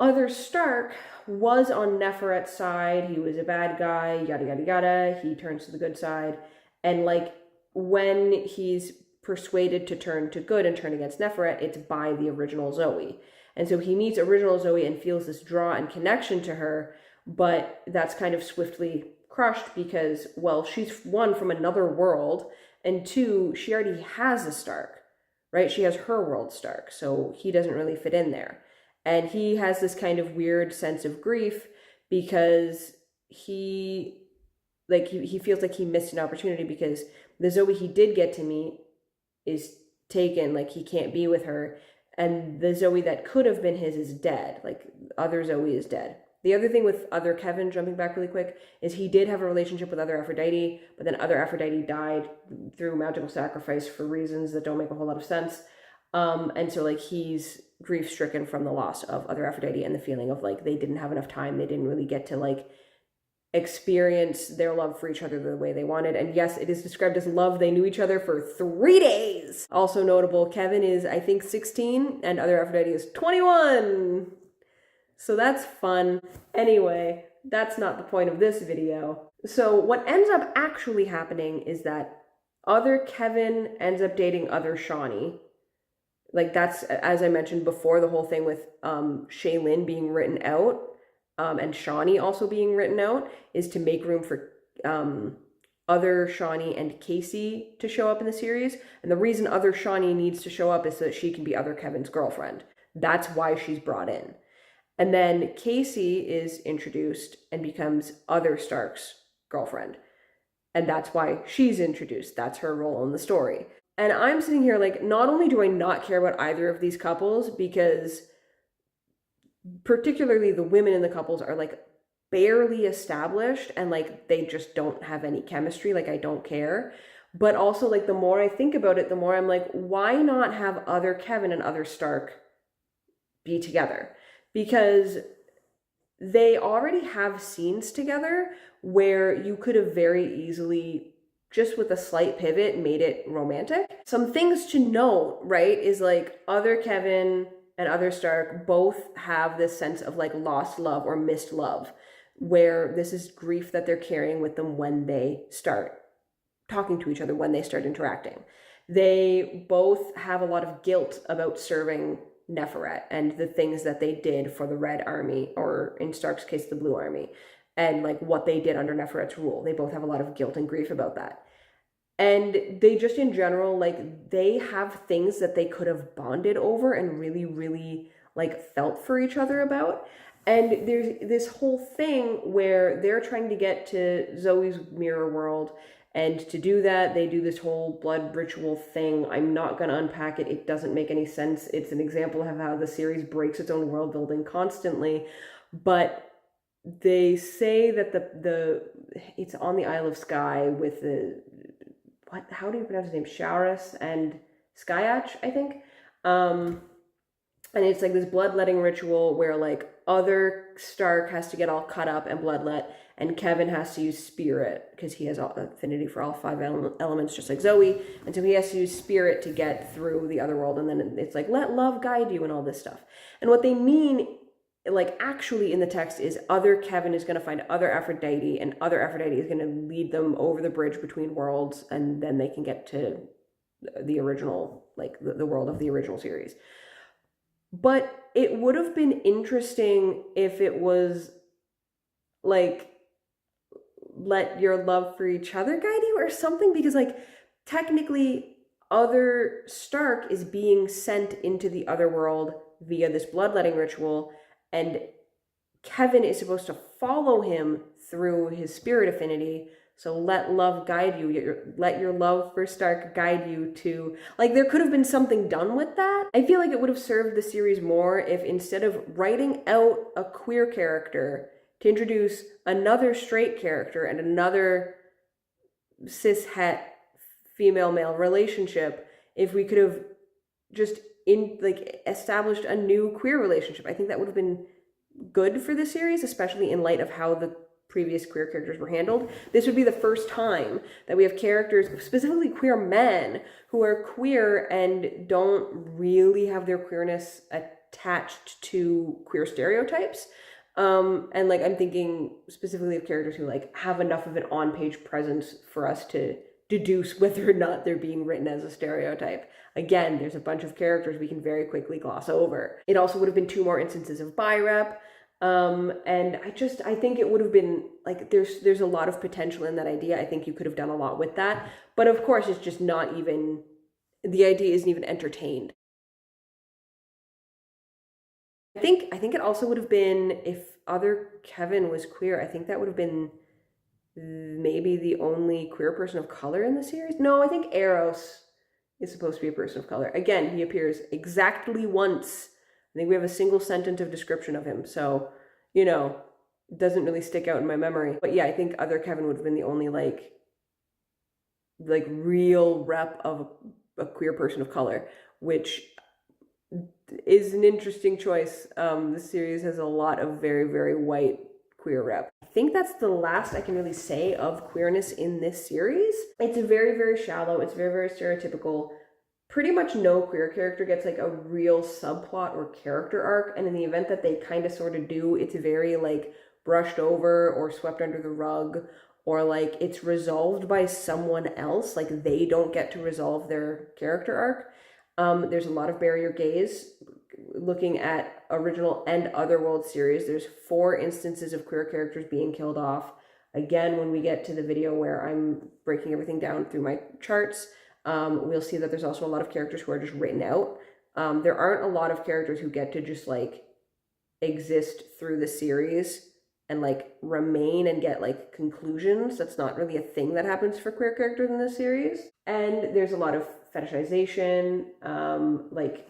Other Stark was on Neferet's side. He was a bad guy, yada, yada, yada. He turns to the good side. And like when he's persuaded to turn to good and turn against Neferet, it's by the original Zoe. And so he meets original Zoe and feels this draw and connection to her, but that's kind of swiftly crushed because, well, she's one from another world, and two, she already has a Stark, right? She has her world Stark, so he doesn't really fit in there. And he has this kind of weird sense of grief because he feels like he missed an opportunity because the Zoe he did get to meet is taken, like he can't be with her, and the Zoe that could have been his is dead. Like other Zoe is dead. The other thing with other Kevin, jumping back really quick, is he did have a relationship with other Aphrodite, but then other Aphrodite died through magical sacrifice for reasons that don't make a whole lot of sense. And so like he's grief stricken from the loss of other Aphrodite and the feeling of like they didn't have enough time, they didn't really get to like experience their love for each other the way they wanted. And yes, it is described as love. They knew each other for 3 days. Also notable, Kevin is I think 16 and other Aphrodite is 21. So that's fun. Anyway, that's not the point of this video. So what ends up actually happening is that other Kevin ends up dating other Shawnee. Like that's, as I mentioned before, the whole thing with Shaylin being written out and Shawnee also being written out is to make room for other Shawnee and Casey to show up in the series. And the reason other Shawnee needs to show up is so that she can be other Kevin's girlfriend. That's why she's brought in. And then Casey is introduced and becomes other Stark's girlfriend. And that's why she's introduced. That's her role in the story. And I'm sitting here like, not only do I not care about either of these couples, because particularly the women in the couples are like barely established and like they just don't have any chemistry. Like I don't care. But also like the more I think about it, the more I'm like, why not have other Kevin and other Stark be together? Because they already have scenes together where you could have very easily, just with a slight pivot, made it romantic. Some things to note, right, is like other Kevin and other Stark both have this sense of like lost love or missed love, where this is grief that they're carrying with them when they start talking to each other, when they start interacting. They both have a lot of guilt about serving Neferet and the things that they did for the Red Army, or in Stark's case, the Blue Army, and like what they did under Neferet's rule. They both have a lot of guilt and grief about that. And they just in general, like they have things that they could have bonded over and really, really like felt for each other about. And there's this whole thing where they're trying to get to Zoe's mirror world. And to do that, they do this whole blood ritual thing. I'm not going to unpack it. It doesn't make any sense. It's an example of how the series breaks its own world building constantly. But they say that it's on the Isle of Skye with the, how do you pronounce his name? Sharis and Skyach, I think. And it's like this bloodletting ritual where like other Stark has to get all cut up and bloodlet, and Kevin has to use spirit because he has affinity for all 5 elements, just like Zoe. And so he has to use spirit to get through the other world. And then it's like, let love guide you and all this stuff. And what they mean, like actually in the text, is other Kevin is going to find other Aphrodite, and other Aphrodite is going to lead them over the bridge between worlds. And then they can get to the original, like the world of the original series. But it would have been interesting if it was like, let your love for each other guide you or something, because like technically other Stark is being sent into the other world via this bloodletting ritual, and Kevin is supposed to follow him through his spirit affinity. So let love guide you. Let your love for Stark guide you to, like, there could have been something done with that. I feel like it would have served the series more if instead of writing out a queer character to introduce another straight character and another cis-het female-male relationship, if we could have just established a new queer relationship. I think that would have been good for the series, especially in light of how the previous queer characters were handled. This would be the first time that we have characters, specifically queer men, who are queer and don't really have their queerness attached to queer stereotypes. And like I'm thinking specifically of characters who like have enough of an on-page presence for us to deduce whether or not they're being written as a stereotype. Again, there's a bunch of characters we can very quickly gloss over. It also would have been 2 more instances of bi-rep. And I think it would have been like, there's a lot of potential in that idea. I think you could have done a lot with that, but of course it's just not even, the idea isn't even entertained. I think it also would have been, if other Kevin was queer, I think that would have been maybe the only queer person of color in the series. No, I think Eros is supposed to be a person of color. Again, he appears exactly once. I think we have a single sentence of description of him, so, you know, it doesn't really stick out in my memory. But yeah, I think other Kevin would have been the only like real rep of a queer person of color, which is an interesting choice. This series has a lot of very, very white queer rep. I think that's the last I can really say of queerness in this series. It's very, very shallow. It's very, very stereotypical. Pretty much no queer character gets like a real subplot or character arc, and in the event that they kind of sort of do, it's very like brushed over or swept under the rug, or like it's resolved by someone else, like they don't get to resolve their character arc. There's a lot of barrier gaze. Looking at original and Otherworld series, there's 4 instances of queer characters being killed off. Again, when we get to the video where I'm breaking everything down through my charts, we'll see that there's also a lot of characters who are just written out. There aren't a lot of characters who get to just like exist through the series and like remain and get like conclusions. That's not really a thing that happens for queer characters in this series. And there's a lot of fetishization. Like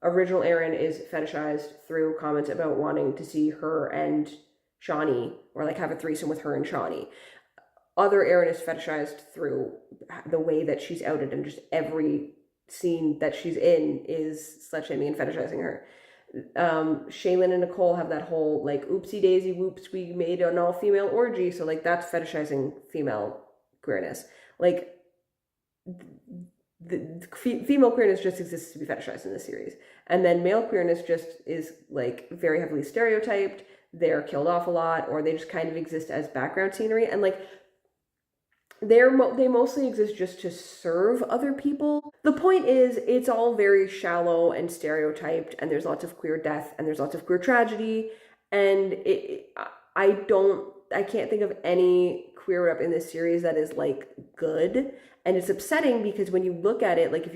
original Erin is fetishized through comments about wanting to see her and Shawnee, or like have a threesome with her and Shawnee. Other Erin is fetishized through the way that she's outed, and just every scene that she's in is slut-shaming and fetishizing her. Shaylin and Nicole have that whole like oopsie daisy whoops, we made an all-female orgy, so like that's fetishizing female queerness. Like the female queerness just exists to be fetishized in this series, and then male queerness just is like very heavily stereotyped. They're killed off a lot, or they just kind of exist as background scenery, and like they mostly exist just to serve other people. The point is, it's all very shallow and stereotyped, and there's lots of queer death, and there's lots of queer tragedy, and I can't think of any queer rep in this series that is like good. And it's upsetting because when you look at it, like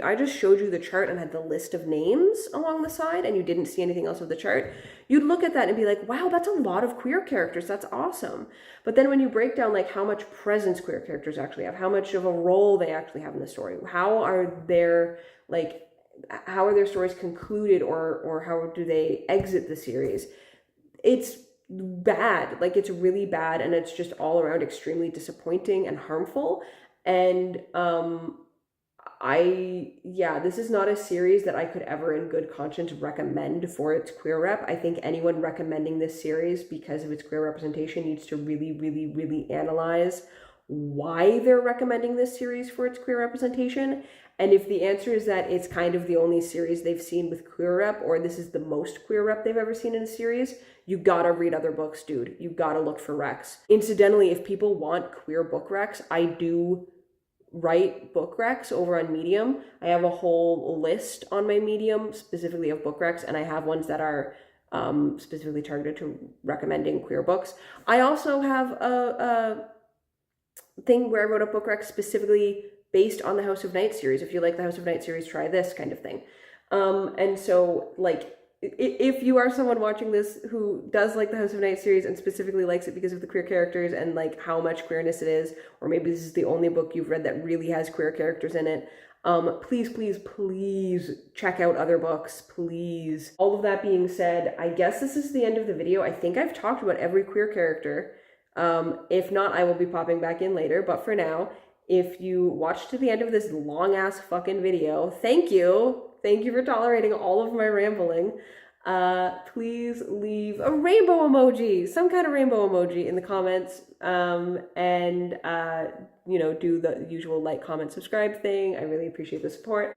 I just showed you the chart and had the list of names along the side and you didn't see anything else of the chart, you'd look at that and be like, wow, that's a lot of queer characters. That's awesome. But then when you break down like how much presence queer characters actually have, how much of a role they actually have in the story, how are their stories concluded, or how do they exit the series? It's bad. Like it's really bad, and it's just all around extremely disappointing and harmful. And this is not a series that I could ever in good conscience recommend for its queer rep. I think anyone recommending this series because of its queer representation needs to really, really, really analyze why they're recommending this series for its queer representation. And if the answer is that it's kind of the only series they've seen with queer rep, or this is the most queer rep they've ever seen in a series, you gotta read other books, dude. You gotta look for recs. Incidentally, if people want queer book recs, I do write book recs over on Medium. I have a whole list on my Medium specifically of book recs, and I have ones that are specifically targeted to recommending queer books. I also have a thing where I wrote a book rec specifically based on the House of Night series. If you like the House of Night series, try this kind of thing. And so like, if you are someone watching this who does like the House of Night series and specifically likes it because of the queer characters and like how much queerness it is, or maybe this is the only book you've read that really has queer characters in it, please, please, please check out other books, please. All of that being said, I guess this is the end of the video. I think I've talked about every queer character. If not, I will be popping back in later, but for now, if you watched to the end of this long ass fucking video, thank you. Thank you for tolerating all of my rambling. please leave a rainbow emoji, some kind of rainbow emoji in the comments, and do the usual like, comment, subscribe thing. I really appreciate the support.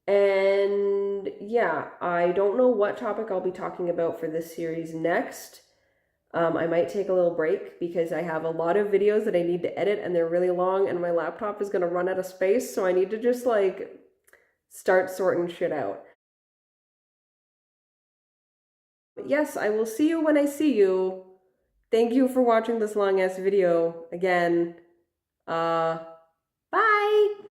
And yeah, I don't know what topic I'll be talking about for this series next. I might take a little break because I have a lot of videos that I need to edit and they're really long and my laptop is going to run out of space, so I need to just start sorting shit out. But yes, I will see you when I see you. Thank you for watching this long ass video. Again,